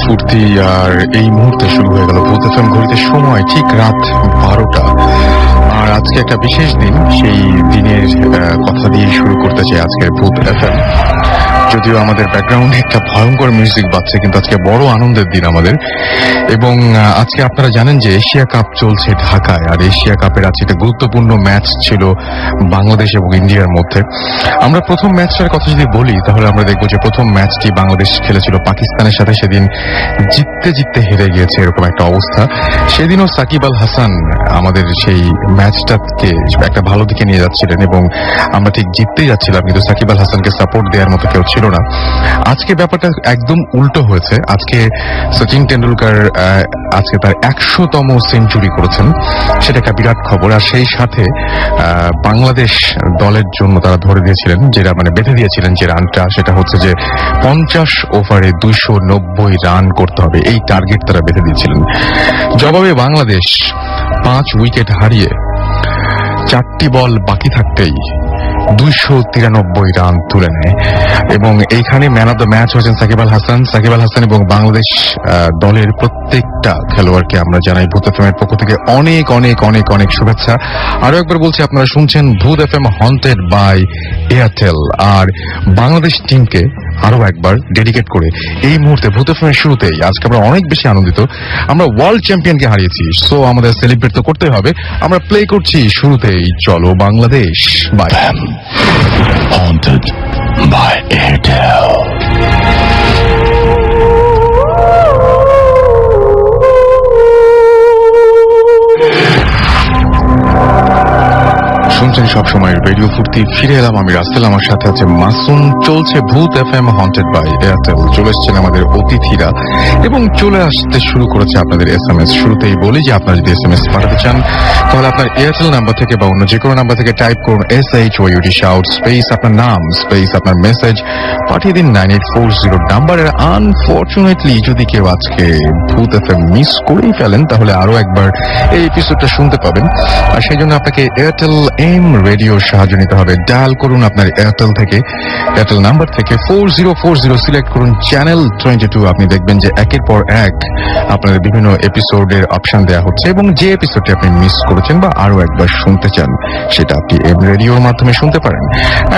ফুর্তি। আর এই মুহূর্তে শুরু হয়ে গেল ভূত এফএম। ঘড়িতে সময় ঠিক রাত 12টা। আর আজকে একটা বিশেষ দিন, সেই দিনের কথা দিয়ে শুরু করতে চাই আজকের ভূত এফএম। যদিও আমাদের ব্যাকগ্রাউন্ডে একটা ভয়ঙ্কর মিউজিক বাজছে, কিন্তু আজকে বড় আনন্দের দিন আমাদের। এবং আজকে আপনারা জানেন যে এশিয়া কাপ চলছে ঢাকায়, আর এশিয়া কাপের আজকে একটা গুরুত্বপূর্ণ ম্যাচ ছিল বাংলাদেশ এবং ইন্ডিয়ার মধ্যে। আমরা প্রথম ম্যাচটার কথা যদি বলি, তাহলে আমরা দেখবো যে প্রথম ম্যাচটি বাংলাদেশ খেলেছিল পাকিস্তানের সাথে। সেদিন জিততে জিততে হেরে গিয়েছে, এরকম একটা অবস্থা। সেদিনও সাকিব আল হাসান আমাদের সেই ম্যাচটাকে একটা ভালো দিকে নিয়ে যাচ্ছিলেন, এবং আমরা ঠিক জিততেই যাচ্ছিলাম, কিন্তু সাকিব আল হাসানকে সাপোর্ট দেওয়ার মতো কেউ ছিল না। আজকে ব্যাপারটা একদম উল্টো হয়েছে। আজকে সচিন টেন্ডুলকার আজকে তার 100তম সেঞ্চুরি করেছেন, সেটা একটা বিরাট খবর। আর সেই সাথে বাংলাদেশ দলের জন্য তারা ধরে দিয়েছিলেন, যেটা মানে বেঁধে দিয়েছিলেন যে রানটা, সেটা হচ্ছে যে 50 ওভারে 290 রান করতে হবে, এই টার্গেট তারা বেঁধে দিয়েছিলেন। জবাবে বাংলাদেশ 5 উইকেট হারিয়ে 4টি বল বাকি থাকতেই 293 রান তুলে নেয়। এবং এইখানে ম্যান অব দ্য ম্যাচ হয়েছেন সাকিব আল হাসান। সাকিব আল হাসান এবং বাংলাদেশ দলের প্রত্যেকটা খেলোয়াড়কে আমরা জানাই ভূত এফএম এর পক্ষ থেকে অনেক অনেক অনেক অনেক শুভেচ্ছা। আরো একবার বলছি, আপনারা শুনছেন ভূত এফএম হন্টেড বাই এয়ারটেল। আর বাংলাদেশ টিমকে আরো একবার ডেডিকেট করে এই মুহূর্তে ভূত এফএম এর শুরুতেই আজকে আমরা অনেক বেশি আনন্দিত। আমরা ওয়ার্ল্ড চ্যাম্পিয়নকে হারিয়েছি, সো আমাদের সেলিব্রেট তো করতেই হবে। আমরা প্লে করছি শুরুতেই চলো Bangladesh by Haunted by Airtel. শুনছেন সবসময় রেডিও ফুর্তি। ফিরে এলাম আমি রাসেল, আমার সাথে আছে মাসুম। চলছে ভূত এফএম হন্টেড বাই এয়ারটেল। চলে এসছেন আমাদের অতিথিরা এবং চলে আসতে শুরু করেছে আপনাদের এসএমএস। শুরুতেই বলি যে আপনারা যদি এসএমএস পাঠাতে চান, তাহলে আপনার এয়ারটেল নাম্বার থেকে বা অন্য যে কোনো নাম্বার থেকে টাইপ করুন SHOUT শাউট স্পেস আপনার নাম স্পেস আপনার মেসেজ, পাঠিয়ে দিন 9840 নাম্বারের। আনফরচুনেটলি যদি কেউ আজকে ভূত এফএম মিস করেই ফেলেন, তাহলে আরো একবার এই এপিসোডটা শুনতে পাবেন। আর সেই জন্য আপনাকে এয়ারটেল রেডিওর সাহায্য নিতে হবে। ডায়াল করুন আপনার এয়ারটেল নাম্বার থেকে 4040, সিলেক্ট করুন চ্যানেল 22। আপনি দেখবেন যে একের পর এক আপনাদের বিভিন্ন এপিসোডের অপশন দেওয়া হচ্ছে, এবং যে এপিসোডটি আপনি মিস করেছেন বা আরো একবার শুনতে চান, সেটা আপনি রেডিওর মাধ্যমে শুনতে পারেন।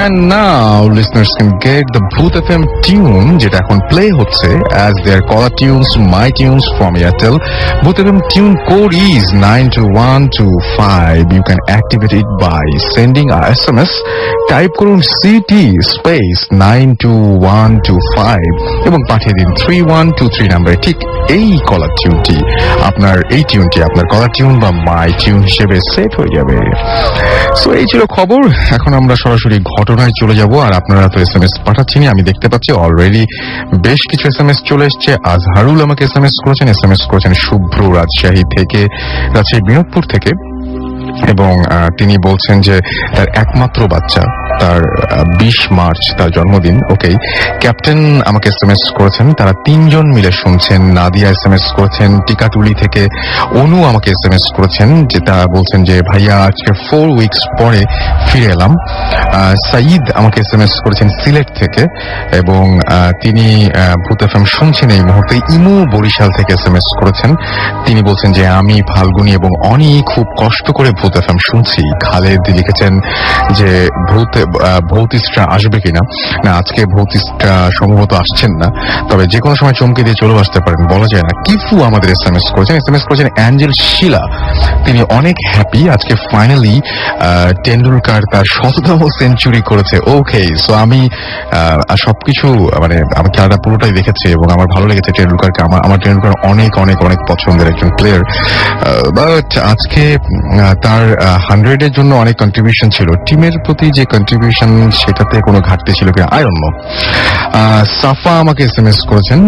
And now listeners can get the Bhoot FM tune, যেটা এখন প্লে হচ্ছে as their caller tunes, my tunes from Airtel. Bhoot FM tune code is 92125. You can activate it by sending a SMS. Type করুন CT স্পেস 92125 এবং পাঠিয়ে দিন 3123 নাম্বারে। ঠিক এই কলার টিউনটি আপনার কলার টিউন বা মাই টিউন হিসেবে সেট হয়ে যাবে। সো এই ছিল খবর। এখন আমরা সরাসরি ঘটনায় চলে যাব। আর আপনারা তো SMS পাঠাচ্ছেনই, আমি দেখতে পাচ্ছি অলরেডি বেশ কিছু SMS চলে এসছে। আজহারুল আমাকে SMS করেছেন শুভ্র রাজশাহী বিনোদপুর থেকে, এবং তিনি বলছেন যে তার একমাত্র বাচ্চা, তার 20 মার্চ তার জন্মদিন। ওকে, ক্যাপ্টেন আমাকে SMS করেছেন, তারা 3 জন মিলে শুনছেন। নাদিয়া SMS করেছেন টিকাটুলি থেকে। অনু আমাকে SMS করেছেন, যেটা বলছেন যে ভাইয়া আজকে 4 উইকস পরে ফিরে এলাম। সাইদ আমাকে SMS করেছেন সিলেট থেকে, এবং তিনি ভূত এফএম শুনছেন এই মুহূর্তে। ইমু বরিশাল থেকে SMS করেছেন, তিনি বলছেন যে আমি ফাল্গুনি এবং অনেক খুব কষ্ট করে ভূত এফএম শুনছি। খালেদ লিখেছেন যে ভৌতিস্টরা আসবে কিনা। না, আজকে ভৌতিস্টরা সম্ভবত আসছেন না, তবে যে কোনো সময় চমকে দিয়ে চলেও আসতে পারেন, বলা যায় না। কিফু আমাদের SMS করেছেন অ্যাঞ্জেল শিলা। তিনি অনেক হ্যাপি, আজকে ফাইনালি টেন্ডুলকার তার 100তম সেঞ্চুরি করেছে। ওকে, সো আমি সবকিছু মানে আমি খেলাটা পুরোটাই দেখেছি এবং আমার ভালো লেগেছে টেন্ডুলকারকে। আমার টেন্ডুলকার অনেক অনেক অনেক পছন্দের একজন প্লেয়ার। বাট আজকে তার 100-এর জন্য অনেক কন্ট্রিবিউশন ছিল, টিমের প্রতি যে কন্ট্রিবিউশন সেটাতে কোনো ঘাটতি ছিল কিনা আই ডোন্ট নো। সাফা আমাকে SMS করেছেন,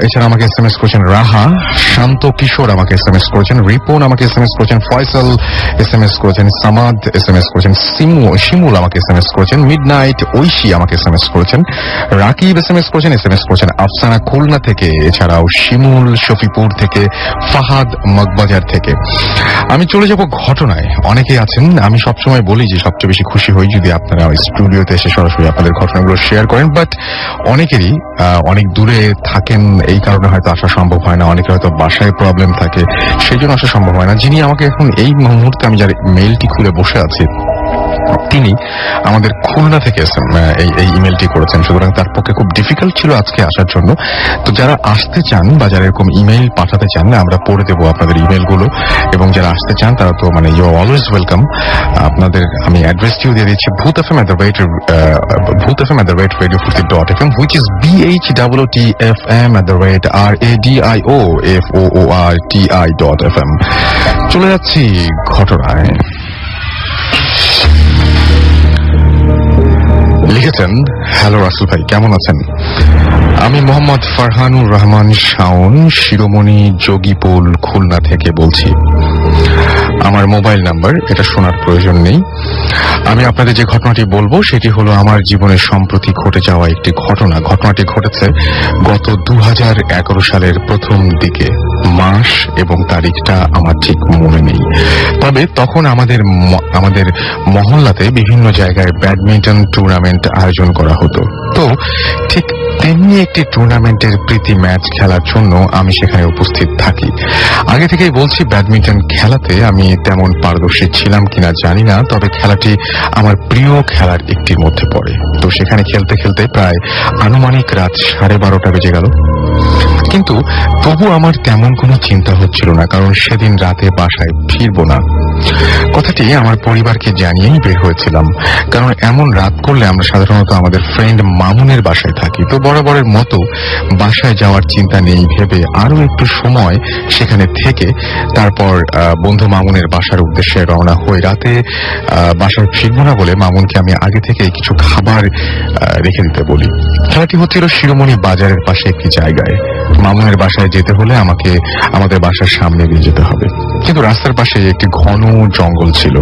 এছাড়া আমাকে SMS করেছেন রাহা। শান্ত কিশোর আমাকে SMS করেছেন। রিপন আমাকে SMS করেছেন। ফয়সাল SMS করেছেন। সামাদ SMS করেছেন। শিমুল আমাকে SMS করেছেন। মিডনাইট ঐশী আমাকে SMS করেছেন। রাকিব SMS করেছেন আফসানা খুলনা থেকে, এছাড়াও শিমুল শফিপুর থেকে, ফাহাদ মগবাজার থেকে। আমি চলে যাব যাব ঘটনায়। অনেকেই আছেন, আমি সবসময় বলি যে সবচেয়ে বেশি খুশি হই যদি আপনারা স্টুডিওতে এসে সরাসরি আপনাদের ঘটনাগুলো শেয়ার করেন, বাট অনেকেরই অনেক দূরে থাকেন, এই কারণে হয়তো আসা সম্ভব হয় না। অনেকের হয়তো বাসায় প্রবলেম থাকে, সেই জন্য আসা সম্ভব হয় না। যিনি আমাকে এখন এই মুহূর্তে আমি যার মেইলটি খুলে বসে আছি, তিনি আমাদের খুলনা থেকে এই ইমেলটি করেছেন, সুতরাং তার পক্ষে খুব ডিফিকাল্ট ছিল আজকে আসার জন্য। তো যারা আসতে চান বা যারা এরকম ইমেল পাঠাতে চান, আমরা পড়ে দেবো আপনাদের ইমেলগুলো, এবং যারা আসতে চান তারা তো মানে ইউ অলওয়েজ ওয়েলকাম। আপনাদের আমি অ্যাড্রেসটিও দিয়ে দিচ্ছি, bhutfm@radiofurti.fm, which is BHOOTFM@radioforti.fm। চলে যাচ্ছি ঘটনায়। লিখেছেন, হ্যালো রাসেল ভাই, কেমন আছেন? আমি মোহাম্মদ ফারহানুর রহমান শাওন, শিরোমণি যোগীপুল, খুলনা থেকে বলছি। আমার মোবাইল নাম্বার, এটা শোনার প্রয়োজন নেই। আমি আপনাদের যে ঘটনাটি বলবো সেটি হলো আমার জীবনে সম্প্রতি ঘটে যাওয়া একটি ঘটনা। ঘটনাটি ঘটেছে গত 2011 সালের প্রথম দিকে। মাস এবং তারিখটা আমার ঠিক মনে নেই, তবে তখন আমাদের মহল্লাতে বিভিন্ন জায়গায় ব্যাডমিন্টন টুর্নামেন্ট আয়োজন করা হতো। তো ঠিক তেমনি একটি টুর্নামেন্টের প্রীতি ম্যাচ খেলার জন্য আমি সেখানে উপস্থিত থাকি। আগে থেকেই বলছি, ব্যাডমিন্টন খেলাতে আমি তেমন পারদর্শী ছিলাম কিনা জানি না, তবে খেলাটি আমার প্রিয় খেলার একটির মধ্যে পড়ে। তো সেখানে খেলতে খেলতে প্রায় আনুমানিক রাত 12:30 বেজে গেল, কিন্তু তবু আমার তেমন কোনো চিন্তা হচ্ছিল না, কারণ সেদিন রাতে বাসায় ফিরবো না। কথাটি আমার পরিবারকে জানিয়েই বের হয়েছিলাম, কারণ এমন রাত করলে আমরা সাধারণত আমাদের ফ্রেন্ড মামুনের বাসায় থাকি। তো বরাবরের মতো বাসায় যাওয়ার চিন্তা নেই ভেবে আরো একটু সময় সেখানে থেকে তারপর বন্ধু মামুনের বাসার উদ্দেশ্যে রওনা হই। রাতে বাসায় ফিরবো না বলে মামুনকে আমি আগে থেকে কিছু খাবার রেখে দিতে বলি। খেলাটি হচ্ছিল শিরোমণি বাজারের পাশে একটি জায়গায়। মামুনের বাসায় যেতে হলে আমাকে আমাদের বাসার সামনে দিয়ে যেতে হবে, কিন্তু রাস্তার পাশে একটি ঘন জঙ্গল ছিল।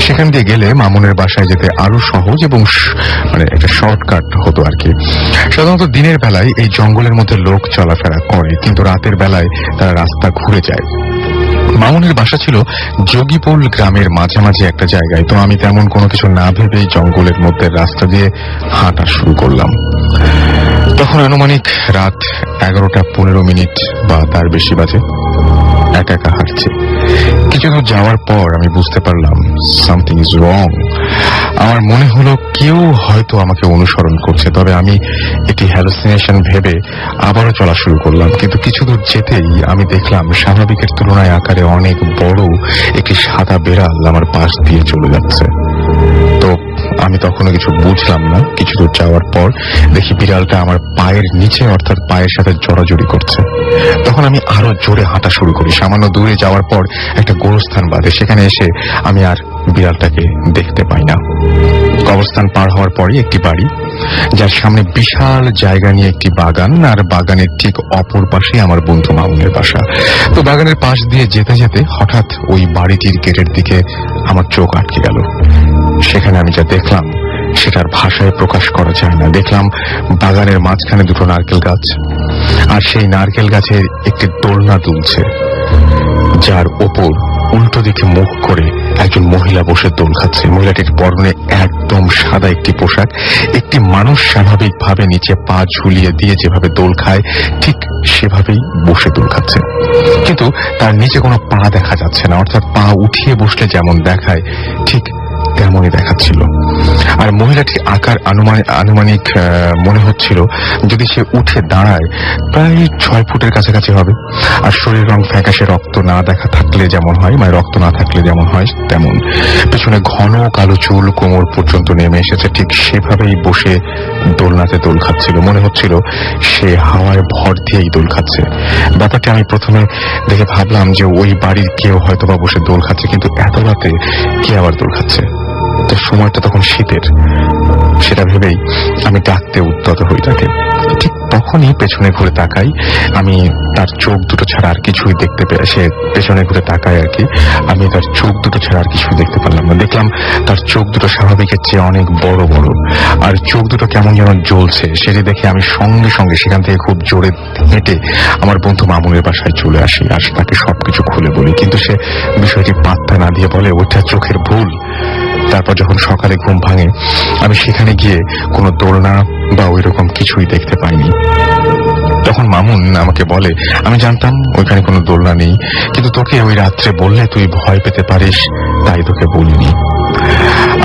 সেখান দিয়ে গেলে মামুনের বাসায় যেতে আরো সহজ এবং মানে একটা শর্টকাট হতো আর কি। সাধারণত দিনের বেলায় এই জঙ্গলের মধ্যে লোক চলাফেরা করে, কিন্তু রাতের বেলায় তারা রাস্তা ঘুরে যায়। মামুনের বাসা ছিল যোগীপুল গ্রামের মাঝামাঝি একটা জায়গায়। তো আমি তেমন কোনো কিছু না ভেবেই জঙ্গলের মধ্যে রাস্তা দিয়ে হাঁটা শুরু করলাম। তখন আনুমানিক রাত 11:15 বা তার বেশি বাজে। একা একা হাঁটছি। কিছু দূর যাওয়ার পর আমি বুঝতে পারলাম সামথিং ইজ রং। আমার মনে হলো কেউ হয়তো আমাকে অনুসরণ করছে, তবে আমি একটি হ্যালুসিনেশন ভেবে আবারও চলা শুরু করলাম। কিন্তু কিছু দূর যেতেই আমি দেখলাম স্বাভাবিকের তুলনায় আকারে অনেক বড় একটি সাদা বেড়াল আমার পাশ দিয়ে চলে যাচ্ছে। তো আমি তখনও কিছু বুঝলাম না। কিছু দূর যাওয়ার পর দেখি বিড়ালটা আমার পায়ের নিচে, অর্থাৎ পায়ের সাথে জড়াজড়ি করছে। তখন আমি আরো জোরে হাঁটা শুরু করি। সামান্য দূরে যাওয়ার পর একটা গোরস্থান বাদে সেখানে এসে আমি আর বিড়ালটাকে দেখতে পাই না। কবরস্থান পার হওয়ার পরে একটি বাড়ি, যার সামনে বিশাল জায়গা নিয়ে একটি বাগান, আর বাগানের ঠিক অপর পাশে আমার বন্ধু মামুনের বাসা। তো বাগানের পাশ দিয়ে যেতে যেতে হঠাৎ ওই বাড়িটির গেটের দিকে আমার চোখ আটকে গেল। সেখানে আমি যা দেখলাম সেটার ভাষায় প্রকাশ করা যায় না। দেখলাম বাগানের মাঝখানে দুটো নারকেল গাছ, আর সেই নারকেল গাছের একটি দোলনা দুলছে, যার ওপর উল্টো দিকে মুখ করে একজন মহিলা বসে দোল খাচ্ছে। মহিলাটির পরনে একদম সাদা একটি পোশাক। একটি মানুষ স্বাভাবিকভাবে নিচে পা ঝুলিয়ে দিয়ে যেভাবে দোল খায় ঠিক সেভাবেই বসে দোল খাচ্ছে, কিন্তু তার নিচে কোনো পা দেখা যাচ্ছে না, অর্থাৎ পা উঠিয়ে বসলে যেমন দেখায় ঠিক তেমনই দেখাচ্ছিল। আর মহিলাটির আকার আনুমানিক মনে হচ্ছিল যদি সে উঠে দাঁড়ায় প্রায় 6 ফুটের কাছাকাছি হবে। আর শরীর রং ফ্যাকাশে, রক্ত না দেখা থাকলে যেমন হয়, মানে রক্ত না থাকলে যেমন হয় তেমন। পেছনে ঘন কালো চুল কোমর পর্যন্ত নেমে এসেছে, ঠিক সেভাবেই বসে দোলনাতে দোল খাচ্ছিল। মনে হচ্ছিল সে হাওয়ায় ভর দিয়েই দোল খাচ্ছে। ব্যাপারটা আমি প্রথমে দেখে ভাবলাম যে ওই বাড়ির কেউ হয়তো বা বসে দোল খাচ্ছে, কিন্তু এত রাতে কে আবার দোল খাচ্ছে? তো সময়টা তখন শীতের, সেটা ভেবেই আমি ডাকতে উদ্যত হই তাকে। ঠিক তখনই পেছনে ঘুরে তাকাই, আমি তার চোখ দুটো ছাড়া আর কিছুই দেখতে সে পেছনে ঘুরে তাকায় আর কি, আমি তার চোখ দুটো ছাড়া আর কিছুই দেখতে পারলাম না। দেখলাম তার চোখ দুটো স্বাভাবিকের চেয়ে অনেক বড় বড়, আর চোখ দুটো কেমন যেন জ্বলছে। সেটি দেখে আমি সঙ্গে সঙ্গে সেখান থেকে খুব জোরে হেঁটে আমার বন্ধু মামুনের বাসায় চলে আসি, আর তাকে সবকিছু খুলে বলি। কিন্তু সে বিষয়টি পাত্তা না দিয়ে বলে ওটা চোখের ভুল। তারপর যখন সকালে ঘুম ভাঙে, আমি সেখানে গিয়ে কোনো দোলনা বা ওই রকম কিছুই দেখতে পাইনি। তখন মামুন আমাকে বলে, আমি জানতাম ওইখানে কোনো দোলনা নেই, কিন্তু তোকে ওই রাত্রে বললে তুই ভয় পেতে পারিস, তাই তোকে বলিনি।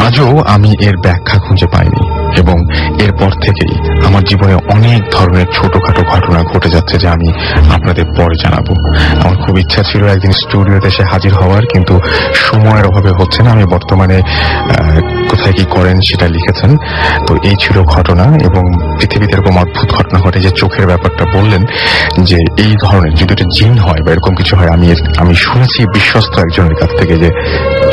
আজও আমি এর ব্যাখ্যা খুঁজে পাইনি, এবং এরপর থেকেই আমার জীবনে অনেক ধরনের ছোটখাটো ঘটনা ঘটে যাচ্ছে, যা আমি আপনাদের পরে জানাবো। আমার খুব ইচ্ছা ছিল একদিন স্টুডিওতে এসে হাজির হওয়ার, কিন্তু সময়ের অভাবে হচ্ছে না। আমি বর্তমানে কোথায় কি করেন সেটা লিখেছেন। তো এই ছিল ঘটনা, এবং পৃথিবীতে এরকম অদ্ভুত ঘটনা ঘটে। যে চোখের ব্যাপারটা বললেন, যে এই ধরনের যদি এটা জিন হয় বা এরকম কিছু হয়, আমি শুনেছি বিশ্বস্ত একজনের কাছ থেকে যে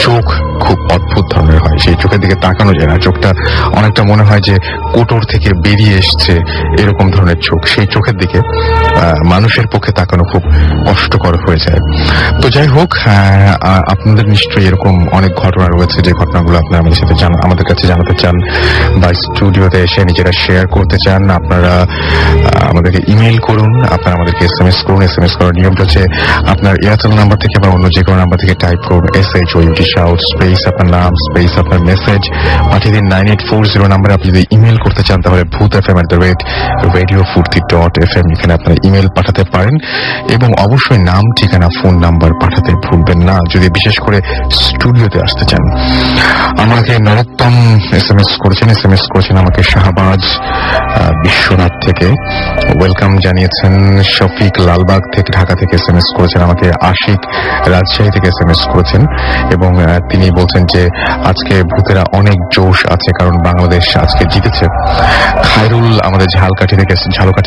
চোখ খুব অদ্ভুত ধরনের হয়, সেই চোখের দিকে তাকানো যায় না, চোখটা অনেকটা মনে হয় যে কোটর থেকে বেরিয়ে এসছে, এরকম ধরনের চোখ। সেই চোখের দিকে মানুষের পক্ষে তাকানো খুব কষ্টকর হয়ে যায়। তো যাই হোক, আপনাদের নিশ্চয়ই এরকম অনেক ঘটনা রয়েছে, যে ঘটনাগুলো আপনারা আমাদের কাছে জানাতে চান বা স্টুডিওতে এসে নিজেরা শেয়ার করতে চান। আপনারা আমাদেরকে ইমেল করুন, আপনারা আমাদেরকে SMS করুন। SMS করার নিয়মটা হচ্ছে আপনার এয়ারটেল নাম্বার থেকে বা অন্য যে কোনো নাম্বার থেকে টাইপ করুন SHOUT শাউট স্পেস আপনার নাম স্পেস আপনার মেসেজ, পাঠিয়ে দিন 9840 নাম্বারে। আপনি যদি ইমেল করতে চান তাহলে bhootfm@radiofurti.fm, এখানে আপনারা ইমেল পাঠাতে পারেন, এবং অবশ্যই নাম, ঠিকানা, ফোন নাম্বার পাঠাতে ভুলবেন না যদি বিশেষ করে স্টুডিওতে আসতে চান। আমাকে নরোত্তম SMS করেছেন আমাকে শাহবাজ বিশ্বনাথ থেকে ওয়েলকাম জানিয়েছেন। শফিক লালবাগ থেকে ঢাকা থেকে SMS করেছেন আমাকে। আশিক রাজশাহী থেকে SMS করেছেন, এবং তিনি বলছেন যে আজকে ভূতেরা অনেক জোশ আছে, কারণ বাংলাদেশ আজকে জিতেছে। খায়রুল আমাদের ঝালকাঠি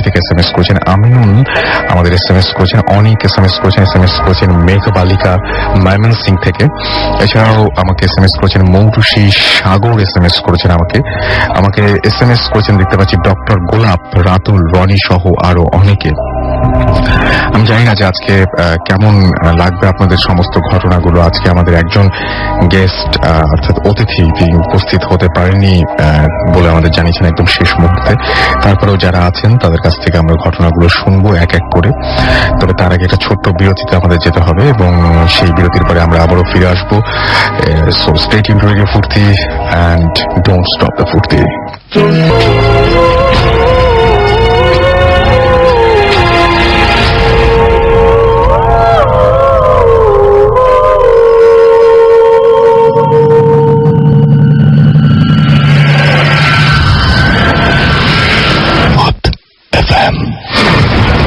থেকে SMS করেছেন। আমিনুল আমাদের SMS করেছেন। অনেক SMS করেছেন মেঘবালিকা ময়মনসিং থেকে। এছাড়াও আমাকে SMS করেছেন মৌটুসী সাগর, SMS করেছেন আমাকে SMS করেছেন দেখতে পাচ্ছি ডক্টর গোলাপ, রাতুল, রনি সহ আরো অনেকে। আমি জানি না যে আজকে কেমন লাগবে আপনাদের সমস্ত ঘটনাগুলো। আজকে আমাদের একজন গেস্ট অর্থাৎ অতিথি তিনি উপস্থিত হতে পারেননি বলে আমাদের জানিয়েছেন একদম শেষ মুহূর্তে। তারপরেও যারা আছেন তাদের কাছ থেকে আমরা ঘটনাগুলো শুনবো এক এক করে। তবে তার আগে একটা ছোট্ট বিরতিতে আমাদের যেতে হবে, এবং সেই বিরতির পরে আমরা আবারও ফিরে আসবো। So stay tuned two radio ফুর্তি এন্ড ডোন্ট স্টপ দ্য ফুর্তি।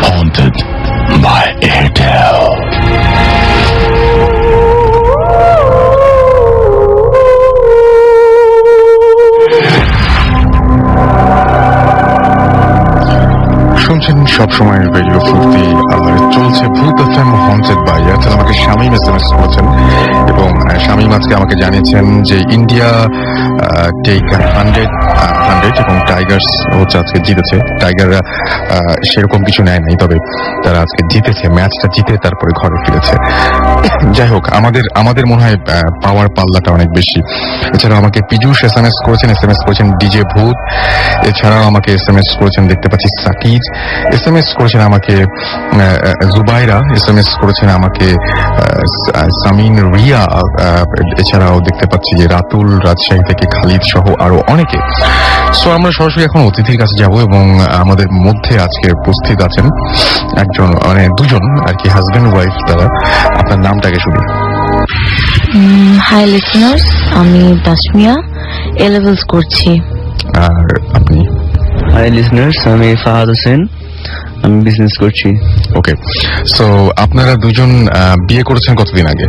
Haunted by Airtel. শুনছেন সবসময় রেডিও ফুর্তি, আর চলছে ভূত FM হন্টেড বাই এয়ারটেল। আমাকে শামীম SMS করেছেন, এবং শামীম আজকে আমাকে জানিয়েছেন যে ইন্ডিয়া টেক 100 এবং টাইগার্স হচ্ছে আজকে জিতেছে। টাইগাররা সেরকম কিছু নেয় নাই, তবে তারা আজকে জিতেছে, ম্যাচটা জিতে তারপরে ঘরে ফিরেছে। যাই হোক, আমাদের মনে হয় পাওয়ার পাল্লাটা অনেক বেশি। এছাড়াও আমাকে পীযূষ SMS করেছেন ডিজে ভূত। এছাড়াও আমাকে SMS করেছেন দেখতে পাচ্ছি সাকিজ, SMS করেছেন আমাকে জুবাইরা, SMS করেছেন আমাকে সামিন রিয়া। এছাড়াও দেখতে পাচ্ছি যে রাতুল রাজশাহী থেকে, খালিদ সহ আরো অনেকে। সো আমরা সরাসরি এখন অতিথির কাছে যাব, এবং আমাদের মধ্যে আজকে উপস্থিত আছেন দুজন আর কি, হাজবেন্ড ওয়াইফ তারা। আপনার নামটাকে শুনি। হাই লিসনার্স, আমি দাশমিয়া, এ লেভেলস করছি। আর আপনি? হাই লিসনার্স, আমি ফাহাদ হোসেন, আমি বিজনেস করছি। ওকে, সো আপনারা দুজন বিয়ে করেছেন কতদিন আগে?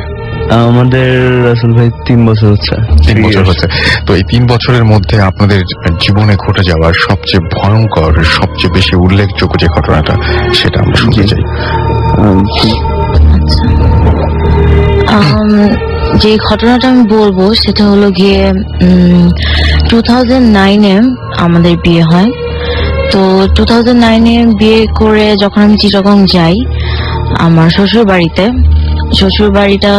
আমাদের রাসেল ভাই 3 বছর হচ্ছে। 3 বছর হচ্ছে। তো এই 3 বছরের মধ্যে আপনাদের জীবনে ঘটে যাওয়ার সবচেয়ে ভয়ঙ্কর, সবচেয়ে বেশি উল্লেখযোগ্য যে ঘটনাটা, সেটা আমরা শুনতে চাই। যে ঘটনাটা আমি বলবো সেটা হলো গিয়ে 2009-এ আমাদের বিয়ে হয়। তো 2009-এ বিয়ে করে যখন আমি চিটাগং যাই আমার শ্বশুর বাড়িতে, শ্বশুর বাড়িটা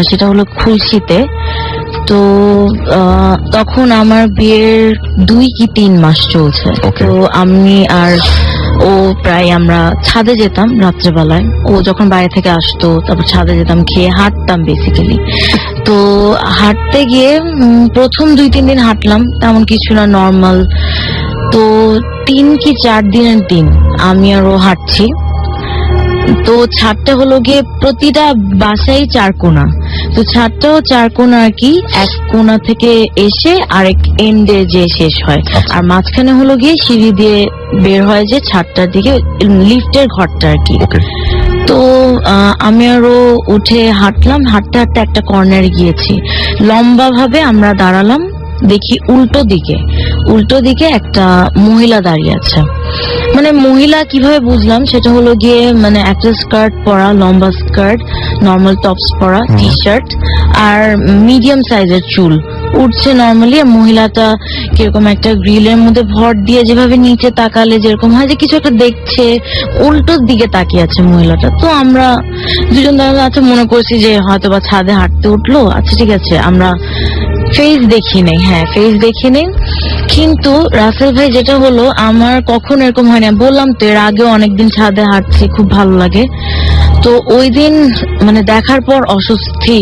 সেটা হলো খুলশিতে। তো তখন আমার বিয়ের 2 কি 3 মাস চলছে। Okay. তো আমি আর ও প্রায় আমরা ছাদে যেতাম রাত্রেবেলায়, ও যখন বাইরে থেকে আসতো তারপর ছাদে যেতাম, খেয়ে হাঁটতাম বেসিক্যালি। তো হাঁটতে গিয়ে প্রথম 2-3 দিন হাঁটলাম, তেমন কিছু না, নর্মাল। তো 3 কি 4 দিনের দিন আমি আর ও হাঁটছি। তো ছাদটা হলো গিয়ে প্রতিটা বাসায় 4 কোণা, তো ছাদটাও 4 কোণা আর কি, এক কোণা থেকে এসে আরেক এন্ডে যে শেষ হয়, আর মাঝখানে হলো গিয়ে সিঁড়ি দিয়ে বের হয় যে ছাদটার দিকে লিফটের ঘরটা আর কি। ওকে। তো আমি আরো উঠে হাঁটলাম, হাঁটতে হাঁটতে একটা কর্নারে গিয়েছি, লম্বা ভাবে আমরা দাঁড়ালাম, দেখি উল্টো দিকে একটা মহিলা দাঁড়িয়ে আছে। মানে মহিলা কিভাবে বুঝলাম সেটা হলো গিয়ে মানে একটা স্কার্ট পরা, লম্বা স্কার্ট, নর্মাল টপস পরা, টি শার্ট আর মিডিয়াম সাইজের চুল উঠছে নর্মালি। মহিলাটা কিরকম একটা গ্রিলের মধ্যে ভর দিয়ে যেভাবে নিচে তাকালে যেরকম হয় যে কিছু একটা দেখছে, উল্টোর দিকে তাকিয়ে আছে মহিলাটা। তো আমরা দুজন দাঁড়ানো আছে, মনে করছি যে হয়তো বা ছাদে হাঁটতে উঠলো, আচ্ছা ঠিক আছে, আমরা ফেস দেখি নেই। হ্যাঁ, ফেস দেখি নেই। কিন্তু রাসেল ভাই যেটা হলো, আমার কখনো এরকম হয় না, বললাম তো এর আগেও অনেকদিন ছাদে হাঁটছি, খুব ভালো লাগে। তো ওই দিন মানে দেখার পর অস্বস্তি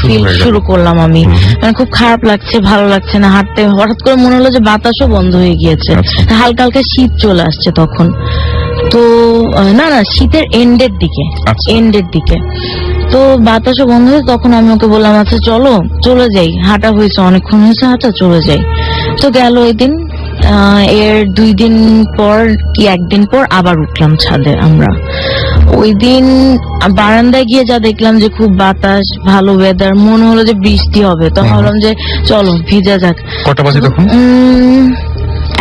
ফিল শুরু করলাম আমি, মানে খুব খারাপ লাগছে, ভালো লাগছে না হাঁটতে। হঠাৎ করে মনে হলো যে বাতাসও বন্ধ হয়ে গিয়েছে, হালকা হালকা শীত চলে আসছে তখন। তো না শীতের এন্ডের দিকে তো বাতাসও বন্ধ হয়েছে। তখন আমি ওকে বললাম আচ্ছা চলো চলে যাই, হাঁটা হয়েছে, অনেকক্ষণ হয়েছে হাঁটা, চলে যাই। তো গেল ওই দিন। এর 2 দিন পর কি 1 দিন পর আবার উঠলাম ছাদে আমরা। ওই দিন বারান্দায় গিয়ে যা দেখলাম যে খুব বাতাস, ভালো ওয়েদার, মনে হলো যে বৃষ্টি হবে। তো ভাবলাম যে চলো ভিজা যাক। কটা বাজে তখন?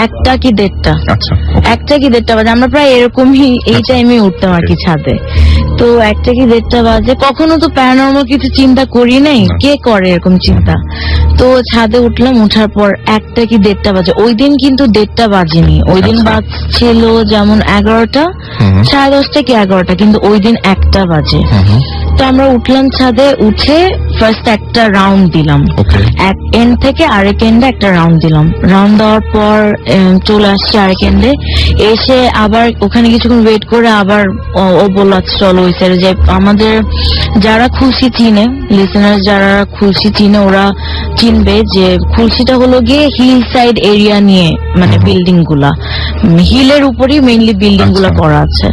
1টা কি 1:30। আচ্ছা, 1টা কি 1:30 বাজে। আমরা প্রায় এরকমই এই টাইমে উঠতাম আর কি ছাদে। তো 1টা কি 1:30 বাজে। কখনো তো প্যারানর্মাল কিছু চিন্তা করি নাই, কে করে এরকম চিন্তা। তো ছাদে উঠলাম, ওঠার পর 1টা কি 1:30 বাজে। ওই দিন কিন্তু 1:30 বাজেনি, ওই দিন বাজছিল যেমন 11টা, 10:30 কি 11টা, কিন্তু ওই দিন 1টা বাজে। তো আমরা উঠলাম ছাদে, উঠে ফার্স্ট একটা রাউন্ড দিলাম, এক এন্ড থেকে আরেক এন্ডে একটা রাউন্ড দিলাম। রাউন্ড দেওয়ার পর চলে আসছে আরেক এন্ডে, এসে আবার ওখানে কিছুক্ষণ ওয়েট করে আবার ও বলল আচ্ছা চলো ওই সাইডে যাই। আমাদের যারা খুলশি চিনে, লিসেনার যারা খুলশি চিনে ওরা চিনবে যে খুলশিটা হলো গিয়ে হিল সাইড এরিয়া নিয়ে, মানে বিল্ডিং গুলা হিলের উপরই মেইনলি বিল্ডিং গুলা করা আছে।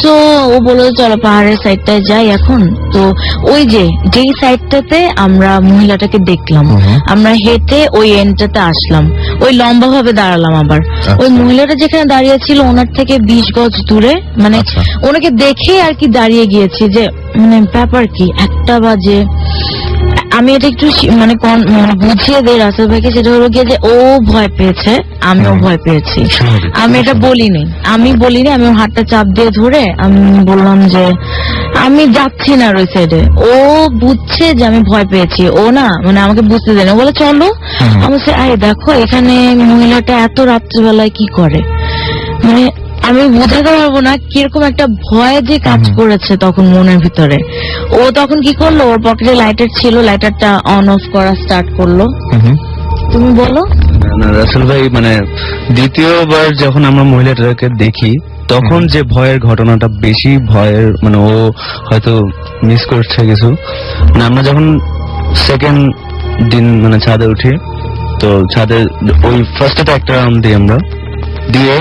তো ও বললো চলো পাহাড়ের সাইডটায় যাই এখন। তো ওই যেই সাইডটাতে আমরা মহিলাটাকে দেখলাম, আমরা হেঁটে ওই এন্ডটাতে আসলাম, ওই লম্বা ভাবে দাঁড়ালাম আবার। ওই মহিলাটা যেখানে দাঁড়িয়ে ছিল ওনার থেকে 20 গজ দূরে, মানে ওনাকে দেখে আর কি দাঁড়িয়ে গিয়েছি যে মানে ব্যাপার কি 1টা বাজে। আমি এটা একটু মানে বুঝিয়ে দেই রাসেল ভাইকে, সেটা হলো গিয়ে যে ও ভয় পেয়েছে, আমিও ভয় পেয়েছি। আমি এটা বলিনি, আমি ওর হাতটা চাপ দিয়ে ধরে আমি বললাম যে আমি যাচ্ছি না ওই সাইডে। ও বুঝছে যে আমি ভয় পেয়েছি, ও না মানে আমাকে বুঝতে দেয় না, বলে চলো। আমি দেখো এখানে মহিলাটা এত রাত্রিবেলায় কি করে, মানে আমি বোঝাতে পারবো না কিরকম একটা ভয় যে কাজ করেছে তখন মনের ভিতরে। ও তখন কি করলো, ওর পকেটে লাইটার ছিল, লাইটারটা অন অফ করা স্টার্ট করলো। তুমি বলো। না রাসেল ভাই, মানে দ্বিতীয়বার যখন আমরা মহিলাটাকে দেখি তখন যে ভয়ের ঘটনাটা বেশি ভয়ের, মানে ও হয়তো মিস করছে কিছু। মানে আমরা যখন সেকেন্ড দিন মানে ছাদে উঠি, তো ছাদে ওই ফার্স্টে একটা রাউন্ড দিই আমরা, দিয়ে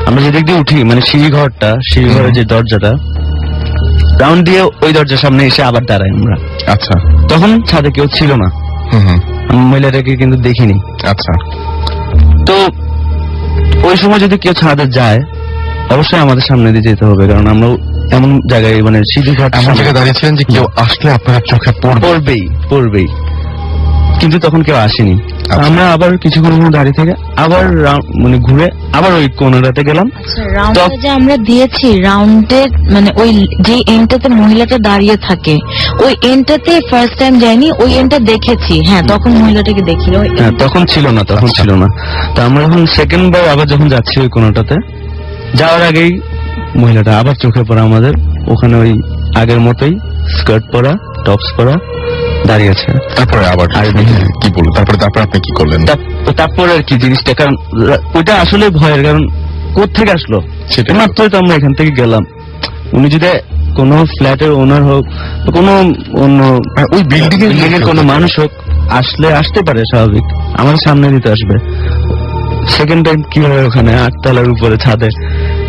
আমরা যেদিক দিয়ে উঠি মানে সিঁড়িঘরের যে দরজাটা, রাউন্ড দিয়ে ওই দরজার সামনে এসে আবার দাঁড়াই আমরা। আচ্ছা, তখন ছাদে কেউ ছিল না, মহিলাটাকে কিন্তু দেখিনি। আচ্ছা, তো ওই সময় যদি কেউ ছাদে যায় অবশ্যই আমাদের সামনে দিয়ে যেতে হবে, কারণ আমরা এমন জায়গায় মানে সিঁড়িঘর এমন জায়গায় দাঁড়িয়েছিলেন যে কেউ আসলে আপনার চোখে পড়বেই। কিন্তু তখন কেউ আসেনি। আচ্ছা। আমরা আবার কিছুক্ষণ ওখানে দাঁড়িয়ে থেকে আবার মানে ঘুরে আবার ওই কোনাটাতে গেলাম। আচ্ছা, রাউন্ডে যে আমরা দিয়েছি, রাউন্ডের মানে ওই যে এন্ডটাতে মহিলাটা দাঁড়িয়ে থাকে, ওই এন্ডটাতে ফার্স্ট টাইম যাইনি, ওই এন্ডটা দেখেছি। হ্যাঁ, তখন মহিলাটাকে দেখি। ওই হ্যাঁ, তখন ছিল না, তখন আচ্ছা। ছিল না। তো আমরা যখন সেকেন্ড বার আবার যখন যাচ্ছি ওই কোনাটাতে, যাওয়ার আগেই মহিলাটা আবার চোখে পড়া আমাদের। ওখানে ওই আগের মতোই স্কার্ট পরা, টপস পরা দাঁড়িয়ে আছে। তারপরে আবার আর কি বললো? তারপরে আপনি কি করলেন? তারপরে আর কি জিনিসটা, কারণ ওইটা আসলে ভয়ের, কারণ কোত্থেকে আসলো সেটাই। মাত্রই তো আমরা এখান থেকে গেলাম। উনি যদি কোনো ফ্ল্যাটের ওনার হোক, কোনো অন্য ওই বিল্ডিং এর কোনো মানুষ হোক, আসতে পারে স্বাভাবিক, আমার সামনে দিতে আসবে। সেকেন্ড টাইম কিভাবে ওখানে 8 তলার উপরে ছাদে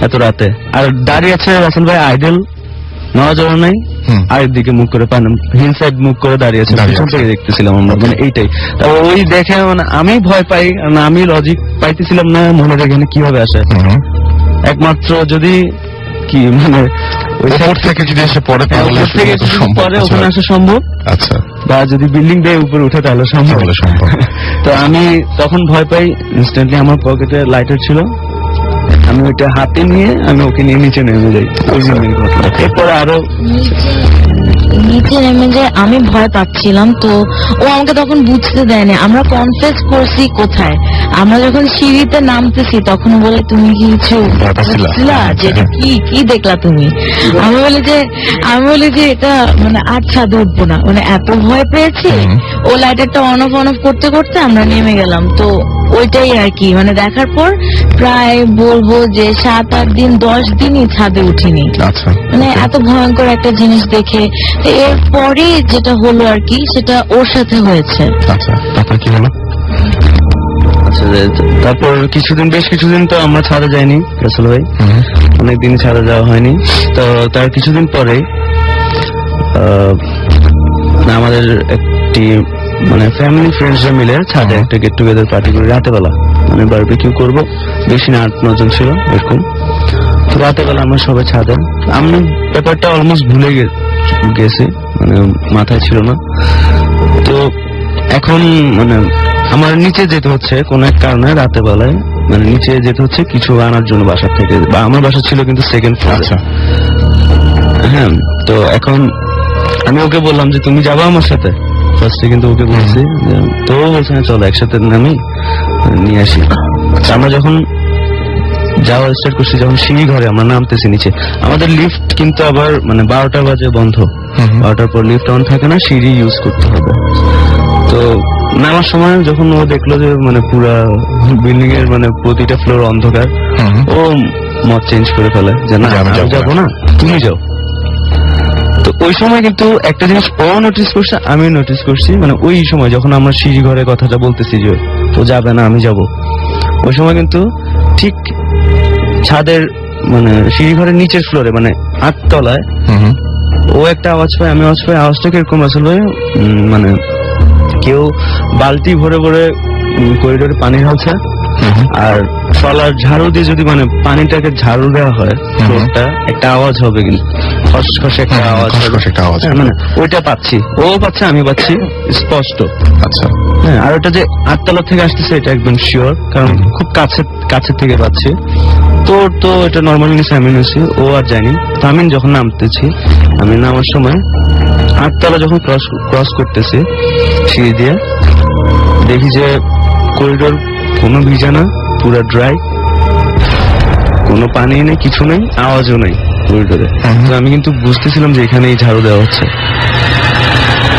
এত রাতে আর দাঁড়িয়ে আছে রাসেল ভাই? আইডল নজর নাই, আর দিকে মুখ করে হিল সাইড মুখ করে দাঁড়িয়ে আছে, পিছন থেকে দেখতেছিলাম আমরা, মানে এইটাই। তারপর ওই দেখে মানে আমি ভয় পাই, কারণ আমি লজিক পাইতেছিলাম না মহিলাটা এখানে কিভাবে আসে। একমাত্র যদি কি মানে ওই উপর থেকে যদি এসে পড়ে তাহলে উপর থেকে যদি পরে ওখানে আসা সম্ভব, আচ্ছা, বা যদি বিল্ডিং দিয়ে উপরে উঠে তাহলে সম্ভব। তো আমি তখন ভয় পাই। ইনস্ট্যান্টলি আমার পকেটে লাইটার ছিল, আমি ওইটা হাতে নিয়ে আমি ওকে নিয়ে নিচে নেমে যাই। ওই দিনের ঘটনা। এরপরে আরো নিচে নেমে যে আমি ভয় পাচ্ছিলাম, তো ও আমাকে তখন বুঝতে দেয়নি। আমরা কনফেস করছি কোথায়, আমরা যখন সিঁড়িতে নামতেছি তখন বলে তুমি কি কিছু বুঝছিলা যে এটা কি দেখলা তুমি? আমি বলি যে এটা মানে আর ছাদে উঠবো না, মানে এত ভয় পেয়েছি। ও লাইটারটা অন অফ করতে করতে আমরা নেমে গেলাম। তো ওইটাই আর কি, মানে দেখার পর প্রায় বলবো যে 7-8 দিন 10 দিনই ছাদে উঠিনি। আচ্ছা, মানে এত ভয়ঙ্কর একটা জিনিস দেখে। এরপরে যেটা হলো আর কি, সেটা ওর সাথে হয়েছে। আচ্ছা, তারপর কি হলো? আচ্ছা, তারপর বেশ কিছুদিন তো আমরা ছাদে যাইনি রাসেল ভাই, অনেকদিন ছাদে যাওয়া হয়নি। তো তার কিছুদিন পরে আমাদের একটি মানে ফ্যামিলি ফ্রেন্ডসরা মিলে ছাদে একটা গেট টুগেদার পার্টি করি রাতে বেলা, মানে বারবিকিউ করবো। বেশি না, 8-9 জন ছিল এরকম। তো রাতে বেলা আমরা সবাই ছাদে, আমি ব্যাপারটা অলমোস্ট ভুলে গেছি, মানে মাথায় ছিল না। তো এখন মানে আমার নিচে যেতে হচ্ছে কোন এক কারণে, রাতে বেলায় মানে নিচে যেতে হচ্ছে কিছু আনার জন্য বাসা থেকে, বা আমার বাসা ছিল কিন্তু সেকেন্ড ফ্লোরে। হ্যাঁ, তো এখন আমি ওকে বললাম যে তুমি যাবো আমার সাথে, ফার্স্টে কিন্তু ওকে বলছি, তো বলছে হ্যাঁ চলো একসাথে নামি নিয়ে আসি। আমরা যখন যাওয়া স্টার্ট করছি, যখন সিঁড়ি ঘরে আমরা নামতেছি নিচে, আমাদের লিফট কিন্তু আবার মানে 12টা বাজে বন্ধ, 12টার পর লিফট অন থাকে না, সিঁড়ি ইউজ করতে হবে। তো নামার সময় যখন ও দেখলো যে মানে পুরা বিল্ডিং এর মানে প্রতিটা ফ্লোর অন্ধকার, ও মত চেঞ্জ করে ফেলে যে না আমি যাবো না, তুমি যাও। তো ওই সময় কিন্তু একটা জিনিস ও নোটিস করছে, আমি নোটিস করছি, মানে ওই সময় যখন আমরা সিঁড়ি ঘরে কথাটা বলতেছি যে ও যাবে না আমি যাব, ওই সময় কিন্তু ঠিক ছাদের মানে সিঁড়ি ঘরের নিচের ফ্লোরে মানে 8 তলায় ও একটা আওয়াজ পায়, আমি আওয়াজ পাই। আওয়াজটা কিরকম আসলে ভাই, মানে কেউ বালতি ভরে ভরে করিডোরে পানি ঢালছে, আর ট্রলার ঝাড়ু দিয়ে যদি মানে পানিটাকে ঝাড়ু দেওয়া হয় ফ্লোরটা, একটা আওয়াজ হবে, কিন্তু খসখসে একটা আওয়াজ, মানে ওইটা পাচ্ছি, ও পাচ্ছে আমি পাচ্ছি স্পষ্ট। আচ্ছা, হ্যাঁ, আর ওটা যে 8 তলা থেকে আসতেছে এটা একদম শিওর, কারণ খুব কাছে থেকে পাচ্ছি। তো এটা নর্মালি নিচে আমি নিয়েছি, ও আর যায়নি। তো আমি যখন নামতেছি, আমি নামার সময় 8 তলা যখন ক্রস করতেছি সিঁড়ি দিয়ে, দেখি যে করিডোর কোনো ভিজা না, পুরো ড্রাই, কোনো পানি নেই, কিছু নেই, আওয়াজও নেই করিডোরে। তো আমি কিন্তু বুঝতেছিলাম যে এখানেই ঝাড়ু দেওয়া হচ্ছে।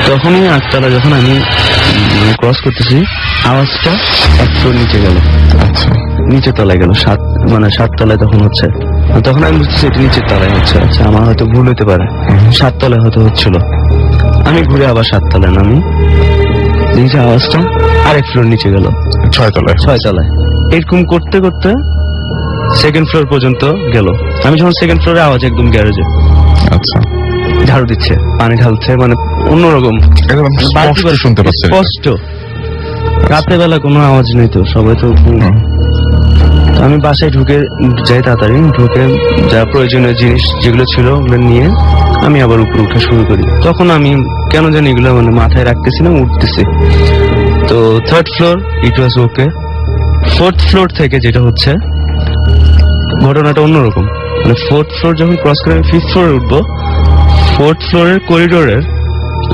তখনই 8 তলা যখন আমি ক্রস করতেছি, আওয়াজটা 1 ফ্লোর নিচে গেল, নিচে তলায় গেল, 7 তলায় তখন হচ্ছে। তখন আমি বুঝতেছি এটা নিচের তলায় হচ্ছে। আচ্ছা, আমার হয়তো ভুল হতে পারে, 7 তলায় হয়তো হচ্ছিল। আমি ঘুরে আবার 7 তলায় নামি, দেখছি আওয়াজটা আরেক ফ্লোর নিচে গেল, 6 তলায়। এরকম করতে করতে সেকেন্ড ফ্লোর পর্যন্ত গেল। আমি যখন সেকেন্ড ফ্লোরে, আওয়াজ একদম গ্যারেজে। আচ্ছা, ঝাড়ু দিচ্ছে, পানি ঢালছে, মানে অন্যরকম শুনতে পাচ্ছি স্পষ্ট। রাতে বেলা কোনো আওয়াজ নেই, তো সবাই তো। আমি বাসায় ঢুকে যাই, তাড়াতাড়ি ঢুকে যা প্রয়োজনীয় জিনিস যেগুলো ছিল ওগুলো নিয়ে আমি আবার উপরে উঠা শুরু করি। তখন আমি কেন জানি এগুলো মানে মাথায় রাখতেছি না, উঠতেছি। তো থার্ড ফ্লোর ইট ওয়াজ ওকে। ফোর্থ ফ্লোর থেকে যেটা হচ্ছে ঘটনাটা অন্যরকম। মানে ফোর্থ ফ্লোর যখন ক্রস করে আমি ফিফথ ফ্লোরে উঠবো, ফোর্থ ফ্লোরের করিডোরের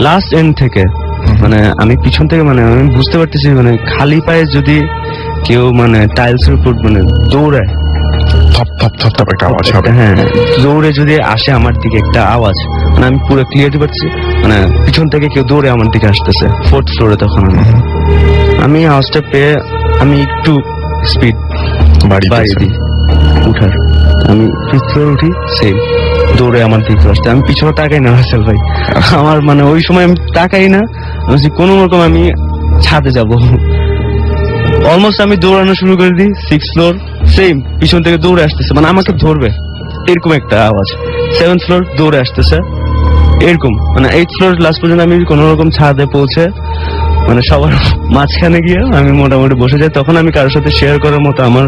লাস্ট এন্ড থেকে মানে আমি পিছন থেকে মানে আমি বুঝতে পারতেছি মানে খালি পায়ে যদি কেউ মানে টাইলসের উপর মানে দৌড়ায়, থপ থপ থপ থপ একটা আওয়াজ হবে। হ্যাঁ দৌড়ে যদি আসে আমার দিকে একটা আওয়াজ, মানে আমি পুরো ক্লিয়ারলি পাচ্ছি মানে পিছন থেকে কেউ দৌড়ে আমার দিকে আসতেছে ফোর্থ ফ্লোরে। তখন আমি আওয়াজটা পেয়ে আমি একটু স্পিড বাড়িয়ে দিই উঠার। আমি ফিফথ ফ্লোর উঠি, সেম দৌড়ে আমার দিকে আসতে। আমি পিছনে তাকাই না রাসেল ভাই, আমার মানে ওই সময় আমি তাকাই না, আমি কোনো রকম আমি ছাদে যাব। অলমোস্ট আমি দৌড়ানো শুরু করে দিই, সিক্স ফ্লোর সেম পিছন থেকে দৌড়ে আসতেছে, মানে আমাকে ধরবে এরকম একটা আওয়াজ। সেভেন্থ ফ্লোর দৌড়ে আসতেছে এরকম, মানে এইট ফ্লোর লাস্ট পর্যন্ত আমি কোন রকম ছাদে পৌঁছে মানে সবার মাঝখানে গিয়ে আমি মোটামুটি বসে যাই। তখন আমি কারোর সাথে শেয়ার করার মতো আমার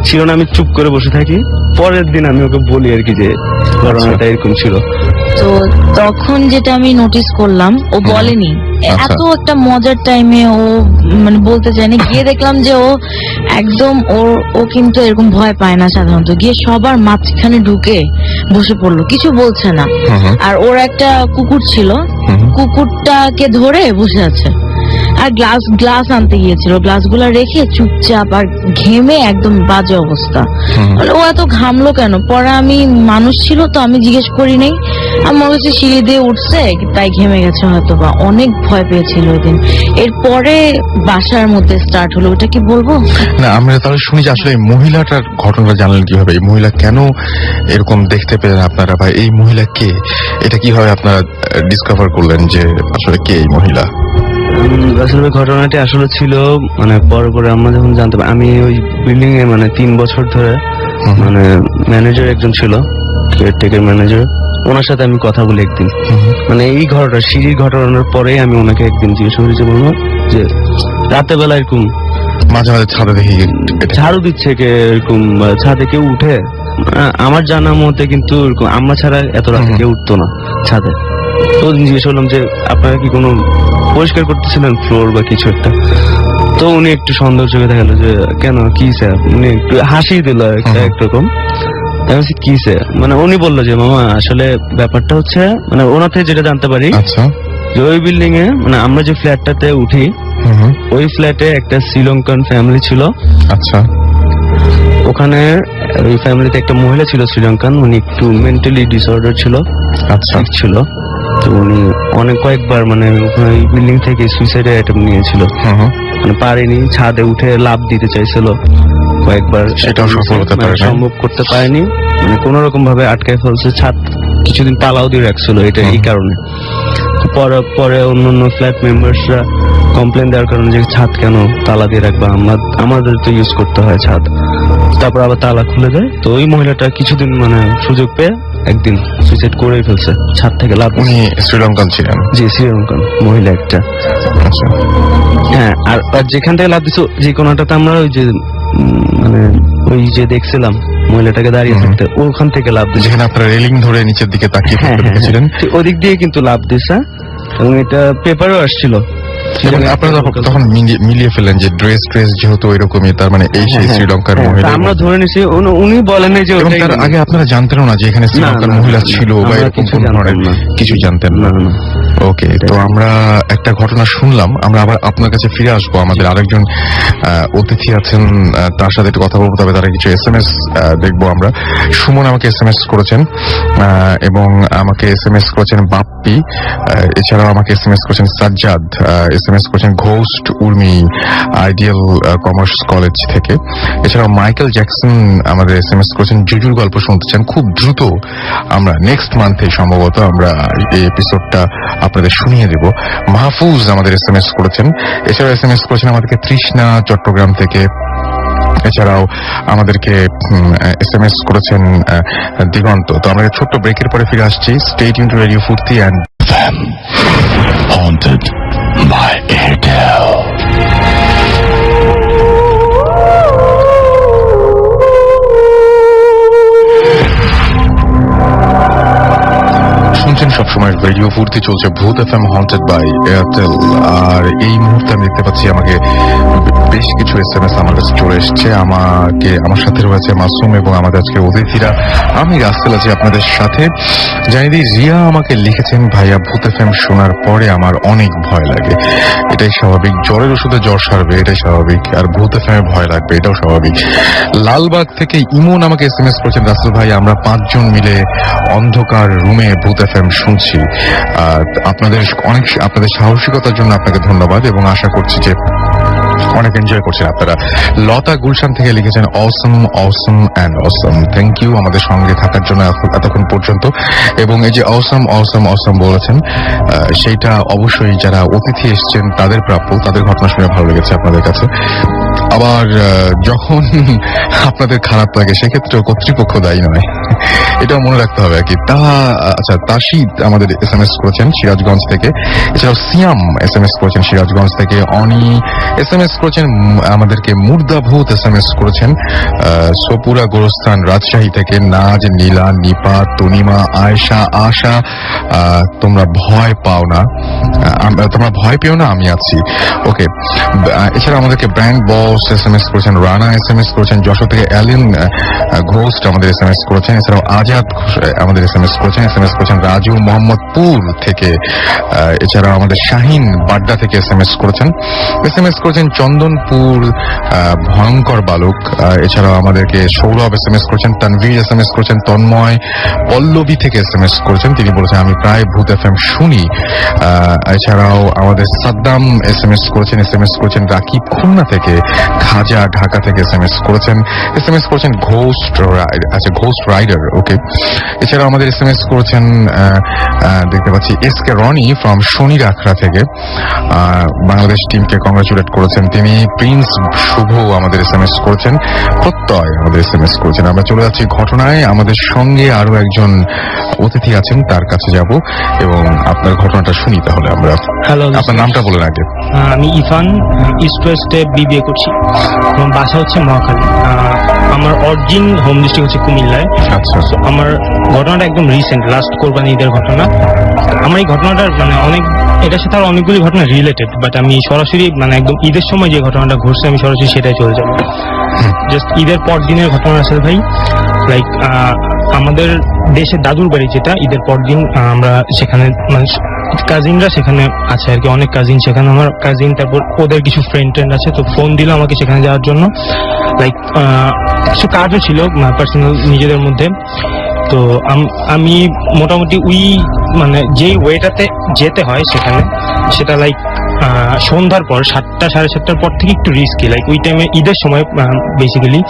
ছিল না, আমি চুপ করে বসে থাকি। পরের দিন আমি ওকে বলি আর কি যে ঘটনাটা এরকম ছিল। তো তখন যেটা আমি নোটিস করলাম, ও বলেনি আচ্ছা। এত একটা মজার টাইমে ও মানে বলতে চায়নি। গিয়ে দেখলাম যে ও একদম ও কিন্তু এরকম ভয় পায় না সাধারণত। গিয়ে সবার মাঝখানে ঢুকে বসে পড়লো, কিছু বলছে না। আর ওর একটা কুকুর ছিল, কুকুরটাকে ধরে বসে আছে। আর গ্লাস আনতে গিয়েছিল, গ্লাসগুলো রেখে চুপচাপ আর ঘেমে একদম বাজে অবস্থা। মানে ও এত ঘামলো কেন? পরে আমি মানুষ ছিল তো আমি জিজ্ঞেস করি নাই, আমি মনে হচ্ছে সিঁড়ি দিয়ে উঠছে তাই ঘেমে গেছে হয়তো বা। অনেক ভয় পেয়েছিল ওই দিন। এরপরে বাসার মধ্যে স্টার্ট হলো। ওটা কি বলবো? না, আমরা তাহলে শুনি যে আসলে এই মহিলাটার ঘটনাটা জানলেন কিভাবে? এই মহিলা কেন এরকম দেখতে পেলেন আপনারা, বা এই মহিলা কে? এটা কিভাবে আপনারা ডিসকভার করলেন যে আসলে কে এই মহিলা? আসলে ঘটনাটি আসলে ছিল মানে পরে পরে আমরা যখন জানতে পারি, আমি ওই বিল্ডিং এ মানে 3 বছর ধরে মানে ম্যানেজার একজন ছিল, কেয়ারটেকার ম্যানেজার, ওনার সাথে আমি কথা বলি একদিন। মানে এই ঘটনা সিঁড়ির ঘটনার পরেই আমি ওনাকে একদিন জিজ্ঞেস করি যে বলবো যে রাতে বেলা এরকম মাঝে মাঝে ছাদে দেখি ঝাড়ু দিচ্ছে কে, এরকম ছাদে কেউ উঠে? আমার জানা মতে কিন্তু এরকম আমরা ছাড়া এত রাতে কেউ উঠতো না ছাদে। তো জিজ্ঞেস করলাম যে আপনারা কি কোনো পরিষ্কার করতেছিলেন ফ্লোর বা কিছু একটা? তো উনি একটু সন্দেহ চোখে দেখালো যে কেন কি স্যার, উনি একটু হাসি দিল একরকম। কি স্যার, মানে উনি বললো যে মামা আসলে ব্যাপারটা হচ্ছে মানে ওনার থেকে যেটা জানতে পারি আচ্ছা যে ওই বিল্ডিং এ মানে আমরা যে ফ্ল্যাটটাতে উঠি ওই ফ্ল্যাটে একটা শ্রীলঙ্কান ফ্যামিলি ছিল। আচ্ছা। ওখানে ওই ফ্যামিলিতে একটা মহিলা ছিল শ্রীলঙ্কান, উনি একটু মেন্টালি ডিসঅর্ডার ছিল। আচ্ছা ছিল। তো উনি কয়েকবার মানে ওই বিল্ডিং থেকে সুইসাইড অ্যাটেম্প নিয়েছিল, মানে পারেনি, ছাদে উঠে লাফ দিতে চাইছিল কয়েকবার, সেটাও সফল হতে পারে না, সম্ভব করতে পারেনি, মানে কোন রকম ভাবে আটকায় ফেলছে। ছাদ কিছুদিন তালাও দিয়ে রাখছিল এটা এই কারণে। পরে অন্যান্য ফ্ল্যাট মেম্বার্সরা কমপ্লেন দেওয়ার কারণে যে ছাদ কেন তালা দিয়ে রাখবা, আমাদের তো ইউজ করতে হয় ছাদ। তারপর আবার তালা খুলে দেয়। তো ওই মহিলাটা কিছুদিন মানে সুযোগ পেয়ে একদিন সুইসাইড করেই ফেলছে, ছাদ থেকে লাভ। উনি শ্রীলঙ্কান ছিলেন? জি, শ্রীলঙ্কান মহিলা একটা। আচ্ছা। হ্যাঁ, আর যেখান থেকে লাভ দিছো যে কোনটাতে আমরা ওই যে মানে ওই যে দেখছিলাম মহিলাটাকে দাঁড়িয়ে থাকতে, ওখান থেকে লাভ দিছে, যেখানে আপনারা রেলিং ধরে নিচের দিকে তাকিয়ে দেখেছিলেন। ওদিক দিয়ে কিন্তু লাভ দিছে এবং এটা পেপারও আসছিল। এবং আপনারা তখন মিলিয়ে ফেলেন যে ড্রেস যেহেতু ওইরকমই, তার মানে এই সেই শ্রীলঙ্কার মহিলা। আমরা ধরে নিছি, উনি বলেন যে তার আগে আপনারা জানতেনও না যে এখানে শ্রীলঙ্কার মহিলা ছিল বা এরকম কোন ধরনের কিছু জানতেন না? ওকে, তো আমরা একটা ঘটনা শুনলাম, আমরা আবার আপনার কাছে ফিরে আসবো। আমাদের আরেকজন অতিথি আছেন, তার সাথে একটু কথা বলবো, তবে তারা কিছু SMS দেখবো আমরা। সুমন আমাকে SMS করেছেন এবং আমাকে SMS করেছেন বাপ্পি, এছাড়াও আমাকে SMS করেছেন সাজ্জাদ, SMS করেছেন ghost Urmi ideal commerce college থেকে। এছাড়াও মাইকেল জ্যাকসন আমাদের SMS করেছেন জুজুর গল্প শুনতে চান। খুব দ্রুত আমরা নেক্সট মান্থে সম্ভবত আমরা এই এপিসোডটা আপনাদের শুনিয়ে দেব। মাহফুজ আমাদের SMS করেছেন। এছাড়াও SMS করেছেন আমাদেরকে তৃষ্ণা চট্টগ্রাম থেকে। এছাড়াও আমাদেরকে SMS করেছেন দিগন্ত। তো আমরা ছোট্ট ব্রেকের পরে ফিরে আসছি। স্টে টিউন টু রেডিও ফুর্তি এন্ড Haunted by Airtel. শুনছেন সবসময় রেডিও ফুর্তি চলছে ভূত এফএম হন্টেড বাই এয়ারটেল। আর এই মুহূর্তে আমি দেখতে পাচ্ছি আমাকে বেশ কিছু SMS আমার কাছে চলে এসছে। আমার সাথে রয়েছে মাসুম এবং আমাদের আজকে অতিথিরা। আমি রাস্তেল আছি আপনাদের সাথে। জানিয়ে দিই, রিয়া আমাকে লিখেছেন, ভাইয়া ভূত এফএম শোনার পরে আমার অনেক ভয় লাগে। এটাই স্বাভাবিক, জ্বরের ওষুধে জ্বর সারবে এটাই স্বাভাবিক, আর ভূত এফএম ভয় লাগবে এটাও স্বাভাবিক। লালবাগ থেকে ইমন আমাকে SMS করেছেন, রাসেল ভাই আমরা 5 জন মিলে অন্ধকার রুমে ভূত এফএম শুনছি। আপনাদের সাহসিকতার জন্য আপনাকে ধন্যবাদ এবং আশা করছি যে অনেক এনজয় করছেন আপনারা। লতা গুলশান থেকে লিখেছেন, অসম অসম অ্যান্ড অসম, থ্যাংক ইউ আমাদের সঙ্গে থাকার জন্য এতক্ষণ পর্যন্ত। এবং এই যে অসম অসম অসম বলেছেন, সেইটা অবশ্যই যারা অতিথি এসছেন তাদের প্রাপ্য, তাদের ঘটনা শুনে ভালো লেগেছে আপনাদের কাছে। আবার যখন আপনাদের খারাপ লাগে সেক্ষেত্রেও কর্তৃপক্ষ দায়ী নয়, এটাও মনে রাখতে হবে আর কি। আচ্ছা, তাশিদ আমাদের SMS করেছেন সিরাজগঞ্জ থেকে। এছাড়াও সিয়াম SMS করেছেন সিরাজগঞ্জ থেকে। অনি SMS করেছেন আমাদেরকে। মুর্দাভূত SMS করেছেন সপুরা গোরস্থান রাজশাহী থেকে। নাজ, নীলা, নিপা, তনিমা, আয়েশা, আশা, তোমরা ভয় পেও না, আমি আছি। ওকে। এছাড়া আমাদেরকে ব্র্যান্ড বস SMS করেছেন। রানা SMS করেছেন যশোর থেকে। অ্যালেন ঘোস্ট আমাদের SMS করেছেন। এছাড়াও আজাদ আমাদের SMS করেছেন। SMS করেছেন রাজু মোহাম্মদপুর থেকে। এছাড়াও আমাদের শাহিন বাড্ডা থেকে SMS করেছেন। SMS করেছেন চন্দনপুর ভয়ঙ্কর বালক। এছাড়াও আমাদেরকে সৌরভ SMS করেছেন। তানভীর SMS করেছেন। তন্ময় পল্লবী থেকে SMS করেছেন, তিনি বলেছেন আমি প্রায় ভূত এফএম শুনি। এছাড়াও আমাদের সাদ্দাম SMS করেছেন রাকিব খুলনা থেকে। খাজা ঢাকা থেকে SMS করেছেন ঘোস্ট রাইডার। ওকে। এছাড়াও আমাদের SMS করেছেন দেখতে পাচ্ছি SK রনি ফ্রম শনি রাখড়া থেকে। বাংলাদেশ টিমকে কংগ্রাচুলেট করেছেন তিনি। প্রিন্স শুভ আমাদের SMS করেছেন। প্রত্যয় আমাদের SMS করেছেন। আমরা চলে যাচ্ছি ঘটনায়। আমাদের সঙ্গে আরো একজন অতিথি আছেন, তার কাছে যাব এবং আপনার ঘটনাটা শুনি। তাহলে আমরা, হ্যালো, আপনার নামটা বলেন আগে। আমি ইরফান, ইস্ট ওয়েস্টে বিবিএ করছি। আমার বাসা হচ্ছে মহাখালী। আমার অরিজিন হোম ডিস্ট্রিক্ট হচ্ছে কুমিল্লায়। আচ্ছা। আমার ঘটনাটা একদম রিসেন্ট, লাস্ট কোরবানি ঈদের ঘটনা। আমার এই ঘটনাটা এটার সাথে আর অনেকগুলি ঘটনা রিলেটেড, বাট আমি সরাসরি একদম ঈদের সময় যে ঘটনাটা ঘটছে আমি সরাসরি সেটাই চলে যাবো। জাস্ট ঈদের পর দিনের ঘটনা আছে ভাই। লাইক আমাদের দেশের দাদুর বাড়ি যেটা, ঈদের পর দিন আমরা সেখানে কাজিনরা সেখানে আছে আর কি, অনেক কাজিন সেখানে। আমার কাজিন, তারপর ওদের কিছু ফ্রেন্ড আছে, তো ফোন দিল আমাকে সেখানে যাওয়ার জন্য। লাইক কিছু কাজও ছিল পার্সোনাল নিজেদের মধ্যে। তো আমি মোটামুটি যেই ওয়েটাতে যেতে হয় সেখানে, সেটা লাইক সন্ধ্যার পর 7টা সাড়ে 7টার পর থেকে একটু রিস্কি। লাইক ওই টাইমে ঈদের সময় বেসিক্যালি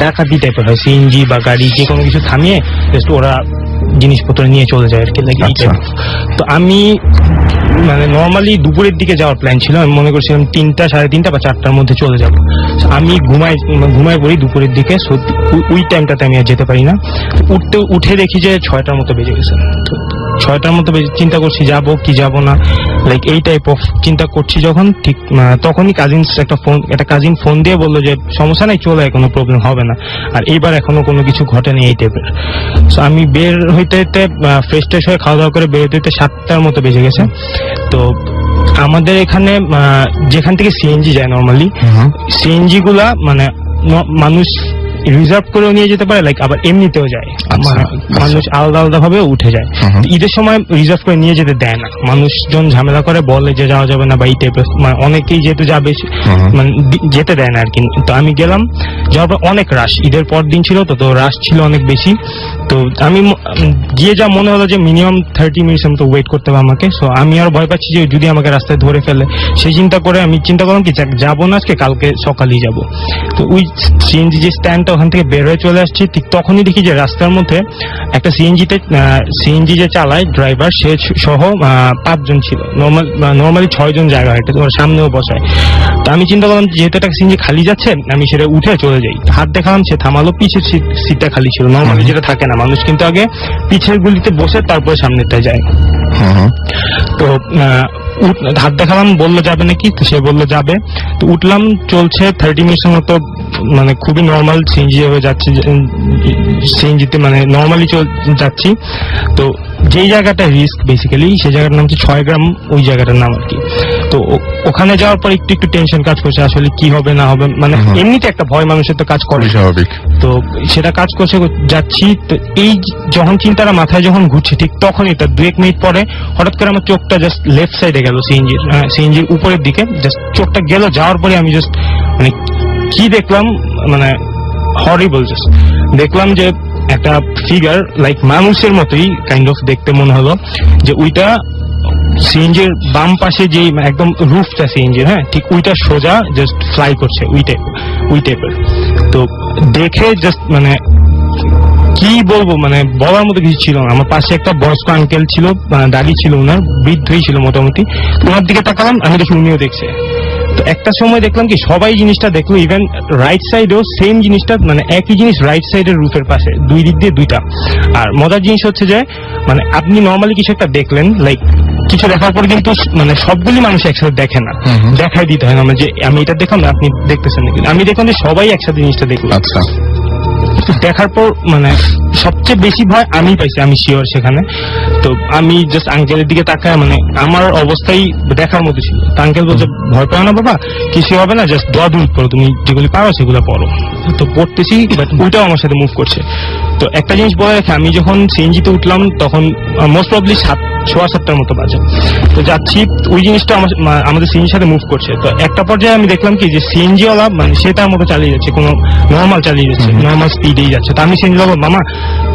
ডাকাতি টাইপের হয়, সিএনজি বা গাড়ি যে কোনো কিছু থামিয়ে জাস্ট ওরা জিনিসপত্র নিয়ে চলে যায় আর কি। লাইক তো আমি নর্মালি দুপুরের দিকে যাওয়ার প্ল্যান ছিল। আমি মনে করছিলাম 3টা সাড়ে 3টা বা 4টার মধ্যে চলে যাব। আমি ঘুমায় পড়ি দুপুরের দিকে। ওই টাইমটাতে আমি আর যেতে পারি না। উঠে দেখি যে 6টার মতো বেজে গেছে। তো 6টার মতো চিন্তা করছি যাবো কি যাবো না, লাইক এই টাইপ অফ চিন্তা করছি যখন, ঠিক তখনই একটা কাজিন ফোন দিয়ে বললো যে সমস্যা নাই, চলে আয়, কোনো প্রবলেম হবে না। আর এইবার এখনো কোনো কিছু ঘটেনি এই টাইপের। সো আমি বের হইতে ফ্রেশ ট্রেশ হয়ে খাওয়া দাওয়া করে বের হইতে 7টার মতো বেজে গেছে। তো আমাদের এখানে যেখান থেকে সিএনজি যায় নর্মালি, সিএনজি গুলা মানুষ রিজার্ভ করেও নিয়ে যেতে পারে, লাইক আবার এমনিতেও যায়। মানুষ আলাদা আলাদা ভাবে উঠে যায়। ঈদের সময় রিজার্ভ করে নিয়ে যেতে দেয় না, মানুষজন ঝামেলা করে, বলে যে যাওয়া যাবে না বা এই টাইপের। অনেকেই যেহেতু যাবে যেতে দেয় না আর কি। তো আমি গেলাম, যাওয়ার পর অনেক রাশ, ঈদের পর দিন ছিল তো রাশ ছিল অনেক বেশি। তো আমি গিয়ে যা মনে হলো যে মিনিমাম 30 মিনিটস মতো ওয়েট করতে হবে আমাকে। সো আমি আর ভয় পাচ্ছি যে যদি আমাকে রাস্তায় ধরে ফেলে, সেই চিন্তা করে আমি চিন্তা করলাম কি যাবো না আজকে, কালকে সকালেই যাবো। তো ওই সিএনজি যে স্ট্যান্ডটা ওখান থেকে বের হয়ে চলে আসছি, ঠিক তখনই দেখি যে রাস্তার মধ্যে একটা সিএনজি যে চালায় ড্রাইভার, সে সহ 5 জন ছিল। নর্মালি 6 জন জায়গা হয়, তোমার সামনেও বসায়। তো আমি চিন্তা করলাম যেহেতু একটা সিএনজি খালি যাচ্ছে, আমি সেটা উঠে চলে যাই। হাত দেখালাম, সে থামালো, পিছের সিটটা খালি ছিল। নর্মালি যেটা থাকে না, মানুষ কিন্তু আগে পিছের গুলিতে বসে তারপরে সামনেটা যায়। তো হাত দেখালাম, বললো যাবে নাকি, তো সে বললো যাবে। তো উঠলাম, চলছে 30 মিনিটের মতো মানে খুবই নর্মাল সিএনজি হয়ে যাচ্ছে, সিএনজিতে মানে নর্মালি যাচ্ছি। তো যেই জায়গাটা রিস্ক বেসিক্যালি সেই জায়গাটার নাম হচ্ছে 6 গ্রাম, ওই জায়গাটার নাম আর কি। তো ওখানে যাওয়ার পর একটু একটু টেনশন কাজ করছে, আসলে কি হবে না হবে, মানে এমনিতে একটা ভয় মানুষের তো কাজ করে, স্বাভাবিক। তো সেটা কাজ করছে, যাচ্ছি। তো এই যখন চিন্তাটা মাথায় যখন ঘুরছে ঠিক তখনই তার 2-1 মিনিট পরে হঠাৎ করে আমার চোখটা জাস্ট লেফট সাইডে গেল, সিএনজির উপরের দিকে জাস্ট চোখটা গেল। যাওয়ার পরে আমি জাস্ট মানে কি দেখলাম, মানে হরিবল। জাস্ট দেখলাম যে একটা ফিগার লাইক মানুষের মতোই কাইন্ড অফ দেখতে মনে হলো, যে ওইটা সিএনজির বাম পাশে যে একদম রুফটা সিএনজির, হ্যাঁ ঠিক ওইটা সোজা জাস্ট ফ্লাই করছে ওই টাইপের। তো দেখে জাস্ট মানে কি বলবো, মানে বলার মতো কিছু ছিল না। আমার পাশে একটা বয়স্ক আঙ্কেল ছিল, দাঁড়িয়ে ছিল, ওনার বৃদ্ধই ছিল মোটামুটি। ওনার দিকে তাকালাম, আমি দেখি উনিও দেখছে। তো একটা সময় দেখলাম কি সবাই জিনিসটা দেখলো, ইভেন রাইট সাইডেও সেম জিনিসটা, মানে একই জিনিস রাইট সাইডের রুফের পাশে, দুই দিক দিয়ে দুইটা। আর মজার জিনিস হচ্ছে যে মানে আপনি নর্মালি কিছু একটা দেখলেন, লাইক কিছু দেখার পর কিন্তু মানে সবগুলি মানুষ একসাথে দেখে না, দেখাই দিতে হয় না যে আমি এটা দেখলাম না আপনি দেখতেছেন নাকি। আমি দেখলাম যে সবাই একসাথে জিনিসটা দেখলো। আচ্ছা, দেখার পর মানে সবচেয়ে বেশি ভয় আমি পাইছি, আমি শিওর সেখানে। তো আমি জাস্ট আঙ্কেলের দিকে তাকায়, মানে আমার অবস্থাই দেখার মতো ছিল। তো আঙ্কেল বলছে ভয় পাও না বাবা, কিছু হবে না, জাস্ট দোয়া দূর করো, তুমি যেগুলি পারো সেগুলো পড়ো। তো পড়তেছি, বাট ওইটাও আমার সাথে মুভ করছে। তো একটা জিনিস বলে রাখি, আমি যখন সিএনজিতে উঠলাম তখন মোস্ট প্রবলি 6:15 মতো বাজে। তো যাচ্ছি, ওই জিনিসটা আমাদের সিএনজির সাথে মুভ করছে। তো একটা পর্যায়ে আমি দেখলাম কি যে সিএনজি ওয়ালা মানে সে তার মতো চালিয়ে যাচ্ছে, কোনো নর্মাল চালিয়ে যাচ্ছে, নর্মাল স্পিডেই যাচ্ছে। তো আমি সিএনজি বলবো মামা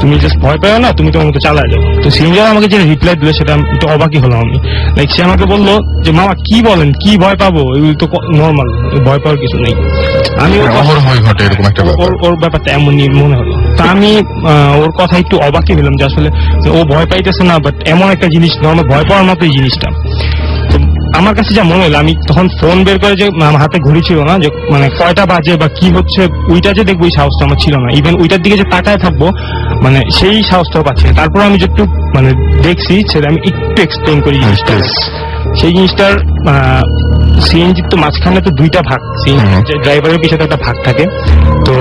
তুমি জাস্ট ভয় পেও না, তুমি তোমার মতো চালায় যাও। তো সিএনজি আমাকে যে রিপ্লাই দিল সেটা একটু অবাকই হলাম আমি। লাইক সে আমাকে বললো যে মামা কি বলেন, কি ভয় পাবো, এগুলো তো নর্মাল, ভয় পাওয়ার কিছু নেই। আমি ঘটে এরকম একটা ব্যাপার। ওর ব্যাপারটা এমনই মনে হলো। তা আমি ওর কথা একটু অবাকই হলাম যে আসলে ও ভয় পাইতেছে না, বাট এমন একটা জিনিস নর্মাল ভয় পাওয়ার মতো এই জিনিসটা। তো আমার কাছে যা মনে হলো, আমি তখন ফোন বের করে, যে আমার হাতে ঘড়ি ছিল না, যে মানে কয়টা বাজে বা কি হচ্ছে ওইটা যে দেখবো এই সাহসটা আমার ছিল না। ইভেন ওইটার দিকে যে তাকায় থাকবো মানে সেই সাহসটাও পাচ্ছি না। তারপর আমি যেটু মানে দেখছি সেটা আমি একটু এক্সপ্লেন করি জিনিসটা। সেই জিনিসটার সিএনজি তো মাঝখানে তো দুইটা ভাগ, ড্রাইভারের পিছনে একটা ভাগ থাকে। তো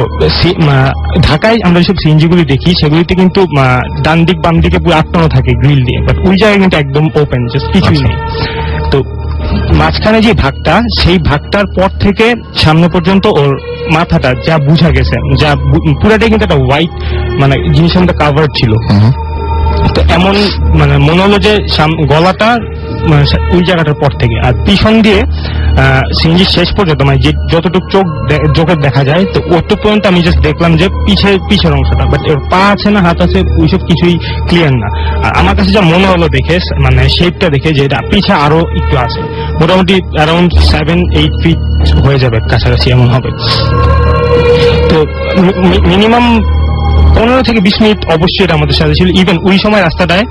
ঢাকায় আমরা যেসব সিএনজি গুলি দেখি সেগুলিতে কিন্তু ডান দিক বাম দিকে পুরো আটকানো থাকে গ্রিল দিয়ে, বাট ওই জায়গায় কিন্তু একদম ওপেন, জাস্ট কিছুই নেই। তো মাঝখানে যে ভাগটা, সেই ভাগটার পর থেকে সামনে পর্যন্ত ওর মাথাটা যা বুঝা গেছে, যা পুরাটাই কিন্তু একটা হোয়াইট মানে জিনিসের মধ্যে কাভার ছিল। তো এমন মানে মনে হলো যে গলাটা ওই জায়গাটার পর থেকে, আর পিছন দিয়ে সিএনজির শেষ পর্যন্ত মানে যে যতটুকু চোখে দেখা যায়, তো ওটুক পর্যন্ত আমি জাস্ট দেখলাম যে পিছের অংশটা, বাট ওর পা আছে না হাত আছে ওইসব কিছুই ক্লিয়ার না। আর আমার কাছে যা মনে হলো দেখে, মানে শেপটা দেখে, যে এটা পিছে আরো একটু আছে, মোটামুটি অ্যারাউন্ড 7-8 ফিট হয়ে যাবে কাছাকাছি এমন হবে। তো মিনিমাম 15 থেকে 20 মিনিট অবশ্যই এটা আমাদের সাথে ছিল। ইভেন ওই সময় রাস্তাটায়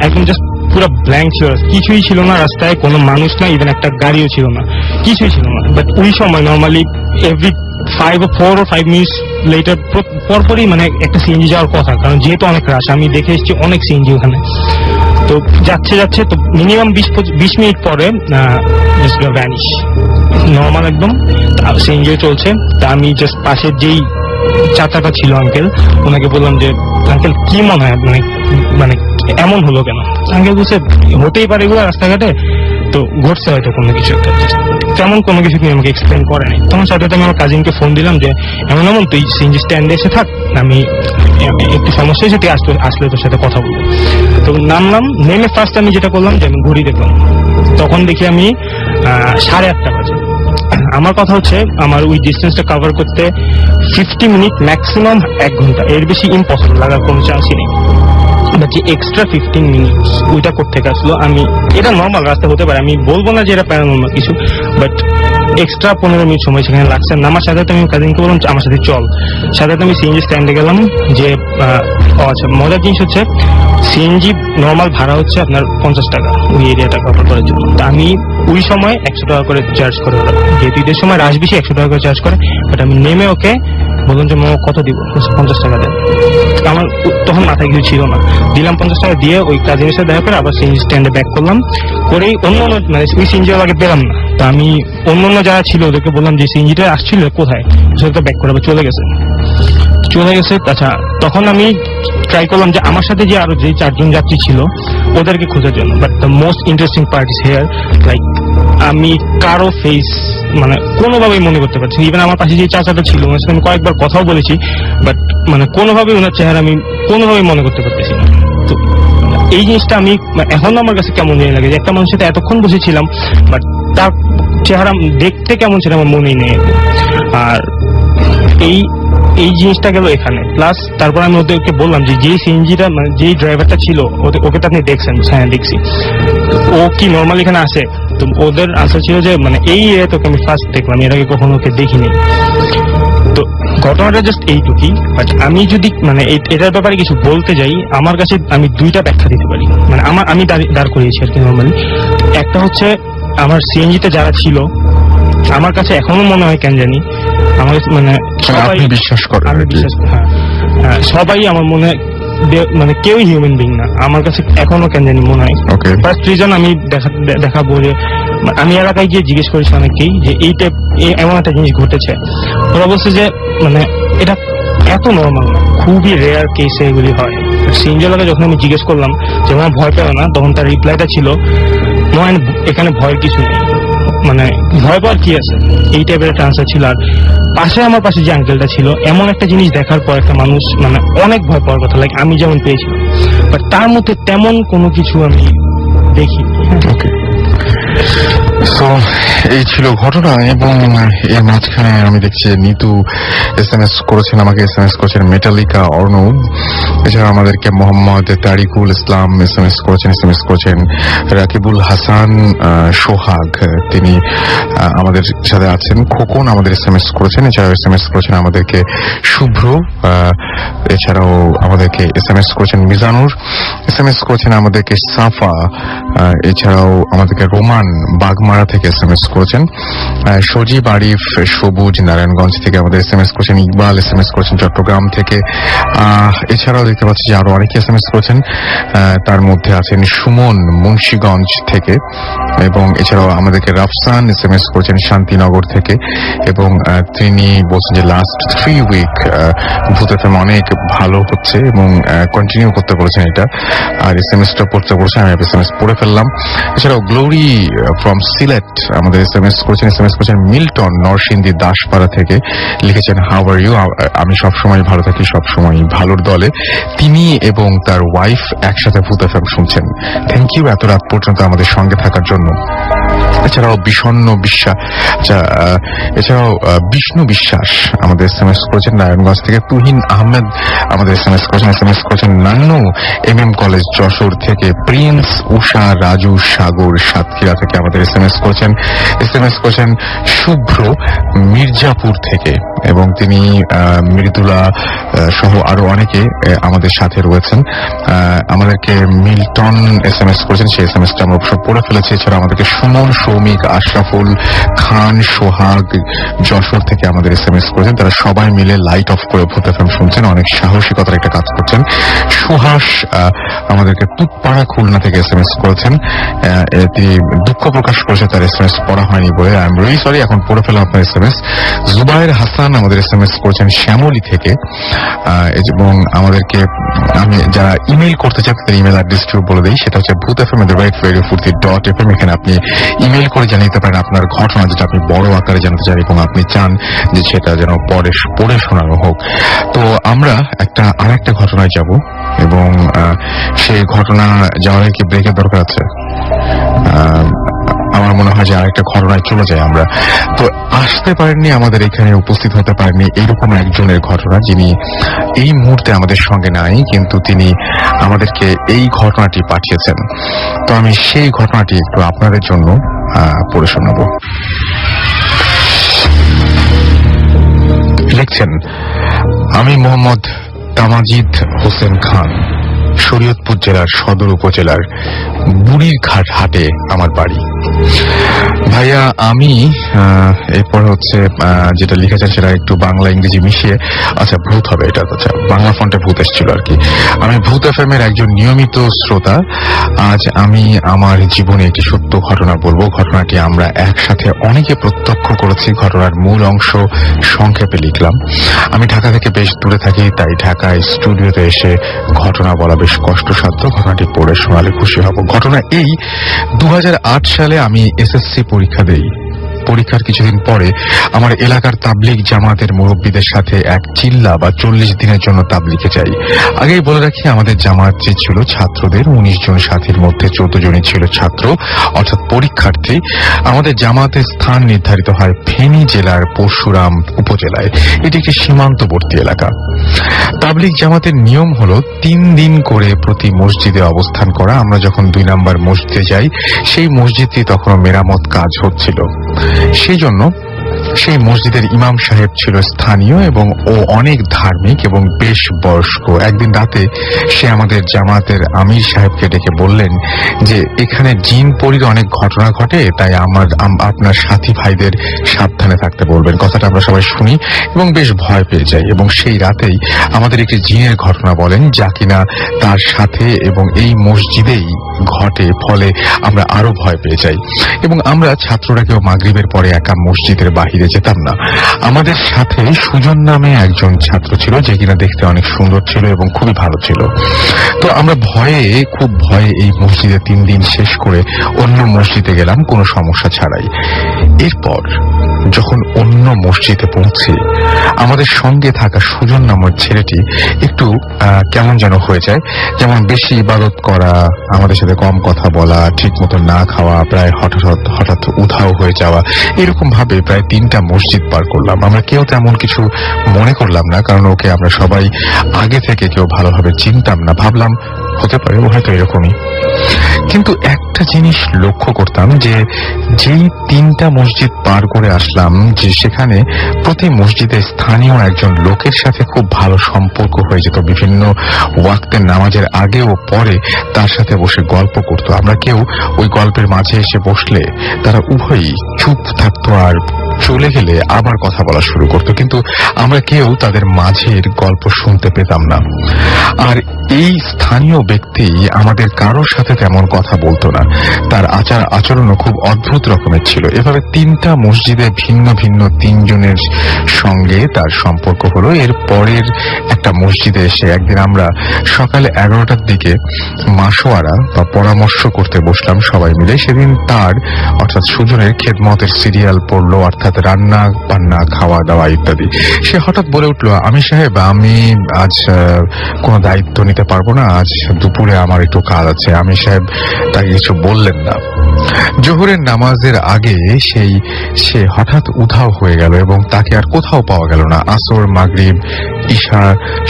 একদম জাস্ট পুরো ব্ল্যাঙ্ক ছিল, কিছুই ছিল না রাস্তায়, কোনো মানুষ না, ইভেন একটা গাড়িও ছিল না, কিছুই ছিল না। বাট ওই সময় normally every 4 or 5 minutes later পরপরই মানে একটা সিএনজি যাওয়ার কথা, কারণ যেহেতু অনেক রাশ, আমি দেখে এসেছি অনেক সিএনজি ওখানে। তো যাচ্ছে তো মিনিমাম 20 মিনিট পরে জাস্ট ভ্যানিশ, নর্মাল একদম সিএনজিও চলছে। তা আমি জাস্ট পাশের যেই চাচাটা ছিল আঙ্কেল, ওনাকে বললাম যে আঙ্কেল কি মনে হয়, মানে এমন হলো কেন? আঙ্কেল বলছে হতেই পারে এগুলো রাস্তাঘাটে, তো ঘটছে হয়তো কোনো কিছু একটা, তেমন কোনো কিছু তুমি আমাকে এক্সপ্লেন করে নাই। তখন সাথে আমি আমার কাজিনকে ফোন দিলাম যে এমন তুই সিএনজি স্ট্যান্ডে এসে থাক, আমি একটু সমস্যা হয়েছে, তুই আসলে তোর সাথে কথা বলবো। তো নামলাম, নেমে ফার্স্ট আমি যেটা করলাম যে আমি ঘড়ি দেখলাম, তখন দেখি আমি 8:30 বাজে। আমার কথা হচ্ছে আমার ওই ডিস্টেন্সটা কভার করতে 50 মিনিট, ম্যাক্সিমাম 1 ঘন্টা, এর বেশি ইম্পসিবল লাগার কোনো চান্সই নেই। বাট যে এক্সট্রা 15 মিনিটস ওইটা করতে আসলো, আমি এটা নর্মাল রাস্তা হতে পারে, আমি বলবো না যে এটা প্যারানর্মাল কিছু, বাট এক্সট্রা 15 মিনিট সময় সেখানে লাগছে। নামার সাথে আমি কাজিনকে বললাম আমার সাথে চল, সাথে আমি সিএনজি স্ট্যান্ডে গেলাম। যে আচ্ছা মজার জিনিস হচ্ছে সিএনজি নর্মাল ভাড়া হচ্ছে আপনার 50 টাকা ওই এরিয়াটা কভার করার জন্য। তা আমি ওই সময় 100 টাকা করে চার্জ করে, যেহেতু ঈদের সময় রাশ বেশি 100 টাকা করে চার্জ করে, বাট আমি নেমে ওকে বললাম যে মামা কত দিব? 50 টাকা দেন। আমার তখন মাথায় কিছু ছিল না, দিলাম 50 টাকা দিয়ে ওই কাজিনের সাথে দেখা করে আবার সিএনজি স্ট্যান্ডে ব্যাক করলাম। করেই অন্য মানে ওই সিএনজি আগে পেলাম না, তো আমি অন্য যারা ছিল ওদেরকে বললাম যে সিএনজিটা আসছিল কোথায়, সেটা ব্যাক করে আবার চলে গেছে। আচ্ছা, তখন আমি ট্রাই করলাম যে আমার সাথে যে আরো যে 4 জন যাত্রী ছিল ওদেরকে খোঁজার জন্য, but the most interesting part is here, like আমি কারো ফেস মানে কোনোভাবেই মনে করতে পারছি। ইভেন আমার পাশে যে চাচাটা ছিল ওনার সাথে আমি কয়েকবার কথাও বলেছি, বাট মানে কোনোভাবেই ওনার চেহারা আমি কোনোভাবেই মনে করতে পারতেছি না। তো এই জিনিসটা আমি এখনো আমার কাছে কেমন জানি লাগে যে একটা মানুষের সাথে এতক্ষণ বসেছিলাম, বাট তার চেহারা দেখতে কেমন ছিল আমার মনেই নেই। আর এই জিনিসটা গেল এখানে। প্লাস তারপর আমি ওদেরকে বললাম যে সিএনজিটা মানে যেই ড্রাইভারটা ছিল ওকে তো আপনি দেখছেন? হ্যাঁ দেখছি। ও কি নর্মালি এখানে আসে? তো ওদের আশা ছিল যে মানে এই তোকে আমি ফার্স্ট দেখলাম, এর আগে কখনো ওকে দেখিনি। তো ঘটনাটা জাস্ট এইটুকুই। বাট আমি যদি মানে এটার ব্যাপারে কিছু বলতে যাই, আমার কাছে আমি 2টা ব্যাখ্যা দিতে পারি, মানে আমি দাঁড় করিয়েছি আর কি নর্মালি। একটা হচ্ছে আমার সিএনজিতে যারা ছিল আমার কাছে এখনো মনে হয় কেন জানি আমার মানে আপনি বিশ্বাস করেন? আমি বিশ্বাস করি, হ্যাঁ সবাই আমার মনে হয় মানে কেউই হিউম্যান বিং না, আমার কাছে এখনো কেন জানি মনে হয়। ফার্স্ট রিজন আমি দেখাবো যে আমি এলাকায় গিয়ে জিজ্ঞেস করেছি অনেকেই যে এমন একটা জিনিস ঘটেছে। ওরা বলছে যে মানে এটা এত নর্মাল না, খুবই রেয়ার কেসে এগুলি হয়। সিএনজি এলাকায় যখন আমি জিজ্ঞেস করলাম যে আমার ভয় পেও না, তখন তার রিপ্লাইটা ছিল এখানে ভয়ের কিছু নেই, মানে ভয় পাওয়ার কি আছে, এই টাইপের একটা আনসার ছিল। আর আমার পাশে যে আঙ্কেলটা ছিল, এমন একটা জিনিস দেখার পর একটা মানুষ মানে অনেক ভয় পাওয়ার কথা, লাইক আমি যেমন পেয়েছিলাম, বাট তার মধ্যে তেমন কোনো কিছু আমি দেখিনি। তো এই ছিল ঘটনা। এবং এর মাঝখানে আমি দেখছি নিতু SMS করেছেন, আমাকে SMS করেছেন মেটালিকা অর্ণব, এছাড়া আমাদেরকে মোহাম্মদ তারিকুল ইসলাম SMS করেছেন রাকিবুল হাসান সোহাগ, তিনি আমাদের সাথে আছেন। খোকন আমাদের SMS করেছেন, এছাড়াও SMS করেছেন আমাদেরকে শুভ্র, এছাড়াও আমাদেরকে SMS করেছেন মিজানুর, SMS করেছেন আমাদেরকে সাফা, এছাড়াও আমাদেরকে রোমান বাগমারা থেকে SMS করেছেন, সজীব আরিফ সবুজ নারায়ণগঞ্জ থেকে আমাদের SMS করেছেন, ইকবাল SMS করেছেন চট্টগ্রাম থেকে, এছাড়াও দেখতে পাচ্ছি যে আরো অনেকে SMS করেছেন, তার মধ্যে আছেন সুমন মুন্সিগঞ্জ থেকে, এবং এছাড়াও আমাদেরকে রাফসান SMS করেছেন শান্তিনগর থেকে, এবং তিনি বলছেন যে লাস্ট 3 উইক ভূত এফএম অনেক ভালো হচ্ছে এবং কন্টিনিউ করতে বলেছেন এটা। আর SMS-টা পড়তে বলেছেন, আমি SMS পড়ে ফেললাম। এছাড়াও গ্লোরি ফ্রম সিলেট আমাদের SMS করেছেন মিল্টন নরসিংদী দাসপাড়া থেকে, লিখেছেন হাউ আর ইউ, আমি সবসময় ভালো থাকি, সবসময় ভালোর দলে। তিনি এবং তার ওয়াইফ একসাথে ভূত এফএম শুনছেন। থ্যাংক ইউ এত রাত পর্যন্ত আমাদের সঙ্গে থাকার জন্য। এছাড়াও বিষ্ণু বিশ্বাস আমাদের SMS করেছেন নারায়ণগঞ্জ থেকে, তুহিন আহমেদ আমাদের SMS করেছেন নান্নু MM কলেজ যশোর থেকে, প্রিন্স উষা রাজু সাগর সাতক্ষীরা থেকে আমাদের SMS করেছেন শুভ্র মির্জাপুর থেকে, এবং তিনি মৃদুলা সহ আরো অনেকে আমাদের সাথে রয়েছেন। আমাদেরকে মিল্টন SMS করেছেন, সেই SMS-টা আমরা সব পড়ে ফেলেছি। এছাড়া আমাদেরকে সুমন সৌমিক আশরাফুল খান সোহাগ যশোর থেকে আমাদের SMS করেছেন। তারা সবাই মিলে লাইট অফ করে ভূত এফএম শুনছেন, অনেক সাহসিকতার একটা কাজ করছেন। সুহাস আমাদেরকে তুতপাড়া খুলনা থেকে SMS করেছেন, তিনি দুঃখ প্রকাশ করেছে তার SMS পড়া হয়নি বলে। আই এম রিয়েলি সরি, এখন পড়ে ফেলাম আপনার SMS। জুবাইর হাসান আমাদের SMS করেছেন শ্যামলী থেকে, এবং আমাদেরকে আমি যারা ইমেল করতে চান তাদের ইমেল অ্যাড্রেসটিও বলে দিই, সেটা হচ্ছে bhutfm@radiofurti.fm। এখানে আপনি ইমেল করে জানিয়ে দিতে পারেন আপনার ঘটনা, যেটা আপনি বড় আকারে জানতে চান এবং আপনি চান যে সেটা যেন পড়ে শোনানো হোক। তো আমরা আরেকটা ঘটনায় যাব, এবং সেই ঘটনা যাওয়ার কি ব্রেকের দরকার আছে? আমার মনে হয় যে আরেকটা ঘটনায় চলে যায় আমরা। তো আসতে পারেননি, আমাদের এখানে উপস্থিত হতে পারেননি এরকম একজনের ঘটনা, যিনি এই মুহূর্তে আমাদের সঙ্গে নাই, কিন্তু তিনি আমাদেরকে এই ঘটনাটি পাঠিয়েছেন। তো আমি সেই ঘটনাটি একটু আপনাদের জন্য পড়ে শোনাবো। লিখছেন, আমি মোহাম্মদ তামাজিদ হোসেন খান, শরীয়তপুর জেলার সদর উপজেলার বুড়ির ঘাট হাটে আমার বাড়ি। ভাইয়া আমি এরপর হচ্ছে যেটা লিখেছেন সেটা একটু বাংলা ইংরেজি মিশিয়ে, আচ্ছা ভূত হবে এটা, আচ্ছা বাংলা ফন্টে ভূত এসেছিল আর কি। আমি ভূত এফএম এর একজন নিয়মিত শ্রোতা। আজ আমি আমার জীবনে একটি সত্য ঘটনা বলবো। ঘটনাটি আমরা একসাথে অনেকে প্রত্যক্ষ করেছি। ঘটনার মূল অংশ সংক্ষেপে লিখলাম। আমি ঢাকা থেকে বেশ দূরে থাকি, তাই ঢাকায় স্টুডিওতে এসে ঘটনা বলা বেশ কষ্টসাধ্য। ঘটনাটি পড়ে শোনালে খুশি হব। ঘটনা এই, 2008 সালে আমি এসএসসি পরীক্ষা দেই। পরীক্ষার কিছুদিন পরে আমার এলাকার তাবলিগ জামাতের মুরব্বীদের সাথে এক চিল্লা বা 40 দিনের জন্য তাবলিগে যাই। আগেই বলে রাখি, আমাদের জামাত যে ছিল ছাত্রদের, 19 জন সাথীর মধ্যে 14 জনই ছিল ছাত্র অর্থাৎ পরীক্ষার্থী। আমাদের জামাতের স্থান নির্ধারিত হয় ফেনী জেলার পরশুরাম উপজেলায়। এটি একটি সীমান্তবর্তী এলাকা। তাবলিগ জামাতের নিয়ম হলো 3 দিন করে প্রতি মসজিদে অবস্থান করা। আমরা যখন 2 নম্বর মসজিদে যাই, সেই মসজিদটি তখন মেরামত কাজ হচ্ছিল। সেই জন্য সেই মসজিদের ইমাম সাহেব ছিল স্থানীয় এবং ও অনেক ধার্মিক এবং বেশ বয়স্ক। একদিন রাতে সে আমাদের জামাতের আমির সাহেবকে ডেকে বললেন যে এখানে জিন পরীর অনেক ঘটনা ঘটে, তাই আপনার সাথী ভাইদের সাবধানে থাকতে বলবেন। কথাটা আমরা সবাই শুনি এবং বেশ ভয় পেয়ে যাই, এবং সেই রাতেই আমাদের একটি জিনের ঘটনা বলেন, যা কিনা তার সাথে এবং এই মসজিদেই ঘটে। ফলে আমরা আরো ভয় পেয়ে যাই এবং আমরা ছাত্ররা কেউ মাগরিবের পরে একা মসজিদের বাহিরে যেতাম না। আমাদের সাথে সুজন নামে একজন ছাত্র ছিল, যে কিনা দেখতে অনেক সুন্দর ছিল এবং খুবই ভালো ছিল। তো আমরা খুব ভয়ে এই মসজিদে 3 দিন শেষ করে অন্য মসজিদে গেলাম কোনো সমস্যা ছাড়াই। এরপর যখন অন্য মসজিদে পৌঁছে আমাদের সঙ্গে থাকা সুজন নামের ছেলেটি একটু কেমন যেন হয়ে যায়, যেমন বেশি ইবাদত করা, আমাদের সাথে কম কথা বলা, ঠিক মতো না খাওয়া, প্রায় হঠাৎ উধাও হয়ে যাওয়া, এরকম ভাবে প্রায় 3টা মসজিদ পার করলাম। আমরা কেউ তেমন কিছু মনে করলাম না, কারণ ওকে আমরা সবাই আগে থেকে কেউ ভালোভাবে চিনতাম না। ভাবলাম হতে পারে ও হয়তো এরকমই। কিন্তু একটা জিনিস লক্ষ্য করতাম যে যেই 3টা মসজিদ পার করে আসলাম, যে সেখানে প্রতি মসজিদে স্থানীয় একজন লোকের সাথে খুব ভালো সম্পর্ক হয়ে যেত। বিভিন্ন ওয়াক্তের নামাজের আগে ও পরে তার সাথে বসে গল্প করত। আমরা কেউ ওই গল্পের মাঝে এসে বসলে তারা উভয়ই চুপ থাকতো, আর চলে গেলে আবার কথা বলা শুরু করতো, কিন্তু আমরা কেউ তাদের মাঝের গল্প শুনতে পেতাম না। আর এই স্থানীয় ব্যক্তি আমাদের কারোর সাথে তেমন কথা বলতো না। তার আচার আচরণও খুব অদ্ভুত রকমের ছিল। এভাবে 3টা মসজিদে ভিন্ন ভিন্ন 3 জনের সঙ্গে তার সম্পর্ক হলো। এর পরের একটা মসজিদে এসে একদিন আমরা সকালে 11টার দিকে মাসোয়ারা বা পরামর্শ করতে বসলাম সবাই মিলে। সেদিন তার অর্থাৎ সুজনের খেদমতের সিরিয়াল পড়লো, অর্থাৎ রান্না বান্না, খাওয়া দাওয়া ইত্যাদি। সে হঠাৎ বলে উঠলো, আমি সাহেব, আমি আজ কোনো দায়িত্ব নিতে পারবো না, আজ দুপুরে আমার একটু কাজ আছে। আমি সাহেব তাকে কিছু বললেন না। জোহরের নামাজের আগে সে হঠাৎ উধাও হয়ে গেল এবং তাকে আর কোথাও পাওয়া গেল না। আসর, মাগরিব, ঈশা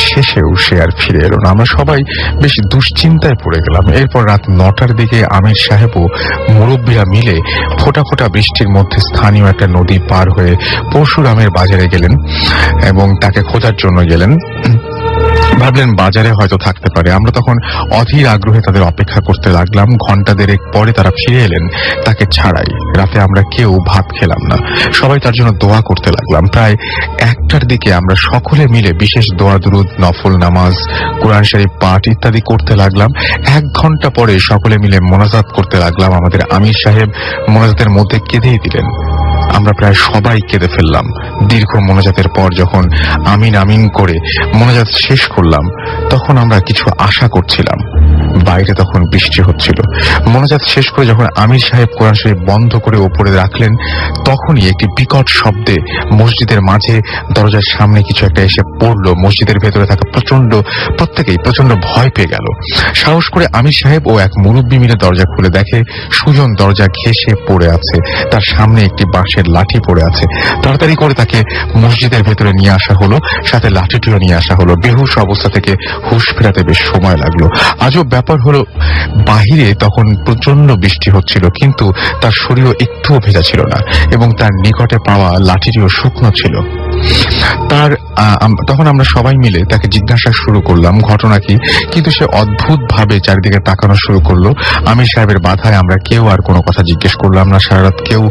শেষেও সে আর ফিরে এলো না। আমরা সবাই বেশ দুশ্চিন্তায় পড়ে গেলাম। এরপর রাত 9টার দিকে আমির সাহেব ও মুরব্বীরা মিলে ফোঁটা ফোঁটা বৃষ্টির মধ্যে স্থানীয় একটা নদী পার হয়ে পরশুরামের বাজারে গেলেন এবং তাকে খোঁজার জন্য গেলেন। ভাবলেন বাজারে হয়তো থাকতে পারে। আমরা তখন অধীর আগ্রহে তাদের অপেক্ষা করতে লাগলাম। ঘন্টা দেড়েক পরে তারা ফিরে এলেন তাকে ছাড়াই। রাতে আমরা কেউ ভাত খেলাম না, সবাই তার জন্য দোয়া করতে লাগলাম। প্রায় 1টার দিকে আমরা সকলে মিলে বিশেষ দোয়া দুরুদ, নফল নামাজ, কোরআন শরীফ পাঠ ইত্যাদি করতে লাগলাম। 1 ঘন্টা পরে সকলে মিলে মোনাজাত করতে লাগলাম। আমাদের আমির সাহেব মোনাজাতের মধ্যে কেঁদেই দিলেন। আমরা প্রায় সবাই কেঁদে ফেললাম। দীর্ঘ মোনাজাতের পর যখন আমিন আমিন করে মোনাজাত শেষ করলাম, তখন আমরা কিছু আশা করছিলাম। বাইরে তখন বৃষ্টি হচ্ছিল। মোনাজাত শেষ করে যখন আমির সাহেব কোরআন শরীফ বন্ধ করে ওপরে রাখলেন, তখনই একটি বিকট শব্দে মসজিদের মাঝে দরজার সামনে কিছু একটা এসে পড়লো। মসজিদের ভেতরে থাকা প্রত্যেকেই প্রচন্ড ভয় পেয়ে গেল। সাহস করে আমির সাহেব ও এক মুরব্বী মিলে দরজা খুলে দেখে সুজন দরজা ঘেঁষে পড়ে আছে, তার সামনে একটি বাঁশের লাঠি পড়ে আছে। তাড়াতাড়ি করে তাকে মসজিদের ভেতরে নিয়ে আসা হলো, সাথে লাঠিটিও নিয়ে আসা হলো। বেহুশ অবস্থা থেকে হুঁশ ফেরাতে বেশ সময় লাগলো। আজব ব্যাপার হলো, বাহিরে তখন প্রচন্ড বৃষ্টি হচ্ছিল, কিন্তু তার শরীরও একটুও ভেজা ছিল না এবং তার নিকটে পাওয়া লাঠিটিও শুকনো ছিল। তার তখন আমরা সবাই মিলে তাকে জিজ্ঞাসা শুরু করলাম ঘটনা কি, কিন্তু সে অদ্ভুত ভাবে চারিদিকে তাকানো শুরু করলো। আমির সাহেবের বাধায় আমরা কেউ আর কোনো কথা জিজ্ঞেস করলাম না। সারা রাত কেউ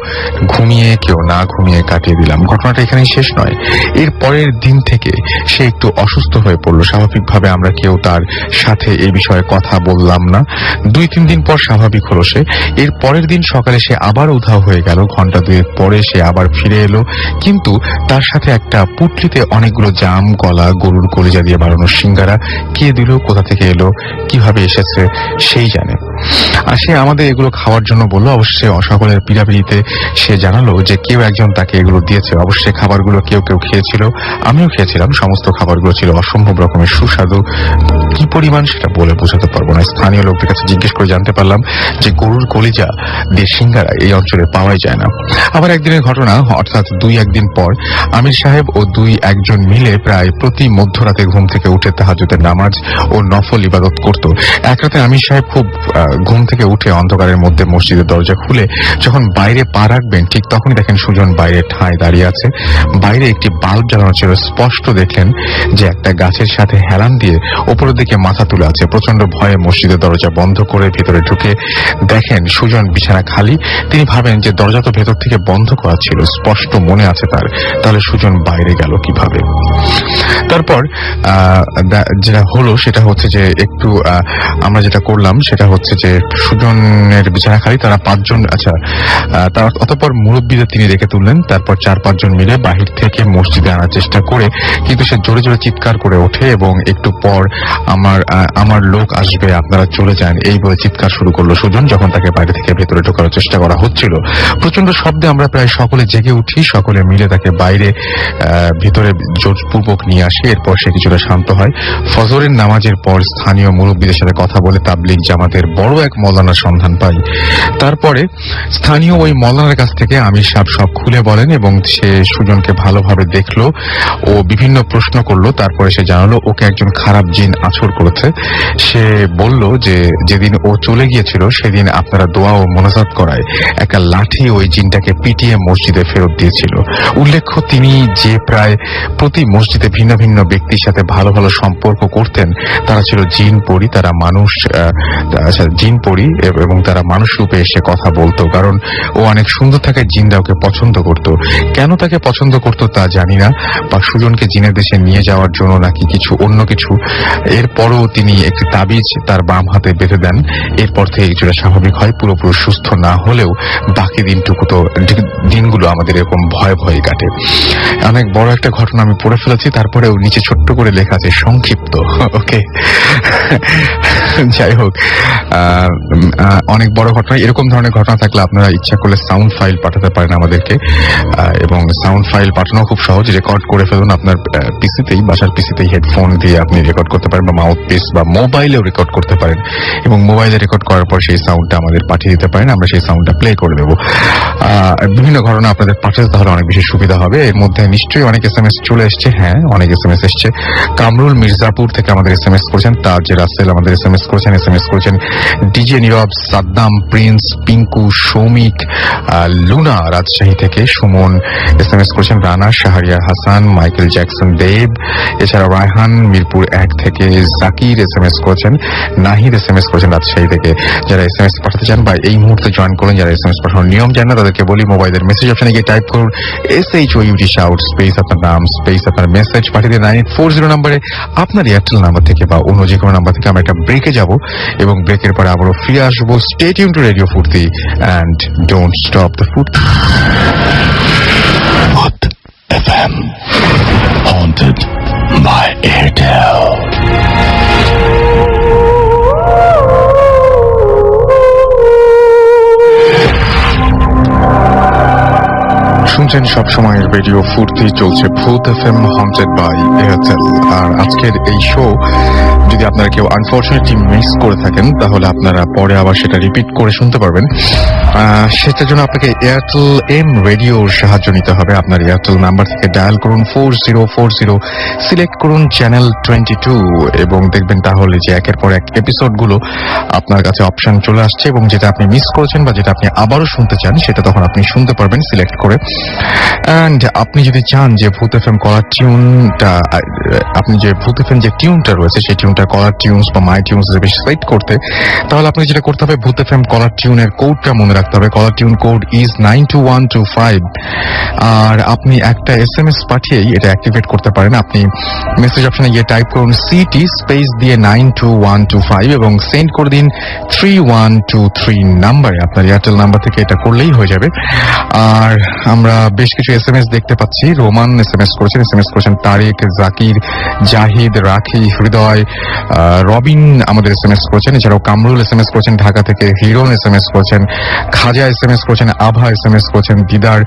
ঘুমিয়ে কেউ না ঘুমিয়ে কাটিয়ে দিলাম। ঘটনাটা এখানেই শেষ নয়, এর পরের দিন থেকে সে একটু অসুস্থ হয়ে পড়লো। স্বাভাবিকভাবে আমরা কেউ তার সাথে এই বিষয়ে কথা বললাম না। 2-3 দিন পর স্বাভাবিক হলো সে। এর পরের দিন সকালে সে আবার উধাও হয়ে গেল। ঘন্টা 2 পরে সে আবার ফিরে এলো, কিন্তু তার সাথে একটা পুটলিতে অনেকগুলো জাম, কলা, গরুর কলিজা দিয়ে বানানো সিঙ্গারা। কে দিল, কোথা থেকে এলো, কিভাবে এসেছে সেই জানে। আর সে আমাদের এগুলো খাওয়ার জন্য বললো। অবশ্যই সকলের পিড়াপিড়িতে সে জানালো যে কেউ একজন তাকে এগুলো দিয়েছে। অবশ্যই খাবারগুলো কেউ কেউ খেয়েছিল, আমিও খেয়েছিলাম। সমস্ত খাবারগুলো ছিল অসম্ভব রকমের সুস্বাদু। কি পরিমাণ সেটা বলে বোঝাতে পারবো না। স্থানীয় লোকদের কাছে জিজ্ঞেস করে জানতে পারলাম যে গরুর কলিজা দিয়ে সিঙ্গারা এই অঞ্চলে পাওয়াই যায় না। আবার একদিনের ঘটনা, অর্থাৎ 2-1 দিন পর আমির সাহেব ও 2-1 মিলে প্রায় প্রতি মধ্যরাতে ঘুম থেকে উঠে তাহাজ্জুদের নামাজ ও নফল ইবাদত করত। এক রাতে আমির সাহেব খুব ঘুম থেকে উঠে অন্ধকারের মধ্যে মসজিদের দরজা খুলে যখন বাইরে পা রাখবেন, ঠিক তখনই দেখেন সুজন বাইরে ঠায় দাঁড়িয়ে আছে। বাইরে একটি বাল্ব জ্বালানো ছিল। স্পষ্ট দেখলেন যে একটা গাছের সাথে হেলান দিয়ে ওপরের দিকে মাথা তুলে আছে। প্রচন্ড ভয়ে মসজিদের দরজা বন্ধ করে ভিতরে ঢুকে দেখেন সুজন বিছানা খালি। তিনি ভাবেন যে দরজা তো ভেতর থেকে বন্ধ করা ছিল, স্পষ্ট মনে আছে তার, তাহলে সুজন বাইরে গেল কিভাবে? তারপর যেটা হলো সেটা হচ্ছে যে একটু আমরা যেটা করলাম সেটা হচ্ছে যে সুজনের বিছানা খালি, তারা 5 জন, আচ্ছা তার অতঃপর মুরব্বীদের তিনি রেখে তুললেন। তারপর 4-5 জন মিলে বাহির থেকে মসজিদে আনার চেষ্টা করে, কিন্তু সে জোরে জোরে চিৎকার করে ওঠে এবং একটু পর আমার লোক আসবে, আপনারা চলে যান, এই বলে চিৎকার শুরু করলো সুজন যখন তাকে বাইরে থেকে ভেতরে ঢোকার চেষ্টা করা হচ্ছিল। প্রচন্ড শব্দে আমরা প্রায় সকলে জেগে উঠি, সকলে মিলে তাকে বাইরে ভিতরে জোরপূর্বক নিয়ে আসি। এরপর সে কিছুটা শান্ত হয়। ফজরের নামাজের পর স্থানীয় মুরব্বীদের সাথে কথা বলে তাবলিগ জামাতের বড় এক মওলানার সন্ধান পাই। তারপরে স্থানীয় ওই মওলানার কাছ থেকে আমির সাহেব সব খুলে বলেন এবং সে সুজনকে ভালোভাবে দেখলো ও বিভিন্ন প্রশ্ন করলো। তারপরে সে জানালো ওকে একজন খারাপ জিন আছর করেছে। সে বলল যে যেদিন ও চলে গিয়েছিল সেদিন আপনারা দোয়া ও মোনাজাত করায় একটা লাঠি ওই জিনটাকে পিটিয়ে মসজিদে ফেরত দিয়েছিল। উল্লেখ্য তিনি যে প্রায় প্রতি মসজিদে ভিন্ন ভিন্ন ব্যক্তির সাথে ভালো ভালো সম্পর্ক করতেন, তারা ছিল জিন পরি, তারা মানুষ, জিন পরি এবং তারা মানুষ রূপে এসে কথা বলতো। কারণ ও অনেক সুন্দর থাকায় জিনরা ওকে পছন্দ করত। কেন তাকে পছন্দ করত তা জানি না, বা সুজনকে জিনের দেশে নিয়ে যাওয়ার জন্য নাকি কিছু অন্য কিছু। এরপরও তিনি একটি তাবিজ তার বাম হাতে বেঁধে দেন। এরপর থেকে কিছুটা স্বাভাবিক হয়। পুরোপুরি সুস্থ না হলেও বাকি দিনগুলো আমাদের এরকম ভয়ে ভয়ে কাটে। অনেক বড় একটা ঘটনা আমি পড়ে ফেলেছি, তারপরেও নিচে ছোট্ট করে লেখা আছে সংক্ষিপ্ত। ওকে, যাই হোক, অনেক বড় ঘটনা। এরকম ধরনের ঘটনা থাকলে আপনারা ইচ্ছা করলে সাউন্ড ফাইল পাঠাতে পারেন আমাদেরকে, এবং সাউন্ড ফাইল পাঠানো খুব সহজ। রেকর্ড করে ফেলুন আপনার পিসিতেই, বাসার পিসিতেই হেডফোন দিয়ে আপনি রেকর্ড করতে পারেন, বা মাউথ পিস বা মোবাইলেও রেকর্ড করতে পারেন, এবং মোবাইলে রেকর্ড করার পর সেই সাউন্ডটা আমাদের পাঠিয়ে দিতে পারেন। আমরা সেই সাউন্ডটা প্লে করে দেবো। বিভিন্ন ঘটনা আপনাদের পাঠাতে তাহলে অনেক বেশি সুবিধা হবে। এর মধ্যে নিশ্চয়ই অনেক SMS চলে এসছে। হ্যাঁ, অনেক SMS এসছে। কামরুল মির্জাপুর থেকে আমাদের SMS করেছেন, তাজ রাসেল আমাদের SMS করেছেন ডিজে নীরব, সাদ্দাম, প্রিন্স, পিঙ্কু, সৌমিক, লুনা রাজশাহী থেকে, সুমন SMS করেছেন, রানা, শাহরিয়ার হাসান, মাইকেল জ্যাকসন দেব, এছাড়া রায়হান মিরপুর 1 থেকে, জাকির SMS করেছেন, নাহিদ SMS করেছেন রাজশাহী থেকে। যারা SMS পাঠাতে চান বা এই মুহূর্তে জয়েন করুন, যারা SMS পাঠানোর নিয়ম জানেন না, তাদেরকে বলি মোবাইলের মেসেজ অপশনে গিয়ে টাইপ করুন SHOUT শাউট স্পেস আপনার নাম স্পেস আপনার মেসেজ পাঠিয়ে দিন 9840 নম্বরে। আপনার এয়ারটেল নাম্বার থেকে বা অন্য যে কোনো নাম্বার থেকে আমরা একটা ব্রেকে যাব এবং ব্রেকের পরে আবারও ফিরে আসবো। স্টে টিউন টু রেডিও ফুর্তি অ্যান্ড ডোন্ট স্টপ দ্য ফুর্তি। FM haunted by Airtel. শুনছেন সবসময় রেডিও ফুর্তি, চলছে ভূত FM হন্টেড বাই এয়ারটেল। আর আজকের এই শো যদি আপনারা কেউ আনফরচুনেটলি মিস করে থাকেন, তাহলে আপনারা পরে আবার সেটা রিপিট করে শুনতে পারবেন। সেটার জন্য আপনাকে এয়ারটেল এম রেডিওর সাহায্য নিতে হবে। আপনার এয়ারটেল নাম্বার থেকে ডায়াল করুন 4040, সিলেক্ট করুন চ্যানেল 22 এবং দেখবেন তাহলে যে একের পর এক এপিসোডগুলো আপনার কাছে অপশন চলে আসছে, এবং যেটা আপনি মিস করেছেন বা যেটা আপনি আবারও শুনতে চান সেটা তখন আপনি শুনতে পারবেন সিলেক্ট করে। অ্যান্ড আপনি যদি চান যে ভূত এফএম কলার টিউনটা, আপনি যে ভূত এফএম যে টিউনটা রয়েছে সেই টিউনটা কলার টিউনস বা মাই টিউনস বেশি সেট করতে, তাহলে আপনি যেটা করতে হবে ভূত এফএম কলার টিউনের কোডটা মনে রাখতে হবে। Caller tune code is 92125। আর আপনি একটা SMS পাঠিয়েই এটা অ্যাক্টিভেট করতে পারেন। আপনি মেসেজ অপশনে গিয়ে টাইপ করুন সিটি স্পেস দিয়ে 92125 এবং সেন্ড করে দিন 3123 নাম্বারে। আপনার এয়ারটেল নাম্বার থেকে এটা করলেই হয়ে যাবে। আর আমরা বেশ কিছু SMS দেখতে পাচ্ছি। রোমান SMS করেছেন তারেক, জাকির, জাহিদ, রাখি, হৃদয়, রবিন আমাদের SMS করেছেন। এছাড়াও কামরুল SMS করেছেন ঢাকা থেকে, হিরন SMS করেছেন, খাজা SMS করেছেন, আভা SMS করেছেন, দিদার,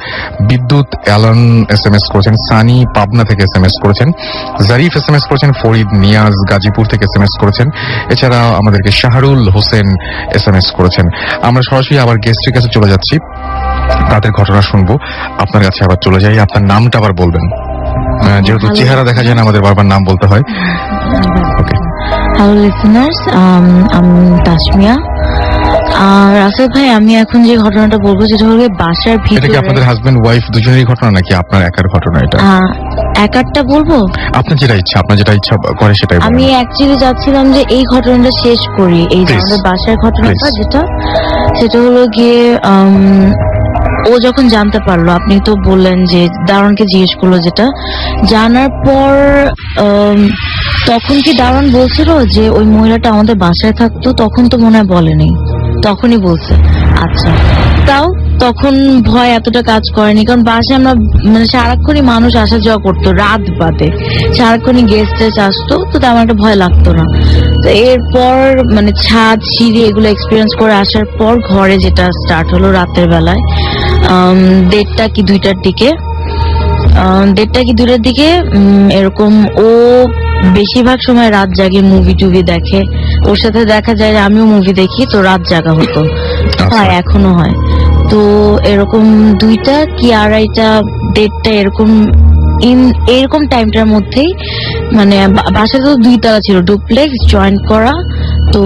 বিদ্যুৎ, অ্যালন SMS করেছেন, সানি পাবনা থেকে SMS করেছেন, জারিফ SMS করেছেন, ফরিদ, নিয়াজ গাজীপুর থেকে SMS করেছেন। এছাড়া আমাদেরকে শাহরুল হোসেন SMS করেছেন। আমরা সরাসরি আবার গেস্টের কাছে চলে যাচ্ছি, তাদের ঘটনা শুনবো। আপনার কাছে আবার চলে যাই, আপনার নামটা আবার বলবেন, যেহেতু চেহারা দেখা যায় না আমাদের বারবার নাম বলতে হয়। ওকে। হ্যালো লিসেনার্স, আমি তাসমিয়া। রাসেল ভাই, আমি এখন যে ঘটনাটা বলবো সেটা হলো বাসার এটা কি ভিতরে। আপনাদের হাজবেন্ড ওয়াইফ দুজনেরই ঘটনা নাকি আপনার একার ঘটনা এটা? একারটা বলবো? আপনার যেটা ইচ্ছা করে সেটাই বলুন। আমি অ্যাকচুয়ালি যাচ্ছিলাম যে এই ঘটনাটা শেষ করি। এই যে Please. আমাদের বাসার ঘটনাটা Please. সেটা হলো গিয়ে ও যখন জানতে পারলো, আপনি তো বললেন যে দারোয়ানকে জিজ্ঞেস করলো, যেটা জানার পর তখন কি দারোয়ান বলছিল যে ওই মহিলাটা আমাদের বাসায় থাকতো? তখন তো মনে হয় বলেনি, তখনই বলছে। আচ্ছা, তাও তখন ভয় এতটা কাজ করেনি, কারণ বাসায় আমরা মানে সারাক্ষণই মানুষ আসা যাওয়া করতো, রাত বাদে সারাক্ষণই গেস্ট আসতো, তো তেমন একটা ভয় লাগতো না। তো এরপর মানে ছাদ, সিঁড়ি এগুলো এক্সপিরিয়েন্স করে আসার পর ঘরে যেটা স্টার্ট হলো রাতের বেলায় 1:30 কি 2টার দিকে, 1:30 কি 2টার দিকে এরকম ও বেশিরভাগ সময় রাত জাগে, মুভি টুভি দেখে। ওর সাথে দেখা যায় যে আমিও মুভি দেখি, তো রাত জাগা হতো, হয় এখনো হয়। তো এরকম 2টা কি 2:30, 1:30 এরকম টাইমটার মধ্যেই মানে বাসা তো 2 তলা ছিল, ডুপ্লেক্স জয়েন্ট করা। তো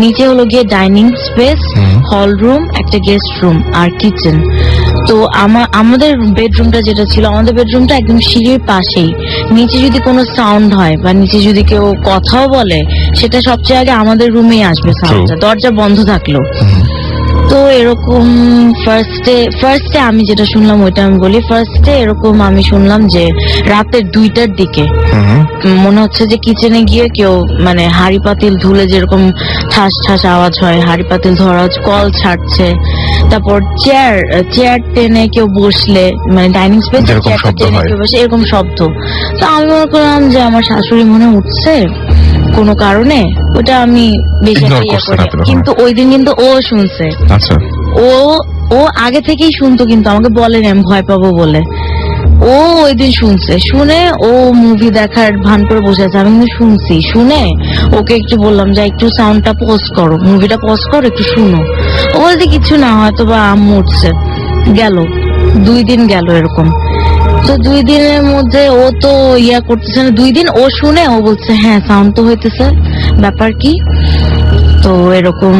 নিচে হলো গিয়ে ডাইনিং স্পেস, হল রুম, একটা গেস্ট রুম আর কিচেন। তো আমাদের বেডরুমটা যেটা ছিল, আমাদের বেডরুমটা একদম সিঁড়ির পাশেই। নিচে যদি কোনো সাউন্ড হয় বা নিচে যদি কেউ কথাও বলে, সেটা সবচেয়ে আগে আমাদের রুমেই আসবে সাউন্ডটা, দরজা বন্ধ থাকলো। তো এরকম ফার্স্টে আমি যেটা শুনলাম ওইটা আমি বলি। ফার্স্টে এরকম আমি শুনলাম যে রাতের 2টার দিকে মনে হচ্ছে যে কিচেনে গিয়ে কেউ মানে হাঁড়ি পাতিল ধুলে যেরকম ঠাস ঠাস আওয়াজ হয়, হাঁড়ি পাতিল ধরা, কল ছাড়ছে। তারপর চেয়ার টেনে কেউ বসলে, মানে ডাইনিং স্পেসে চেয়ারটা টেনে কেউ বসে, এরকম শব্দ। তো আমি মনে করলাম যে আমার শাশুড়ি মনে উঠছে কোনো কারণে, ওটা আমি বেশি করি। কিন্তু ওই দিন কিন্তু ও শুনছে। আচ্ছা। ও আগে থেকেই শুনতো, কিন্তু আমাকে বলেনি আমি ভয় পাবো বলে। ও ওই দিন শুনছে, শুনে ও মুভি দেখার ভান করে বসে আছে। আমি কিন্তু শুনছি, শুনে ওকে একটু বললাম যে একটু সাউন্ডটা পজ করো, মুভিটা পজ করো, একটু শুনো। ও বলছে কিছু না, হয়তো বা আম্মু উঠছে। গেল 2 দিন গেল এরকম। তো 2 দিনের মধ্যে ও তো করতেছে না। 2 দিন ও শুনে ও বলছে হ্যাঁ সাউন্ড তো হইতেছে, ব্যাপার কি? তো এরকম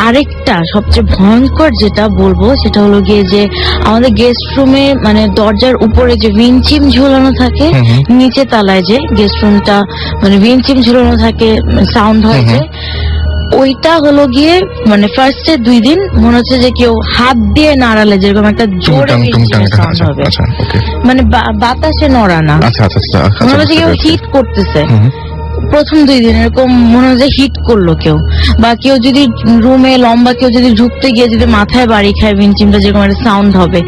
আরেকটা সবচেয়ে ভয়ঙ্কর যেটা বলবো সেটা হলো গিয়ে যে আমাদের গেস্ট রুমে মানে দরজার উপরে যে উইন্ডচিম ঝুলানো থাকে, নিচে তলায় যে গেস্ট রুমটা মানে উইন্ডচিম ঝুলানো থাকে, সাউন্ড হয় যে, ওইটা হলো গিয়ে মানে ফার্স্টে 2 দিন মনে হচ্ছে যে কেউ হাত দিয়ে নাড়ালে যেরকম একটা জোরে সাউন্ড হবে, মানে বাতাসে নড়া না, মনে হচ্ছে কেউ হিট করতেছে। প্রথম 2 দিন এরকম মনে হয় যে হিট করলো কেউ, বা কেউ যদি রুমে লম্বা কেউ যদি ঢুকতে গিয়ে যদি মাথায় বাড়ি খায়, উইন্ডচিমটা যেরকম একটা সাউন্ড হবে,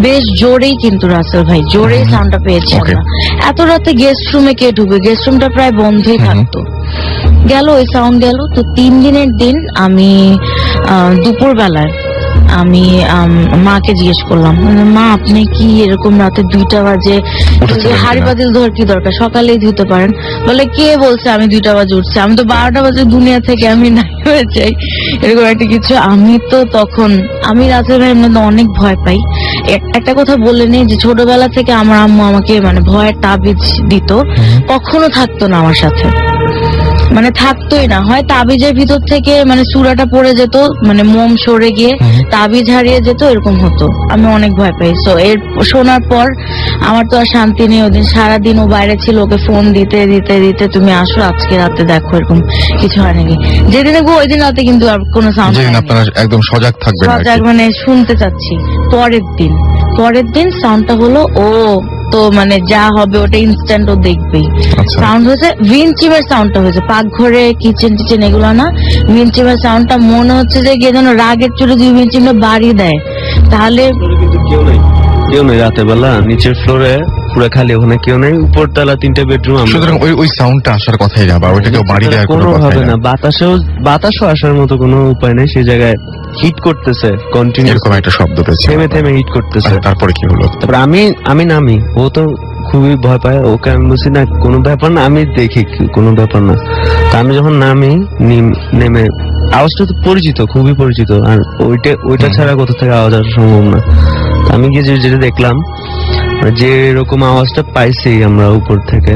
বেশ জোরেই কিন্তু রাসেল ভাই জোরেই সাউন্ডটা পেয়েছি আমরা। এত রাতে গেস্ট রুমে কে ঢুকবে? গেস্ট রুমটা প্রায় বন্ধই থাকতো। গেল ওই সাউন্ড গেল। তো 3 দিনের দিন আমি দুপুর বেলায় আমি মাকে জিজ্ঞেস করলাম, মা আপনি কি এরকম রাতে 2টা বাজে হাড়ি পাতিল ধোয়ার কি দরকার, সকালেই ধুতে পারেন। বলে কে বলছে আমি 2টা বাজে উঠছি, আমি তো 12টা বাজে দুনিয়া থেকে আমি নাই হয়ে যাই, এরকম একটা কিছু। আমি তো তখন আমি রাতের ভাইয়ের মধ্যে অনেক ভয় পাই। একটা কথা বলে নেই যে ছোটবেলা থেকে আমার আম্মু আমাকে মানে ভয়ের তাবিজ দিত, কখনো থাকতো না আমার সাথে। মানে থাকতোই না, হয় তাবিজের ভিতর থেকে মানে চূড়াটা পড়ে যেত, মানে মোম সরে গিয়ে তাবিজ হারিয়ে যেত, এরকম হতো। আমি অনেক ভয় পাই। সো এর শোনার পর আমার তো আর শান্তি নেই। ওদিন সারাদিন ও বাইরে ছিল, ওকে ফোন দিতে দিতে দিতে তুমি আসো আজকে রাতে দেখো, এরকম কিছু হয় নাকি। যেদিন দেখবো ওই দিন রাতে কিন্তু আর কোনো সাউন্ড যেদিন আপনারা একদম সজাগ থাকবেন আর সজাগ, কি। মানে শুনতে চাচ্ছি। পরের দিন সাউন্ডটা হলো, ও তো মানে যা হবে ওটা ইনস্ট্যান্ট ও দেখবেই। আচ্ছা। সাউন্ড হয়েছে ভিনচিমের সাউন্ডটা হয়েছে, পাকঘরে কিচেন টিচেন এগুলো না, ভিনচিমের সাউন্ডটা মনে হচ্ছে যে গিয়ে যেন রাগের চুলে যদি ভিনচিমটা বাড়িয়ে দেয় তাহলে। কিন্তু কেউ নেই রাতের বেলা, নিচের ফ্লোরে পুরো খালি, ওখানে কেউ নেই, উপরতলা 3টে বেডরুম। সুতরাং ওই সাউন্ডটা আসার কথাই না, বা ওইটাকে বাড়ি দেওয়ার কোনো কোনো কথাই হবে না। না, বাতাসও আসার মতো কোনো উপায় নেই। সেই জায়গায় হিট করতেছে কন্টিনিউ, এরকম একটা শব্দ পেয়েছে। থেমে থেমে হিট করতেছে। আচ্ছা, তারপরে কি হলো? তারপর আমি নামি, ও তো খুবই ভয় পায়। ওকে আমি বলছি না কোনো ব্যাপার না, আমি দেখি কোনো ব্যাপার না। তা আমি যখন নামি, নেমে আওয়াজটা তো পরিচিত, খুবই পরিচিত, আর ওইটা ছাড়া কোথা থেকে আওয়াজ আসা সম্ভব না। তা আমি গিয়ে যেটা দেখলাম, যে এরকম আওয়াজটা পাইছি আমরা উপর থেকে,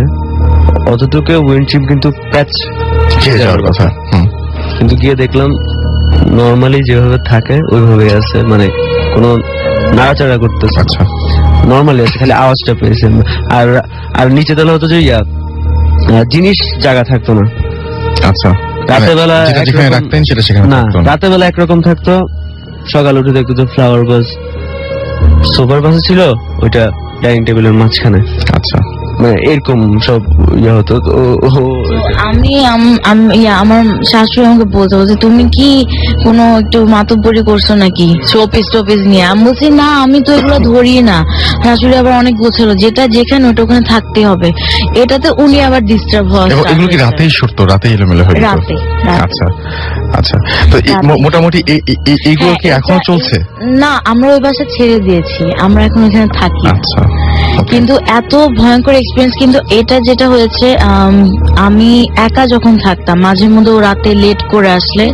অতটুকু উইন্ডচিপ কিন্তু প্যাচ খেয়ে যাওয়ার কথা। কিন্তু গিয়ে দেখলাম নর্মালি যেভাবে থাকে ওইভাবে আছে, মানে কোনো নাড়াচাড়া করতেছে। আচ্ছা। নর্মালি আছে, খালি আওয়াজটা পেয়েছে। আর নিচে তলা হতো যে জিনিস জায়গা থাকতো না। আচ্ছা। রাতের বেলা যেখানে রাখতেন সেটা সেখানে না, থাকতো না। রাতের বেলা একরকম থাকতো, সকাল উঠে দেখতো তো ফ্লাওয়ার বাস সোফার পাশে ছিল, ওইটা ডাইনিং টেবিলের মাঝখানে। আচ্ছা। মানে এরকম সব হতো। তো আমার শাশুড়ি আমাকে বলতে তুমি কি কোনো একটু মাতব্বরি করছো নাকি শোপিস নিয়ে? আমি বলছি না, আমি তো এগুলো ধরি না। শাশুড়ি আবার অনেক বলছিল যেটা যেখানে ওটা ওখানে থাকতে হবে। এটাতে উনি আবার ডিস্টার্ব হয়। এবং এগুলো কি রাতেই সরতো, রাতেই এলোমেলো হয়ে যেত? রাতে। আচ্ছা আচ্ছা। তো রাতে। মোটামুটি এইগুলো কি হ্যাঁ, এখনো চলছে? না, আমরা ওই বাসা ছেড়ে দিয়েছি, আমরা এখন এখানে থাকি। আচ্ছা। কিন্তু এত ভয়ঙ্কর এক্সপিরিয়েন্স। কিন্তু এটা যেটা হয়েছে, আমি একা যখন থাকতাম, মাঝে মধ্যে ও রাতে লেট করে আসলে,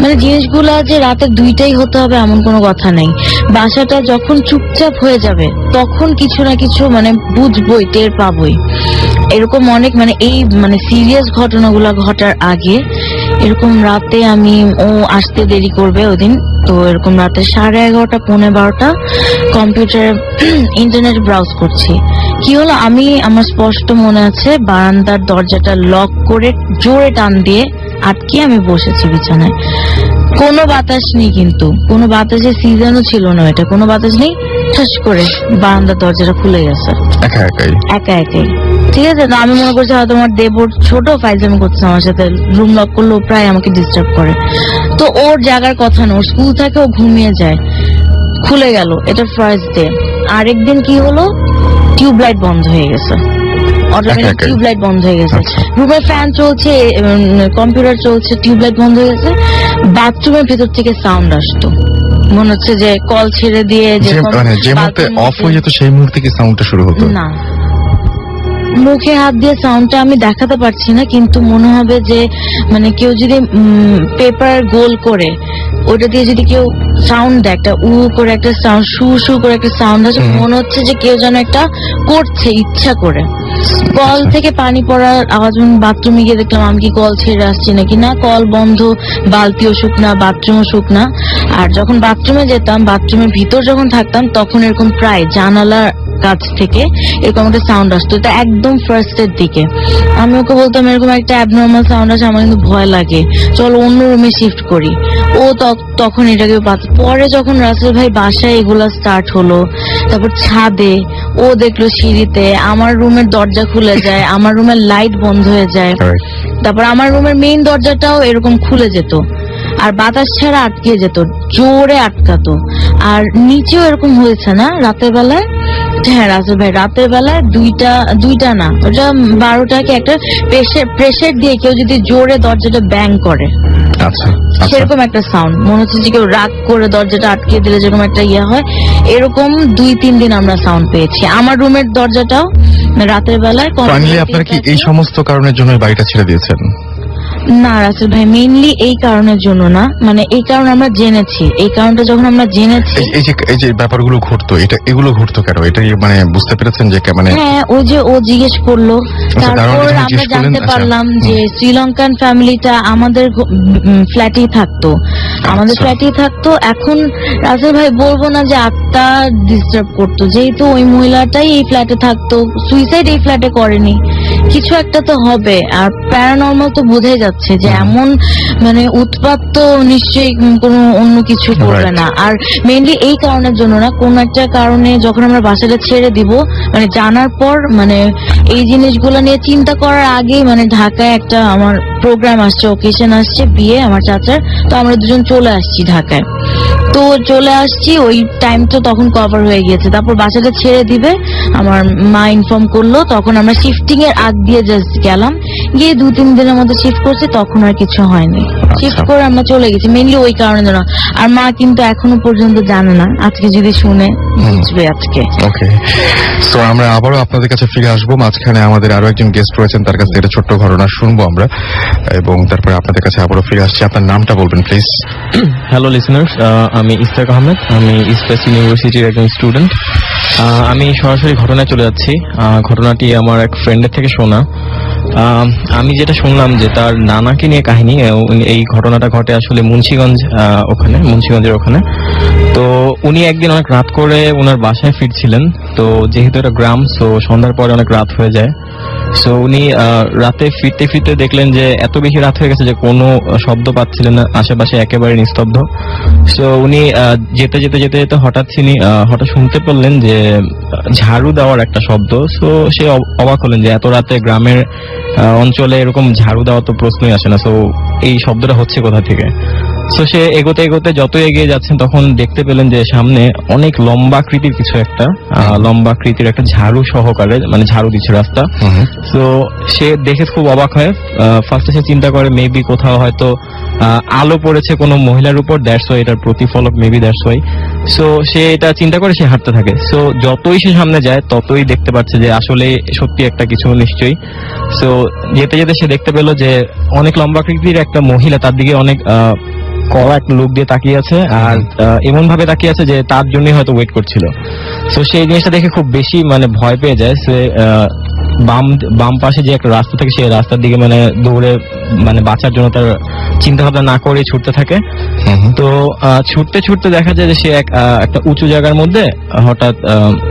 মানে জিনিসগুলা যে রাতে 2টাই হতে হবে এমন কোনো কথা নেই। বাসাটা যখন চুপচাপ হয়ে যাবে তখন কিছু না কিছু মানে বুঝবই, টের পাবই। এরকম অনেক মানে এই মানে সিরিয়াস ঘটনাগুলো ঘটার আগে এরকম রাতে ও আসতে দেরি করবে ওদিন, তো এরকম রাতে 11:30 12:30 কম্পিউটারে ইন্টারনেট ব্রাউজ করছি। কি হলো, আমার স্পষ্ট মনে আছে বারান্দার দরজাটা লক করে জোরে টান দিয়ে আটকে আমি বসেছি বিছানায়। কোনো বাতাস নেই, কিন্তু কোনো বাতাসের সিজনও ছিল না, এটা কোনো বাতাস নেই। ঠাস করে বারান্দার দরজাটা খুলে গেছে একাই। ঠিক আছে, তো আমি মনে করছি হয়তো আমার দেবর ছোট ফাইজলামি করছে আমার সাথে, রুম লক করলেও প্রায় আমাকে ডিস্টার্ব করে। তো ওর জাগার কথা না, ওর স্কুল থাকে, ও ঘুমিয়ে যায়, খুলে গেল। এটা ফার্স্ট ডে। আরেকদিন কি হলো, টিউবলাইট বন্ধ হয়ে গেছে, অটোমেটিক টিউবলাইট বন্ধ হয়ে গেছে। রুমের ফ্যান চলছে, কম্পিউটার চলছে, টিউবলাইট বন্ধ হয়ে গেছে। বাথরুমের ভেতর থেকে সাউন্ড আসতো, মনে হচ্ছে যে কল ছেড়ে দিয়ে যে মুহূর্তে অফ হয়ে যেত সেই মুহূর্তে কি সাউন্ডটা শুরু হতো? না, মুখে হাত দিয়ে সাউন্ডটা আমি দেখাতে পারছি না, কিন্তু মনে হবে যে মানে কেউ যদি পেপার গোল করে ওটা দিয়ে যদি কেউ সাউন্ড দেয়, একটা উ করে একটা সাউন্ড, শু করে একটা সাউন্ড আছে, মনে হচ্ছে যে কেউ যেন একটা করছে ইচ্ছা করে। কল থেকে পানি পড়ার আওয়াজ। বাথরুমে গিয়ে দেখলাম আমি কি কল ছেড়ে আসছি নাকি, না, কল বন্ধ, বালতিও শুকনা, বাথরুমও শুকনা। আর যখন বাথরুমে যেতাম, বাথরুমের ভিতর যখন থাকতাম, তখন এরকম প্রায় জানালার কাছ থেকে এরকম একটা সাউন্ড আসতো। এটা একদম ফার্স্টের দিকে। আমি ওকে বলতাম এরকম একটা অ্যাবনর্মাল সাউন্ড আছে, আমার কিন্তু ভয় লাগে, চলো অন্য রুমে শিফট করি। ও তখন এটাকে পরে যখন রাসেল ভাই বাসায় এগুলা স্টার্ট হলো, তারপর ছাদে ও দেখলো সিঁড়িতে আমার রুমের দরজা খুলে যায়, আমার রুমের লাইট বন্ধ হয়ে যায়, তারপর আমার রুমের মেইন দরজাটাও এরকম খুলে যেত, আর বাতাস ছাড়া আটকে যেত, জোরে আটকাতো। আর নিচেও এরকম হয়েছে না রাতের বেলায়? হ্যাঁ, রাসেল ভাই রাতের বেলায় দুইটা না, ওটা 12টাকে একটা প্রেসার দিয়ে কেউ যদি জোরে দরজাটা ব্যাং করে, আচ্ছা, সেরকম একটা সাউন্ড, মনে হচ্ছে যে কেউ রাগ করে দরজাটা আটকে দিলে যেরকম একটা হয়, এরকম 2-3 দিন আমরা সাউন্ড পেয়েছি। আমার রুমের দরজাটাও রাতের বেলায়। ফাইনালি আপনারা কি এই সমস্ত কারণের জন্য বাড়িটা ছেড়ে দিয়েছেন? না রাসেল ভাই, মেইনলি এই কারণের জন্য না, মানে এই কারণে আমরা জেনেছি, এই কারণটা যখন আমরা জেনেছি, এই যে ব্যাপারগুলো ঘটতো, এগুলো ঘটতো কেন, এটা কি মানে বুঝতে পেরেছেন যে মানে হ্যাঁ ওই যে ও জিজ্ঞেস করলো, কারণ তারপর যখন আমরা জিজ্ঞেস করলেন, জানতে আচ্ছা, পারলাম যে শ্রীলঙ্কান ফ্যামিলিটা আমাদের ফ্ল্যাটেই থাকতো, আমাদের আচ্ছা। ফ্ল্যাটেই থাকতো। এখন রাসেল ভাই বলবো না যে আত্মা ডিস্টার্ব করতো, যেহেতু ওই মহিলাটাই এই ফ্ল্যাটে থাকতো, সুইসাইড এই ফ্ল্যাটে করেনি, কিছু একটা তো হবে। আর প্যারানর্মাল তো বোঝাই যাচ্ছে যে এমন মানে উৎপাত তো নিশ্চয়ই কোনো অন্য কিছু করবে Right. না। আর মেইনলি এই কারণের জন্য না, কোন একটা কারণে যখন আমরা বাসাটা ছেড়ে দিব, মানে জানার পর, মানে এই জিনিসগুলো নিয়ে চিন্তা করার আগেই মানে ঢাকায় একটা আমার প্রোগ্রাম আসছে, ওকেশন আসছে, বিয়ে আমার চাচার, তো আমরা দুজন চলে আসছি ঢাকায়। তো চলে আসছি, ওই টাইমটা তখন কভার হয়ে গিয়েছে। তারপর বাসাটা ছেড়ে দিবে আমার মা ইনফর্ম করলো, তখন আমরা শিফটিং এর আগ দিয়ে জাস্ট গেলাম, গিয়ে 2-3 দিনের মধ্যে শিফট করছি, তখন আর কিছু হয়নি। শিফট করে আমরা চলে গেছি মেইনলি ওই কারণের জন্য। আর মা কিন্তু এখনো পর্যন্ত জানে না, আজকে যদি শুনে বুঝবে আজকে। ওকে, সো আমরা আবারও আপনাদের কাছে ফিরে আসবো। মাঝখানে আমাদের আরো একজন গেস্ট রয়েছেন, তার কাছ থেকে একটা ছোট্ট ঘটনা শুনবো আমরা, এবং তারপরে আপনাদের কাছে আবারও ফিরে আসছি। আপনার নামটা বলবেন প্লিজ। হ্যালো লিসনার্স, আমি ইস্তাক আহমেদ, আমি ইস্ট ওয়েস্ট ইউনিভার্সিটির একজন স্টুডেন্ট। আমি সরাসরি ঘটনায় চলে যাচ্ছি। ঘটনাটি আমার এক ফ্রেন্ডের থেকে শোনা। আমি যেটা শুনলাম যে তার নানাকে নিয়ে কাহিনী। এই ঘটনাটা ঘটে আসলে মুন্সিগঞ্জের ওখানে। তো উনি একদিন অনেক রাত করে ওনার বাসায় ফিরছিলেন। তো যেহেতু এটা গ্রাম, সো সন্ধ্যার পরে অনেক রাত হয়ে যায়। সো উনি রাতে ফিরতে ফিরতে দেখলেন যে এত বেশি রাত হয়ে গেছে যে কোনো শব্দ পাচ্ছিলেন না, আশেপাশে একেবারে নিস্তব্ধ। সো উনি যেতে যেতে যেতে যেতে হঠাৎ শুনতে পেলেন যে ঝাড়ু দেওয়ার একটা শব্দ। সো সে অবাক হলেন যে এত রাতে গ্রামের অঞ্চলে এরকম ঝাড়ু দেওয়া তো প্রশ্নই আসে না, সো এই শব্দটা হচ্ছে কোথা থেকে। সো সে এগোতে এগোতে যত এগিয়ে যাচ্ছেন তখন দেখতে পেলেন যে সামনে অনেক লম্বাকৃতির কিছু একটা লম্বাকৃতির একটা ঝাড়ু সহকারে মানে ঝাড়ু দিচ্ছে রাস্তা। তো সে দেখে খুব অবাক হয়। ফার্স্টে সে চিন্তা করে মেবি কোথাও হয়তো আলো পড়েছে কোনো মহিলার উপর, দ্যাটস ওয়াই এটার প্রতিফলক, মেবি দ্যাটস ওয়াই। সো সে এটা চিন্তা করে সে হাঁটতে থাকে। সো যতই সে সামনে যায় ততই দেখতে পাচ্ছে যে আসলে সত্যি একটা কিছু নিশ্চয়ই। সো যেতে যেতে সে দেখতে পেল যে অনেক লম্বাকৃতির একটা মহিলা তার দিকে অনেক কড়া একটা লুক দিয়ে তাকিয়ে আছে, আর এমন ভাবে তাকিয়ে আছে যে তার জন্যই হয়তো ওয়েট করছিল। সো সেই জিনিসটা দেখে খুব বেশি মানে ভয় পেয়ে যায়। সে বাম পাশে যে একটা রাস্তা থাকে সেই রাস্তার দিকে মানে দৌড়ে মানে বাঁচার জন্য তার চিন্তা ভাবনা না করে ছুটতে থাকে। তো ছুটতে ছুটতে দেখা যায় যে সে একটা উঁচু জায়গার মধ্যে হঠাৎ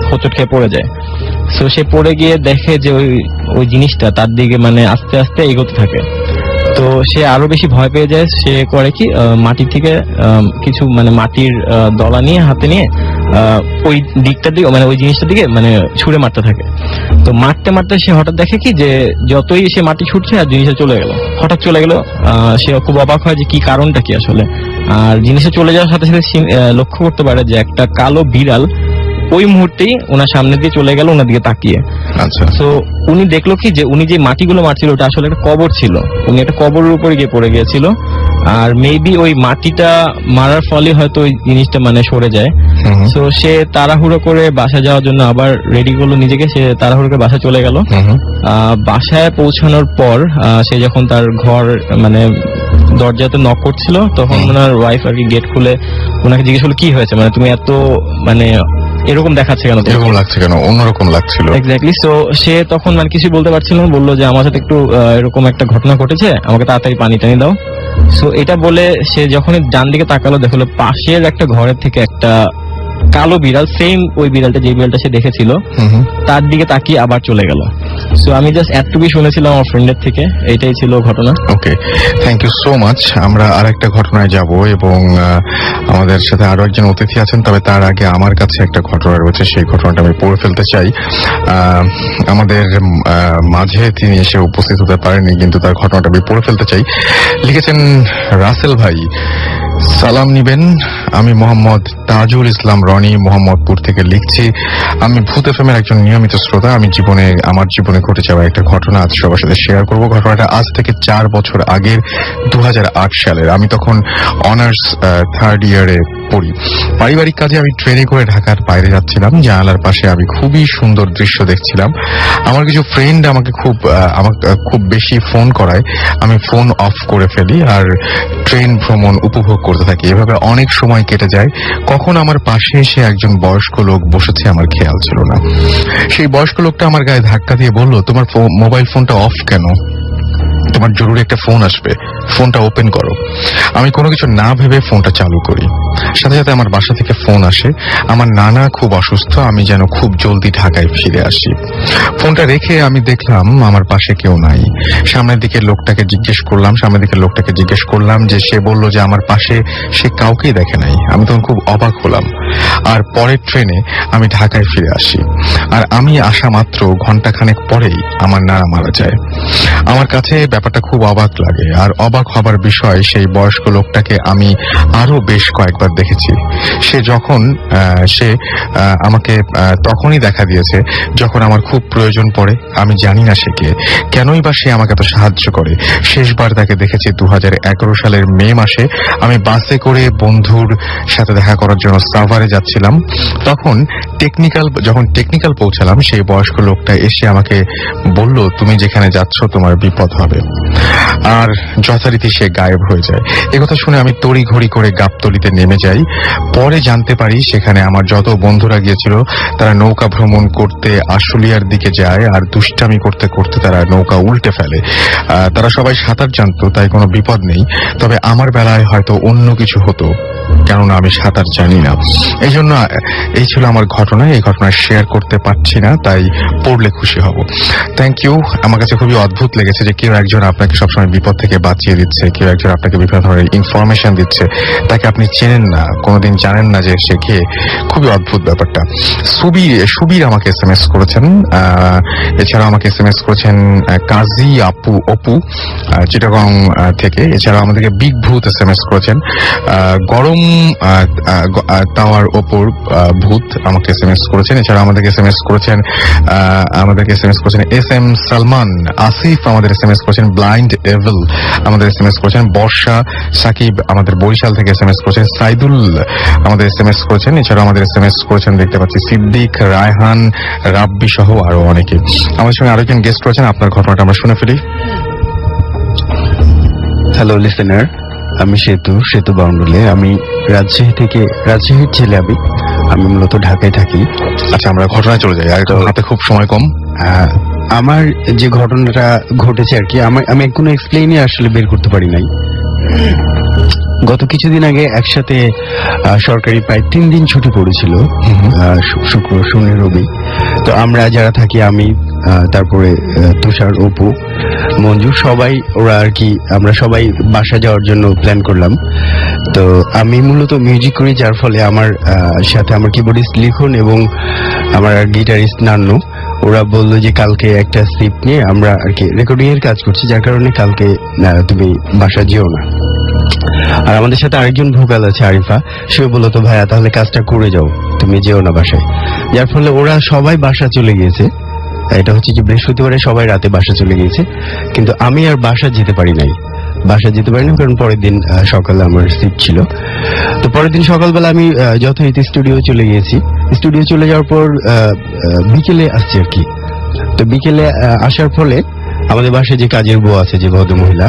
হোঁচট খেয়ে পড়ে যায়। সো সে পড়ে গিয়ে দেখে যে ওই জিনিসটা তার দিকে মানে আস্তে আস্তে এগোতে থাকে। তো সে আরো বেশি ভয় পেয়ে যায়। সে করে কি মাটির থেকে কিছু মানে মাটির দলা নিয়ে হাতে নিয়ে ওই দিকটার দিকে মানে ওই জিনিসটার দিকে মানে ছুঁড়ে মারতে থাকে। তো মারতে মারতে সে হঠাৎ দেখে কি যে যতই সে মাটি ছুটছে আর জিনিসটা চলে গেল, হঠাৎ চলে গেল। সে খুব অবাক হয় যে কি কারণটা কি আসলে। আর জিনিসটা চলে যাওয়ার সাথে সাথে লক্ষ্য করতে পারে যে একটা কালো বিড়াল ওই মুহূর্তেই ওনার সামনে দিয়ে চলে গেল ওনার দিকে তাকিয়ে। আচ্ছা, তো উনি দেখলো কি যে উনি যে মাটিগুলো মারছিল ওটা আসলে একটা কবর ছিল। উনি একটা কবরের উপরে গিয়ে পড়ে গিয়েছিল, আর মেবি ওই মাটিটা মারার ফলে হয়তো ওই জিনিসটা মানে সরে যায়। তো সে তাড়াহুড়ো করে বাসা যাওয়ার জন্য আবার রেডি করলো নিজেকে, সে তাড়াহুড়ো করে বাসা চলে গেল। বাসায় পৌঁছানোর পর সে যখন তার ঘর মানে দরজাতে নক করছিল তখন ওনার ওয়াইফ আর কি গেট খুলে ওনাকে জিজ্ঞেস করলো কি হয়েছে, মানে তুমি এত মানে এরকম দেখাচ্ছে কেন, এরকম লাগছে কেন, অন্যরকম লাগছিল। এক্স্যাক্টলি। সো সে তখন মানে কিছু বলতে পারছিল না, বললো যে আমার সাথে একটু এরকম একটা ঘটনা ঘটেছে, আমাকে তাড়াতাড়ি পানি টানি দাও। সো এটা বলে সে যখনই ডান দিকে তাকালো দেখলো পাশের একটা ঘরের থেকে একটা কালো বিড়াল, সেম ওই বিড়ালটা যে বিড়ালটা সে দেখেছিল তার দিকে তাকিয়ে আবার চলে গেল। সো আমি জাস্ট এতটুকুই শুনেছিলাম আমার ফ্রেন্ডের থেকে, এটাই ছিল ঘটনা। ওকে, থ্যাংক ইউ সো মাচ। আমরা আরেকটা ঘটনায় যাব এবং আমাদের সাথে আরো একজন অতিথি আছেন, তবে তার আগে আমার কাছে একটা ঘটনা রয়েছে, সেই ঘটনাটা আমি পড়ে ফেলতে চাই। আমাদের মাঝে তিনি এসে উপস্থিত হতে পারেননি, কিন্তু তার ঘটনাটা আমি পড়ে ফেলতে চাই। লিখেছেন রাসেল ভাই, সালাম নিবেন, আমি মোহাম্মদ তাজুল ইসলাম রনি মোহাম্মদপুর থেকে লিখছি। আমি ভূত এফএমের একজন নিয়মিত শ্রোতা। আমার জীবনে ঘটে যাওয়া একটা ঘটনা আজ সবার সাথে শেয়ার করব। ঘটনাটা আজ থেকে 4 বছর আগের 2008 সালের। আমি তখন অনার্স 3rd ইয়ারে পড়ি। পারিবারিক কাজে আমি ট্রেনে করে ঢাকার বাইরে যাচ্ছিলাম। জানালার পাশে আমি খুবই সুন্দর দৃশ্য দেখছিলাম। আমার কিছু ফ্রেন্ড আমাকে খুব বেশি ফোন করায়। আমি ফোন অফ করে ফেলি আর ট্রেন ভ্রমণ উপভোগ করতে থাকি। এভাবে অনেক সময় কেটে যায়। কখন আমার পাশে এসে একজন বয়স্ক লোক বসেছে আমার খেয়াল ছিল না। সেই বয়স্ক লোকটা আমার গায়ে ধাক্কা দিয়ে বলল, তোমার মোবাইল ফোনটা অফ কেন? তোমার জরুরি একটা ফোন আসবে, ফোনটা ওপেন করো। আমি কোনো কিছু না ভেবে ফোনটা চালু করি। সাথে সাথে আমার বাসা থেকে ফোন আসে। আমার নানা খুব অসুস্থ, আমি যেন খুব জলদি ঢাকায় ফিরে আসি। ফোনটা রেখে আমি দেখলাম আমার পাশে কেউ নাই। সামনের দিকের লোকটাকে জিজ্ঞেস করলাম যে সে বলল যে আমার পাশে সে কাউকেই দেখে নাই। আমি তখন খুব অবাক হলাম। আর পরের ট্রেনে আমি ঢাকায় ফিরে আসি। আর আমি আসা মাত্র ঘন্টাখানেক পরেই আমার নানা মারা যায়। আমার কাছে ব্যাপারটা খুব অবাক লাগে। আর অবাক হবার বিষয়, সেই বয়স্ক লোকটাকে আমি আরো বেশ কয়েকবার দেখেছি। সে আমাকে তখনই দেখা দিয়েছে যখন আমার খুব প্রয়োজন পড়ে। আমি জানি না সে কে, কেনই বা সে আমাকে এত সাহায্য করে। শেষবার তাকে দেখেছি 2011 সালের মে মাসে। আমি বাসে করে বন্ধুর সাথে দেখা করার জন্য সাভারে যাচ্ছিলাম। যখন টেকনিক্যাল পৌঁছালাম, সেই বয়স্ক লোকটা এসে আমাকে বলল, তুমি যেখানে যাচ্ছ তোমার বিপদ হবে। আর যথারীতি সে গায়েব হয়ে যায়। একথা শুনে আমি তড়িঘড়ি করে গাবতলীতে নেমে যাই। পরে জানতে পারি সেখানে আমার যত বন্ধুরা গিয়েছিল তারা নৌকা ভ্রমণ করতে আশুলিয়ার দিকে যায়। আর দুষ্টামি করতে করতে তারা নৌকা উল্টে ফেলে। তারা সবাই সাঁতার জানতো, তাই কোনো বিপদ নেই। তবে আমার বেলায় হয়তো অন্য কিছু হতো, কেননা আমি সাঁতার জানি না। এই ছিল আমার ঘটনা। এই ঘটনা শেয়ার করতে পারছি না, তাই পড়লে খুশি হব। Thank you. আমার কাছে খুবই অদ্ভুত লেগেছে যে কেউ একজন আপনাকে সবসময় বিপদ থেকে বাঁচিয়ে দিচ্ছে, কেউ একজন আপনাকে বিভিন্ন ধরনের ইনফরমেশন দিচ্ছে, তাকে আপনি চেনেন না, কোনোদিন জানেন না যে সে কে। খুবই অদ্ভুত ব্যাপারটা। সুবীর আমাকে SMS করেছেন। এছাড়াও আমাকে SMS করেছেন কাজী অপু চিটাগং থেকে। এছাড়াও আমাদেরকে বিগ ভূত SMS করেছেন। গরম তাওয়ার ওপর ভূত আমাকে SMS করেছেন। এছাড়া আমাদেরকে SMS করেছেন SM সালমান। আসিফ আমাদের SMS করেছেন। ব্লাইন্ড এভেল আমাদের SMS করেছেন। বর্ষা সাকিব আমাদের বরিশাল থেকে SMS করেছেন। সাইদুল আমাদের SMS করেছেন। এছাড়াও আমাদের SMS করেছেন দেখতে পাচ্ছি সিদ্দিক, রায়হান, রাব্বি সহ আরো অনেকে। আমাদের সঙ্গে আরেকজন গেস্ট রয়েছেন। আপনার ঘটনাটা আমরা শুনে ফেলি। হ্যালো লিসেনার, আমি সেতু বাউন্ডুলে। আমি রাজশাহীর ছেলে। আমি মূলত ঢাকায় থাকি। আচ্ছা, আমরা ঘটনায় চলে যাই, আর হাতে খুব সময় কম। আমার যে ঘটনাটা ঘটেছে আর কি, আমি কোনো এক্সপ্লেইনই আসলে বের করতে পারি নাই। গত কিছুদিন আগে একসাথে সরকারি প্রায় 3 দিন ছুটি পড়েছিল, শুক্র, শনি, রবি। তো আমরা যারা থাকি, আমি, তারপরে তুষার, অপু, মঞ্জু, সবাই ওরা আর কি, আমরা সবাই বাসা যাওয়ার জন্য প্ল্যান করলাম। তো আমি মূলত মিউজিক করি, যার ফলে আমার সাথে আমার কিবোর্ডিস্ট লিখন এবং আমার গিটারিস্ট নান্নু, ওরা বললো যে কালকে একটা স্ক্রিপ্ট নিয়ে আমরা আর কি রেকর্ডিং এর কাজ করছি, যার কারণে কালকে তুমি বাসা যেও না। আর আমাদের সাথে আরেকজন ভোকাল আছে, আরিফা, সেও বললো তো ভাইয়া তাহলে কাজটা করে যাও, তুমি যেও না বাসায়। যার ফলে ওরা সবাই বাসা চলে গিয়েছে। এটা হচ্ছে যে বৃহস্পতিবারে সবাই রাতে বাসা চলে গিয়েছে, কিন্তু আমি আর বাসা যেতে পারি নাই, কারণ পরের দিন সকালে আমার শিফট ছিল। তো পরের দিন সকালবেলা আমি যথারীতি স্টুডিও চলে গিয়েছি। স্টুডিও চলে যাওয়ার পর বিকেলে আসছি আর কি। তো বিকেলে আসার ফলে আমাদের বাসায় যে কাজের বউ আছে, যে ভদ্র মহিলা,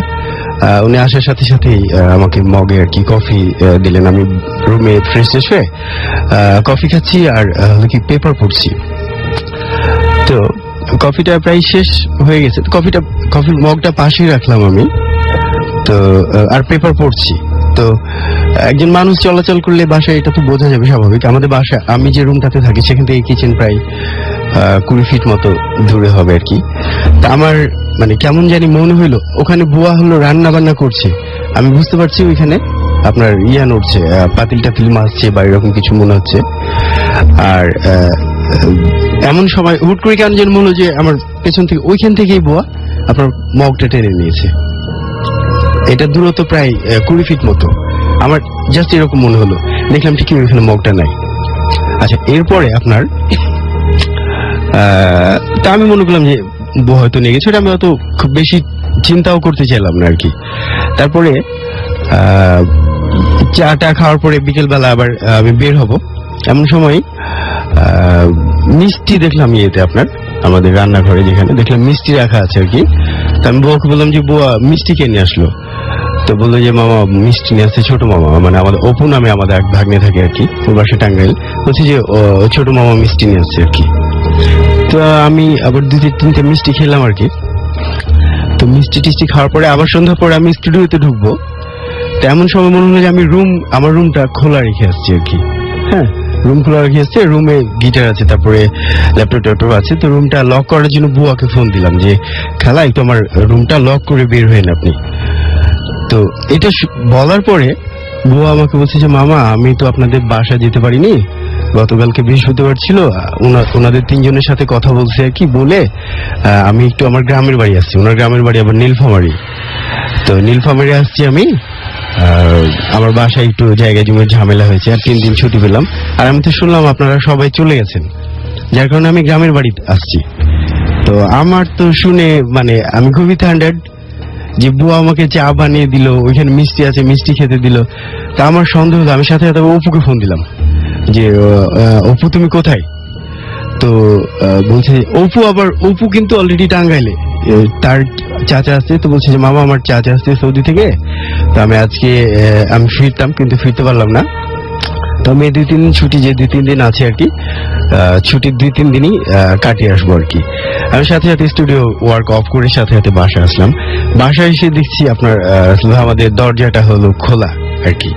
উনি আসার সাথে সাথেই আমাকে মগে আর কি কফি দিলেন। আমি রুমে ফ্রেশ হয়ে কফি খাচ্ছি আর কি পেপার পড়ছি। তো কফিটা প্রায় শেষ হয়ে গেছে। কফির মগটা পাশেই রাখলাম আমি, তো আর পেপার পড়ছি। তো একজন মানুষ চলাচল করলে বাসায়, এটা তো বোঝা যাবে স্বাভাবিক। আমাদের বাসা, আমি যে রুমটাতে থাকি সেখান থেকে কিচেন প্রায় 20 ফিট মতো দূরে হবে আর কি। তা আমার মানে কেমন জানি মনে হইলো ওখানে বুয়া হলো রান্না বান্না করছে। আমি বুঝতে পারছি ওইখানে আপনার নড়ছে, পাতিল টাতিল মাছছে বা এরকম কিছু মনে হচ্ছে। আর এমন সময় হুট করে কেন যেন মনে হলো যে আমার পেছন থেকে ওইখান থেকেই বুয়া আপনার মগটা টেনে নিয়েছে। এটা দূরত্ব প্রায় 20 ফিট মতো। আমার জাস্ট এরকম মনে হলো। দেখলাম ঠিকই ওইখানে মগটা নাই। আচ্ছা, এরপরে আপনার তা আমি মনে করলাম যে বউ হয়তো নিয়ে গেছে, আমি অত খুব বেশি চিন্তাও করতে চাইলাম না আর কি। তারপরে চাটা খাওয়ার পরে বিকেলবেলা আবার আমি বের হব, এমন সময় মিষ্টি দেখলাম ইয়েতে আপনার আমাদের রান্নাঘরে, যেখানে দেখলাম মিষ্টি রাখা আছে আর কি। তো আমি বউকে বললাম যে বুয়া মিষ্টি কে নিয়ে আসলো? তো বললো যে মামা মিষ্টি নিয়ে আসছে ছোট মামা, মানে আমাদের অপু নামে আমাদের এক ভাগ্নে থাকে আর কি, ওর বাসা টাঙ্গাইল। বলছি যে ছোট মামা মিষ্টি নিয়ে আসছে আর কি। তো আমি আবার 2-3টে মিষ্টি খেলাম আর কি। তো মিষ্টি টিষ্টি খাওয়ার পরে আবার সন্ধ্যার পরে আমি স্টুডিওতে ঢুকবো, তেমন সময় মনে হলো যে আমি আমার রুমটা খোলা রেখে আসছি আর কি। হ্যাঁ, রুম খোলা রেখে আসছে, রুমে গিটার আছে, তারপরে ল্যাপটপ আছে। তো রুমটা লক করার জন্য বুয়াকে ফোন দিলাম যে খালা একটু আমার রুমটা লক করে বের হয়েন আপনি। তো এটা বলার পরে বুয়া আমাকে বলছে যে মামা আমি তো আপনাদের বাসা যেতে পারিনি, গতকালকে বৃহস্পতিবার ছিল, ওনাদের 3জনের সাথে কথা বলছে আর কি, বলে আমি একটু আমার গ্রামের বাড়ি আসছি। ওনার গ্রামের বাড়ি আবার নীলফামারী। তো নীলফামারী আসছি আমি, আমার বাসায় একটু জায়গা জমির ঝামেলা হয়েছে, আর 3 দিন ছুটি পেলাম। আর আমি তো শুনলাম আপনারা সবাই চলে গেছেন, যার কারণে আমি গ্রামের বাড়ি আসছি। তো আমার তো শুনে মানে আমি খুবই থান্ডার্ড যে বুয়া আমাকে চা বানিয়ে দিল, ওইখানে মিষ্টি আছে, মিষ্টি খেতে দিল। তা আমার সন্দেহ হলো, আমি সাথে সাথে অপুকে ফোন দিলাম যে অপু তুমি কোথায়? তো বলছে অপু কিন্তু অলরেডি টাঙ্গাইলে, তার চাচা আসছে। তো বলছে যে মামা আমার চাচা আসছে সৌদি থেকে, তো আমি আজকে আমি ফিরতাম কিন্তু ফিরতে পারলাম না। তো আমি 2-3 দিন ছুটি, যে 2-3 দিন আছে আর কি, ছুটির 2-3 দিনই কাটিয়ে আসবো আর কি। আমি সাথে সাথে স্টুডিও ওয়ার্ক অফ করে সাথে সাথে বাসায় আসলাম। বাসায় এসে দেখছি আপনার আমাদের দরজাটা হলো খোলা আর কি।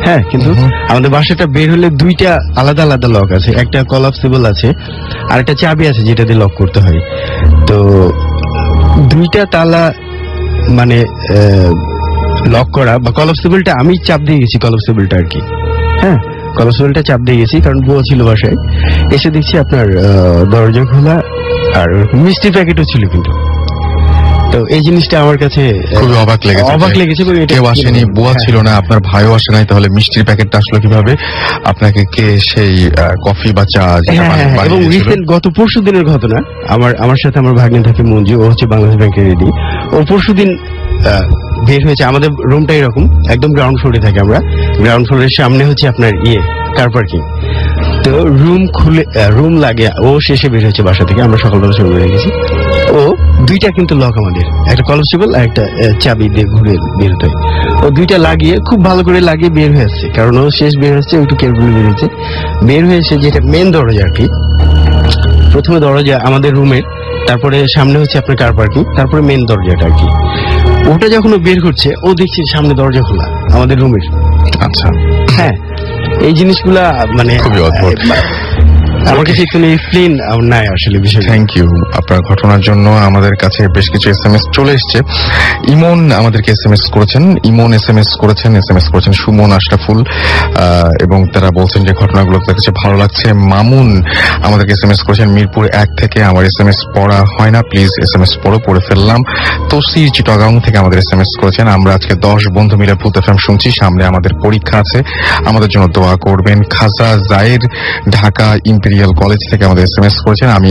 হ্যাঁ, কিন্তু আমাদের বাসাটা বের হলে 2টা আলাদা আলাদা লক আছে, একটা কলাপসিবল আছে আর একটা চাবি আছে যেটা দিয়ে লক করতে হয়। তো 2টা তালা মানে লক করা বা কলাপসিবলটা আমি চাপ দিয়ে গেছি, কলাপসিবলটা আর কি। হ্যাঁ, কলাপসিবলটা চাপ দিয়ে গেছি কারণ বুয়া ছিল বাসায়। এসে দেখছি আপনার দরজা খোলা আর মিষ্টি প্যাকেটও ছিল কিন্তু। তো এই জিনিসটা আমার কাছে খুবই অবাক লেগেছে। কেউ আসেনি, বুয়া ছিল না, আপনার ভাইও আসে নাই, তাহলে মিষ্টির প্যাকেটটা আসলো কিভাবে? আপনাকে কে সেই কফি বা চা এবং রিসেন্ট গত পরশু দিনের ঘটনা, আমার সাথে আমার ভাগ্নে থাকে মঞ্জু, ও হচ্ছে বাংলাদেশ ব্যাংকের রেডি। ও পরশুদিন বের হয়েছে। আমাদের রুমটা এরকম একদম গ্রাউন্ড ফ্লোরে থাকে, আমরা গ্রাউন্ড ফ্লোরের সামনে হচ্ছে আপনার কার পার্কিং। তো রুম লাগে, ও শেষে বের হয়েছে বাসা থেকে, আমরা সকালবেলা শুরু হয়ে গেছি। ও 2টা কিন্তু লক আমাদের, একটা কলাপসিবল আর একটা চাবি দিয়ে ঘুরে বের হতে হয়। ও 2টা লাগিয়ে খুব ভালো করে লাগিয়ে বের হয়ে আসছে, কারণ ও শেষ বের হচ্ছে, একটু কেয়ারফুলি বের হচ্ছে। বের হয়েছে যেটা মেন দরজা আর কি, প্রথমে দরজা আমাদের রুমের, তারপরে সামনে হচ্ছে আপনার কার পার্কিং, তারপরে মেন দরজাটা আর কি। ওটা যখন ও বের করছে, ও দেখছে সামনে দরজা খোলা আমাদের রুমের। আচ্ছা, হ্যাঁ, এই জিনিসগুলা মানে খুবই অদ্ভুত। আমার কাছে একটু এক্সপ্লেইন নাই আসলে বিষয়। থ্যাংক ইউ আপনার ঘটনার জন্য। আমাদের কাছে বেশ কিছু SMS চলে এসছে। ইমন আমাদেরকে SMS করেছেন, এসএমএস করেছেন সুমন আশরাফুল, এবং তারা বলছেন যে ঘটনাগুলো তাদের কাছে ভালো লাগছে। মামুন আমাদেরকে SMS করেছেন মিরপুর 1 থেকে, আমার SMS পড়া হয় না, প্লিজ SMS পড়ে ফেললাম। তসির চিটাগাং থেকে আমাদের SMS করেছেন, আমরা আজকে 10 বন্ধু মিলে ভূত FM শুনছি, সামনে আমাদের পরীক্ষা আছে, আমাদের জন্য দোয়া করবেন। খাজা জায়ের ঢাকা ইম্পেরিয়াল কলেজ থেকে আমাদের SMS করেছেন, আমি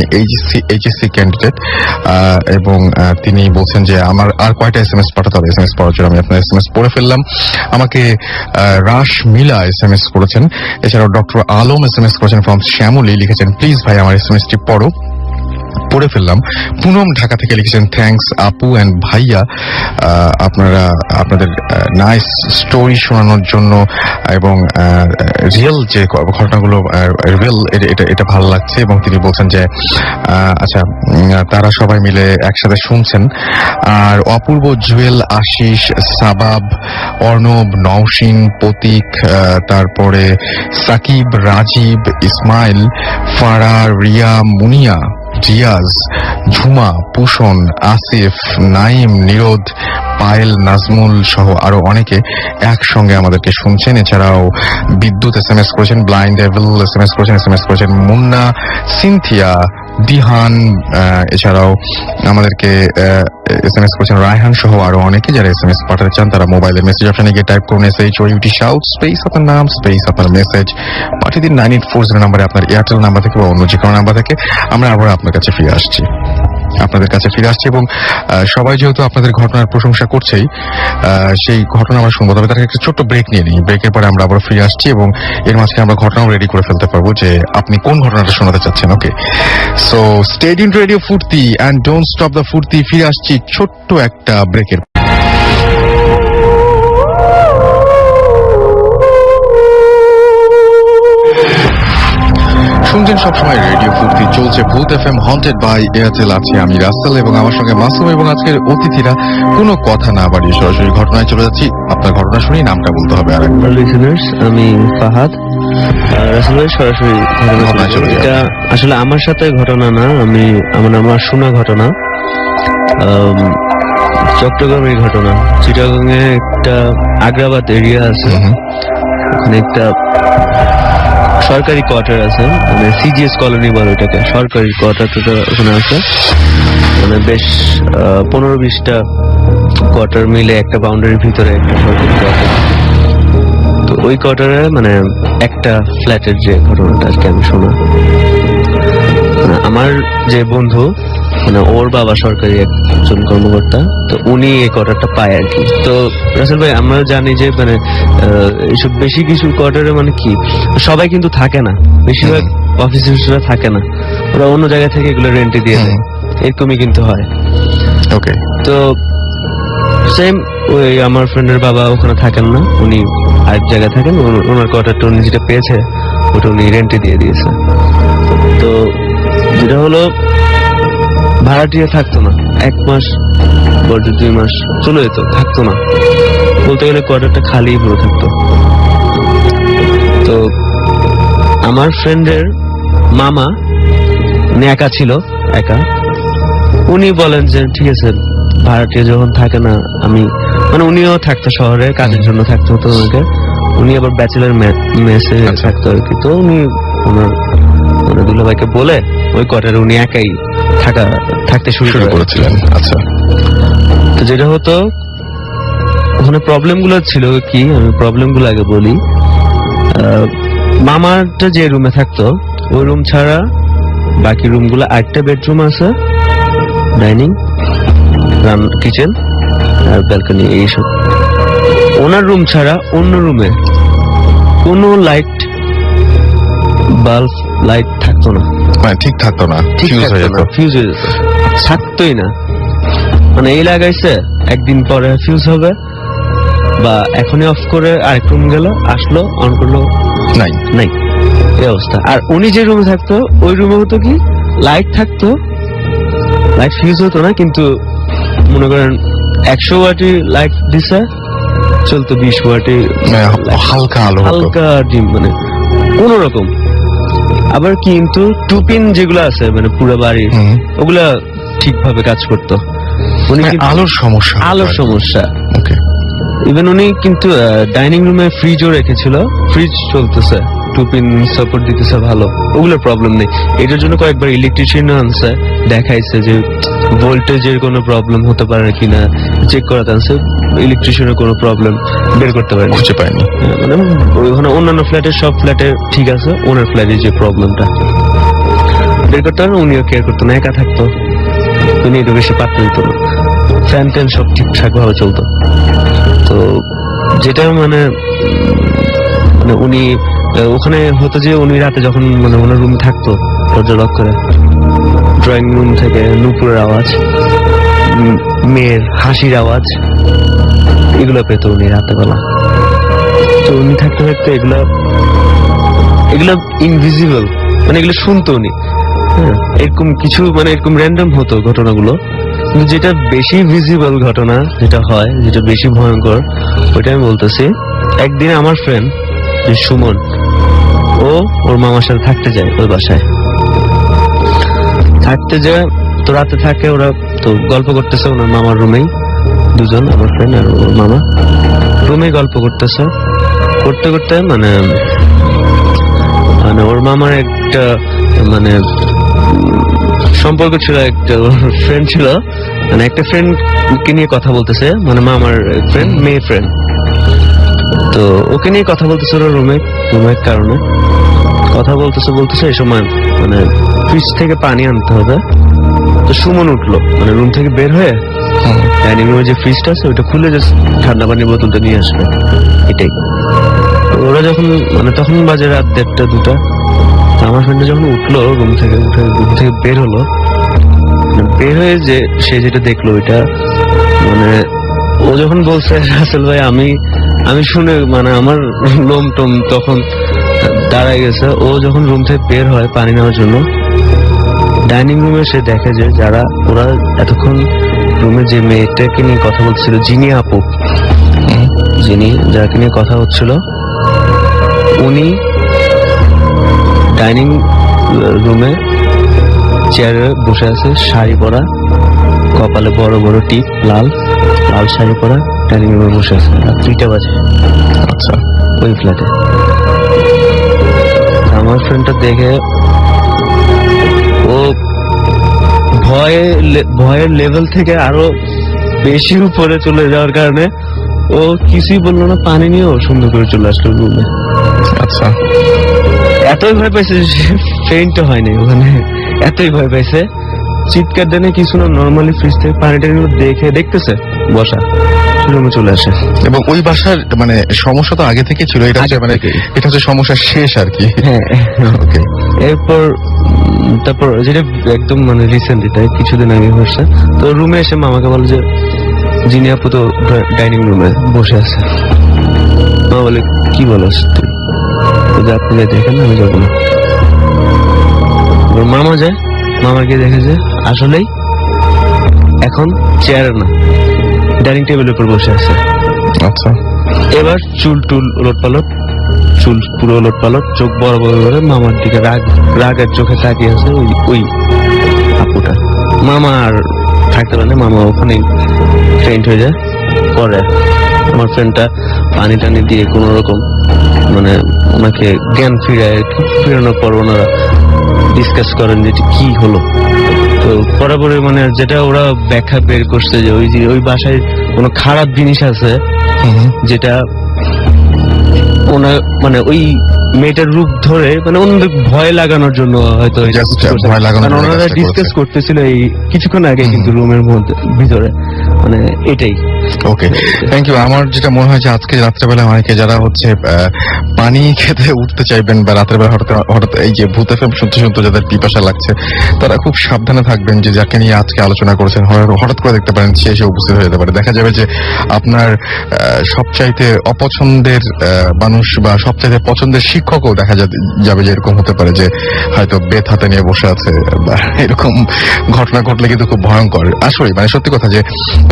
এইচএসসি ক্যান্ডিডেট, এবং তিনি বলছেন যে আমার আর কয়টা SMS পাঠাতে হবে, SMS পড়ার জন্য আমি আপনার SMS পড়ে ফেললাম। আমাকে রাশ মিলা SMS করেছেন, এছাড়াও ডক্টর আলম SMS করেছেন ফ্রম শ্যামলী, লিখেছেন প্লিজ ভাই আমার SMSটি পড়ে ফেললাম। পুনম ঢাকা থেকে লিখেছেন থ্যাঙ্কস আপু অ্যান্ড ভাইয়া, আপনাদের নাইস স্টোরি শোনানোর জন্য এবং রিয়েল যে ঘটনাগুলো রিয়েল, এটা ভালো লাগছে। এবং তিনি বলছেন যে আচ্ছা তারা সবাই মিলে একসাথে শুনছেন। আর অপূর্ব, জুয়েল, আশিস, সাবাব, অর্ণব, নওশিন, প্রতীক, তারপরে সাকিব, রাজীব, ইসমাইল, ফারা, রিয়া, মুনিয়া, রিয়াজ, ঝুমা, পুষণ, আসিফ, নাইম, নিরোধ, পায়েল, নাজমুল সহ আরো অনেকে একসঙ্গে আমাদেরকে শুনছেন। এছাড়াও বিদ্যুৎ SMS করেছেন, ব্লাইন্ড ডেভিল SMS করেছেন মুন্না, সিনথিয়া, দিহান, এছাড়াও আমাদেরকে SMS করেছেন রায়হান সহ আরো অনেকে যারা SMS পাঠাতে চান তারা মোবাইলের মেসেজ অপশনে গিয়ে টাইপ করুন SHOUT শাউট স্পেস আপনার নাম স্পেস আপনার মেসেজ পাঠিয়ে দিন 9840 নাম্বারে আপনার এয়ারটেল নাম্বার থেকে বা অন্য যে কোনো নাম্বার থেকে। আমরা আবার আপনার কাছে ফিরে আসছি এবং সবাই যেহেতু আপনাদের ঘটনার প্রশংসা করছেই, সেই ঘটনা আমরা শুনবো, তবে তার একটা ছোট্ট ব্রেক নিয়ে নিই। ব্রেকের পরে আমরা আবার ফিরে আসছি এবং এর মাঝখানে আমরা ঘটনাও রেডি করে ফেলতে পারবো যে আপনি কোন ঘটনাটা শোনাতে চাচ্ছেন। ওকে, সো স্টে টিউনড রেডিও ফুর্তি অ্যান্ড ডোন্ট স্টপ দ্য ফুর্তি। ফিরে আসছি ছোট্ট একটা ব্রেকের। শুনছেন সবসময় রেডিও ফুর্তি, চলছে ভূত FM হন্টেড বাই এয়ারটেল। আছে আমি রাসেল এবং আমার সঙ্গে মাসুম এবং আজকের অতিথিরা। কোনো কথা না বাড়িয়ে সরাসরি ঘটনায় চলে যাচ্ছি। আপনার ঘটনা শুনি, নামটা বলতে হবে আরেকবার। লিসেনার্স, আমি ফাহাদ। রাসেল ভাই, সরাসরি ঘটনা চলে যাবে। এটা আসলে আমার সাথে ঘটনা না, আমার শোনা ঘটনা। চট্টগ্রামের ঘটনা। চিটাগাং এ একটা আগ্রাবাদ এরিয়া আছে, ওখানে একটা সরকারি কোয়ার্টার আছে, মানে CGS কলোনি বলে ওটাকে। সরকারি কোয়ার্টারটা ওখানে আছে, মানে বেশ 15-20টা কোয়ার্টার মিলে একটা বাউন্ডারির ভিতরে একটা সরকারি কোয়ার্টার। তো ওই কোয়ার্টারে মানে একটা ফ্ল্যাটের যে ঘটনাটা আজকে আমি শোনা, মানে আমার যে বন্ধু, মানে ওর বাবা সরকারি একজন কর্মকর্তা, তো উনি এই কোয়ার্টারটা পায় আর কি। তো রাসেল ভাই, আমরা জানি যে মানে এইসব বেশি কিছু কোয়ার্টারে মানে কি সবাই কিন্তু থাকে না, বেশিরভাগ অফিসাররা থাকে না, ওরা অন্য জায়গা থেকে এগুলো রেন্টে দিয়ে দেয়, এরকমই কিন্তু হয়। ওকে, তো সেম ওই আমার ফ্রেন্ডের বাবা ওখানে থাকেন না, উনি আরেক জায়গায় থাকেন। ওনার কোয়ার্টারটা উনি যেটা পেয়েছে ওটা উনি রেন্টে দিয়ে দিয়েছে। তো যেটা হলো, ভাড়াটিয়া থাকতো না, 1 মাস বড় 2 মাস চলে যেত, থাকতো না, বলতে গেলে কোয়ার্টারটা খালি পুরো থাকতো। তো আমার ফ্রেন্ডের মামা, উনি একা ছিল, উনি বলেন যে ঠিক আছে, ভাড়াটিয়া যখন থাকে না, আমি মানে উনিও থাকতো শহরে, কাজের জন্য থাকতে হতো ওনাকে। উনি আবার ব্যাচেলার মেসে থাকতো আর কি। তো উনি ওনার দুলাভাইকে বলে ওই কোয়ার্টারে উনি একাই থাকতে শুরু করেছিলেন। আচ্ছা, তো যেটা হতো ওখানে প্রবলেম গুলো ছিল কি, আমি প্রবলেম গুলো আগে বলি। মামারটা যে রুমে থাকতো ওই রুম ছাড়া বাকি রুম গুলো, 8টা বেডরুম আছে, ডাইনিং, কিচেন আর ব্যালকনি, এইসব। ওনার রুম ছাড়া অন্য রুমে কোনো লাইট, বাল্ব, লাইট থাকতো না, মানে ঠিক থাকতো না, ফিউজ হয়ে যেত, থাকতোই না। মানে এই লাগাইছে, একদিন পরে ফিউজ হবে, বা এখনই অফ করে আরেক রুম গেল, আসলো, অন করলো, নাই, এই অবস্থা। আর উনি যে রুমে থাকতো ওই রুমে হতো কি, লাইট থাকতো, লাইট ফিউজ হতো না, কিন্তু মনে করেন 100 ওয়াটি লাইট দিছে, চলতো 20 ওয়াটি হালকা আলো, হালকা ডিম, মানে কোন রকম। আবার কিন্তু 2 পিন যেগুলো আছে মানে পুরো বাড়ির, ওগুলা ঠিকভাবে কাজ করতো। উনি আলোর সমস্যা। ওকে, ইভেন উনি কিন্তু ডাইনিং রুমে ফ্রিজও রেখেছিল, ফ্রিজ চলতেছে, 2 পিন সাপোর্ট দিতেছে ভালো, ওগুলোর প্রবলেম নেই। এটার জন্য কয়েকবার ইলেকট্রিশিয়ান আনছে, দেখাইছে যে ভোল্টেজের কোনো প্রবলেম হতে পারে কিনা, চেক করাতে আনছে, ইলেকট্রিশিয়ানের কোনো প্রবলেম বের করতে পারেনি, খুঁজে পায়নি। মানে ওখানে অন্যান্য ফ্ল্যাটের সব ফ্ল্যাটে ঠিক আছে, ওনার ফ্ল্যাটের যে প্রবলেমটা বের করতে পারেন, উনিও কেয়ার করতো না, একা থাকতো, উনি একটু বেশি পাত্তা দিত না, ফ্যান ট্যান সব ঠিকঠাক ভাবে চলতো। তো যেটা মানে উনি ওখানে হতো যে উনি রাতে যখন মানে ওনার রুম থাকতো, দরজা লক করে, ড্রয়িং রুম থেকে নুপুরের আওয়াজ, মেয়ের হাসির আওয়াজ, এগুলো পেত উনি রাতে বেলা। তো উনি থাকতে থাকতে এগুলো ইনভিজিবল, মানে এগুলো শুনতো উনি। হ্যাঁ, এরকম কিছু মানে এরকম র্যান্ডম হতো ঘটনাগুলো, কিন্তু যেটা বেশি ভিজিবল ঘটনা যেটা হয়, যেটা বেশি ভয়ঙ্কর, ওইটা আমি বলতেছি। একদিন আমার ফ্রেন্ড সুমন, ওর মামার সাথে থাকতে যায়, ওই বাসায় থাকতে যায়। তো রাতে থাকে, ওরা তো গল্প করতেছে ওনার মামার রুমেই, দুজন, আমার ফ্রেন্ড আর ওর মামা রুমে গল্প করতেছে। করতে করতে মানে ওর মামার একটা মানে সম্পর্ক ছিল, একটা ফ্রেন্ড ছিল, মানে একটা ফ্রেন্ড কে নিয়ে কথা বলতেছে, মানে মামার ফ্রেন্ড, মেয়ে ফ্রেন্ড। তো ওকে নিয়ে কথা বলতেছিল রুমের কারণে কথা বলতেছে এই সময় মানে ফ্রিজ থেকে পানি আনতে হবে। তো সুমন উঠলো, মানে রুম থেকে বের হয়ে ডাইনিং রুমে যে ফ্রিজটা আছে ওইটা খুলে জাস্ট ঠান্ডা পানির বোতলটা নিয়ে আসবে, এটাই। তো ওরা যখন মানে তখন বাজে রাত 1:30 2টা, আমার ফ্রেন্ড যখন উঠলো রুম থেকে বের হলো, বের হয়ে যে সে যেটা দেখলো ওইটা মানে ও যখন বলছে রাসেল ভাই আমি শুনে মানে আমার লোম টোম তখন দাঁড়ায় গেছে। ও যখন রুম থেকে বের হয় পানি নেওয়ার জন্য, ডাইনিং রুমে সে দেখে যে ওরা এতক্ষণ রুমে যে মেয়েটাকে নিয়ে কথা বলছিল, যিনি আপু, যাকে নিয়ে কথা হচ্ছিল, উনি ডাইনিং রুমে চেয়ারে বসে আছে, শাড়ি পরা, কপালে বড় বড় টিপ, লাল শাড়ি পরা, ডাইনিং রুমে বসে আছে। রাত 3টা বাজে। আচ্ছা, ওই ফ্ল্যাটে। আমার ফ্রেন্ডটা দেখে ও ভয়ের লেভেল থেকে আরো বেশি উপরে চলে যাওয়ার কারণে ও কিছুই বললো না, পানি নিয়েও সুন্দর করে চলে আসলো রুমে। আচ্ছা, এতই ভয় পাইছে যে ফেইন্ট হয়নি ওখানে, এতই ভয় পাইছে। চিৎকার দেনে কিছু না, নর্মালি ফ্রিজ থেকে পানিটা দেখতেছে বসা, রুমে চলে আসে। এবং ওই বাসার মানে সমস্যা তো আগে থেকে ছিল, এটা হচ্ছে মানে এটা হচ্ছে সমস্যার শেষ আর কি। হ্যাঁ, ওকে। তারপর যেটা একদম মানে রিসেন্ট, এটা কিছুদিন আগে হচ্ছে, তো রুমে এসে মামাকে বলে যে যিনি আপু তো ডাইনিং রুমে বসে আছে। মা বলে কি বলস তুই, আপনি যাই দেখেন, আমি যাবো না। মামা যায়, মামাকে দেখে যে আসলেই এখন চেয়ারে না, ডাইনিং টেবিলের উপর বসে আছে। আচ্ছা, এবার চুল ওলটপালট, চুল পুরো ওলটপালট, চোখ বড় বড় করে মামার দিকে রাগের চোখে তাকিয়ে আছে ওই আপুটা। মামা আর থাকতে পারে না, মামা ওখানে ফেইন্ট হয়ে যায়। পরে আমার ফ্রেন্ডটা পানি টানি দিয়ে কোন রকম মানে ওনাকে জ্ঞান ফিরানোর পর ওনারা ডিসকাস করেন যে কি হলো। তো পরে মানে যেটা ওরা ব্যাখ্যা বের করছে যে ওই বাসায় কোনো খারাপ জিনিস আছে, যেটা ওনার মানে ওই মেয়েটার রূপ ধরে মানে অন্যদের ভয় লাগানোর জন্য হয়তো ওনারা ডিসকাস করতেছিল এই কিছুক্ষণ আগে, কিন্তু রুমের মধ্যে ভিতরে মানে এটাই। ওকে, থ্যাংক ইউ। আমার যেটা মনে হয় যে আজকে রাত্রেবেলা অনেকে যারা হচ্ছে পানি খেতে উঠতে চাইবেন বা রাত্রেবেলা হঠাৎ এই যে ভূত এফএম শুনতে যাদের পিপাসা লাগছে, তারা খুব সাবধানে থাকবেন যে যাকে নিয়ে আজকে আলোচনা করেছেন হঠাৎ করে দেখতে পারেন সে এসে উপস্থিত হয়ে যেতে পারে। দেখা যাবে যে আপনার সবচাইতে অপছন্দের মানুষ বা সবচাইতে পছন্দের শিক্ষকও দেখা যাবে যে এরকম হতে পারে যে হয়তো বেত হাতে নিয়ে বসে আছে, বা এরকম ঘটনা ঘটলে কিন্তু খুব ভয়ঙ্কর। আসলে মানে সত্যি কথা যে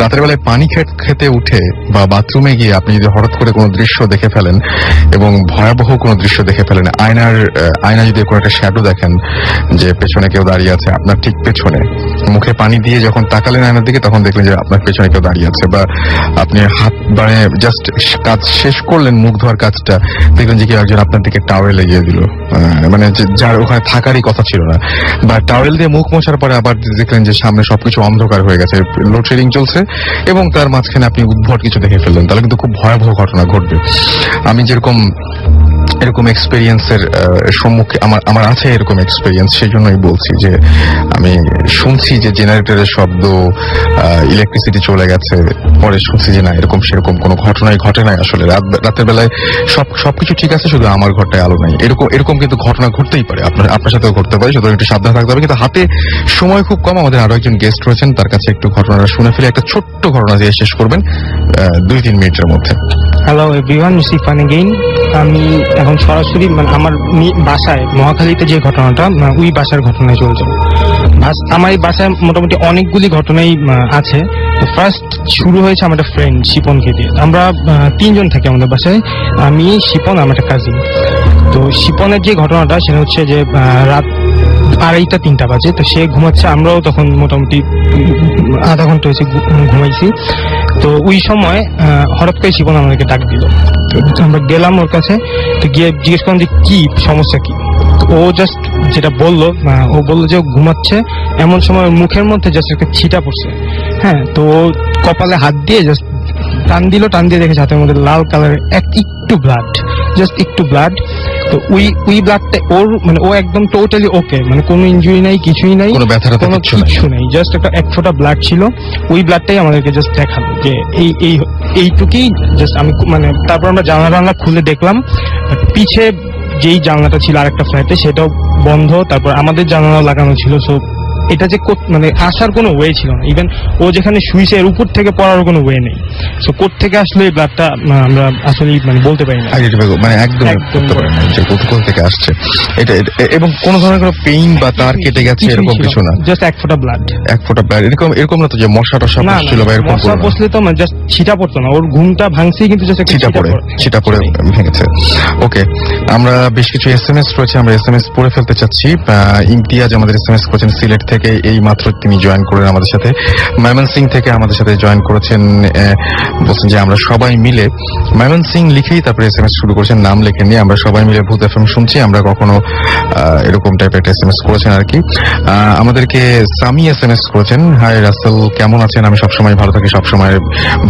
রাতের বেলায় পানি খেতে উঠে বা বাথরুমে গিয়ে আপনি যদি হঠাৎ করে কোনো দৃশ্য দেখে ফেলেন এবং ভয়াবহ কোনো দৃশ্য দেখে ফেলেন, আয়না যদি কোনো একটা শ্যাডো দেখেন যে পেছনে কেউ দাঁড়িয়ে আছে আপনার ঠিক পেছনে, মুখে পানি দিয়ে যখন তাকালেন আয়নার দিকে তখন দেখলেন যে আপনার পেছনে কেউ দাঁড়িয়ে আছে, বা আপনি হাত বাড়িয়ে জাস্ট কাজ শেষ করলেন, মুখ ধোয়ার কাজটা, দেখলেন যে কেউ একজন আপনার দিকে টাওয়েল এগিয়ে দিল, মানে যার ওখানে থাকারই কথা ছিল না, বা টাওয়েল দিয়ে মুখ মোছার পরে আবার দেখলেন যে সামনে সবকিছু অন্ধকার হয়ে গেছে, লোডশেডিং চলছে এবং তার মাঝখানে আপনি উদ্ভট কিছু দেখে ফেললেন, তাহলে কিন্তু খুব ভয়াবহ ঘটনা ঘটবে। আমি যেরকম এরকম এক্সপেরিয়েন্সের সম্মুখে আমার আছে এরকম এক্সপেরিয়েন্স, সেই জন্যই বলছি যে আমি শুনছি যে জেনারেটরের শব্দ, ইলেকট্রিসিটি চলে গেছে, পরে শুনছি যে না এরকম সেরকম কোনো ঘটনাই ঘটে নাই। আসলে রাতের বেলায় সবকিছু ঠিক আছে, শুধু আমার ঘরটায় আলো নাই, এরকম কিন্তু ঘটনা ঘটতেই পারে, আপনার সাথেও ঘটতে পারে, সুতরাং একটু সাবধান থাকতে হবে। কিন্তু হাতে সময় খুব কম, আমাদের আরো একজন গেস্ট রয়েছেন, তার কাছে একটু ঘটনাটা শুনে ফেলে একটা ছোট্ট ঘটনা দিয়ে শেষ করবেন 2-3 মিনিটের মধ্যে। Hello everyone, Sifan again. আমি এখন সরাসরি মানে আমার বাসায় মহাখালীতে যে ঘটনাটা, ওই বাসার ঘটনায় চলে যাবো। আমার এই বাসায় মোটামুটি অনেকগুলি ঘটনাই আছে। ফার্স্ট শুরু হয়েছে আমার একটা ফ্রেন্ড শিপনকে দিয়ে। আমরা 3 জন থাকি আমাদের বাসায়, আমি, শিপন, আমার একটা কাজিন। তো শিপনের যে ঘটনাটা সেটা হচ্ছে যে রাত 2:30-3টা বাজে, তো সে ঘুমাচ্ছে, আমরাও তখন মোটামুটি আধা ঘন্টা হয়েছে ঘুমাইছি। তো ওই সময় হঠাৎ করে শিপন আমাদেরকে ডাক দিল, আমরা গেলাম ওর কাছে, তো গিয়ে জিজ্ঞেস করলাম যে কি সমস্যা কি। ও জাস্ট যেটা বললো, ও বললো যে ও ঘুমাচ্ছে, এমন সময় ওর মুখের মধ্যে জাস্ট একটা ছিটা পড়ছে। হ্যাঁ, তো ও কপালে হাত দিয়ে জাস্ট টান দিয়ে দেখেছে হাতের মধ্যে লাল কালারের একটু ব্লাড, জাস্ট একটু ব্লাড। তো ওই ব্লাডটা ওর মানে ও একদম টোটালি ওকে, মানে কোনো ইনজুরি নাই, কিছুই নাই, কোনো ব্যথা কোনো কিছু নেই, জাস্ট এক ফোঁটা ব্লাড ছিল। ওই ব্লাডটাই আমাদেরকে জাস্ট দেখালো যে এইটুকুই জাস্ট। আমি মানে তারপর আমরা জানলা খুলে দেখলাম, পিছে যেই জানলাটা ছিল আরেকটা ফ্ল্যাটে সেটাও বন্ধ, তারপর আমাদের জানালা লাগানো ছিল। সো এটা যে মানে আসার কোনো ওয়ে ছিল না, ইভেন ও যেখানে শুইছে এর উপর থেকে পড়ার কোনো ওয়ে নেই। সো কোথা থেকে আসলে এই ব্লাডটা আমরা আসলে মানে বলতে পারি না, মানে একদম করতে পারে না যে কোথা থেকে আসছে এটা। এবং কোন ধরনের কোনো পেইন বা তার কেটে গেছে এরকম কিছু না, জাস্ট এক ফোঁটা ব্লাড। এরকম না তো যে মশা টশা পড়ছিল বা এরকম? মশা বসলে তো মানে জাস্ট ছিটা পড়তো না, ওর ঘুমটা ভাঙছেই কিন্তু জাস্ট ছিটা পড়ে ভেঙেছে। ওকে, আমরা বেশ কিছু এসএমএস রয়েছে, আমরা এসএমএস পড়ে ফেলতে চাচ্ছি। ইমতিয়াজ আমাদের এসএমএস করেছেন সিলেট থেকে, এই মাত্র তিনি জয়েন করেন আমাদের সাথে। ময়মনসিং থেকে আমাদের সাথে জয়েন করেছেন, বলছেন যে আমরা সবাই মিলে, ময়মনসিং লিখেই তারপরে এসএমএস শুরু করেছেন, নাম লেখেননি। আমরা সবাই মিলে ভূত এফএম শুনছি, আমরা কখনো এরকম টাইপের একটা এসএমএস করেছেন আর কি। আমাদেরকে সামি এসএমএস করেছেন, হাই রাসেল কেমন আছেন, আমি সবসময় ভালো থাকি, সবসময়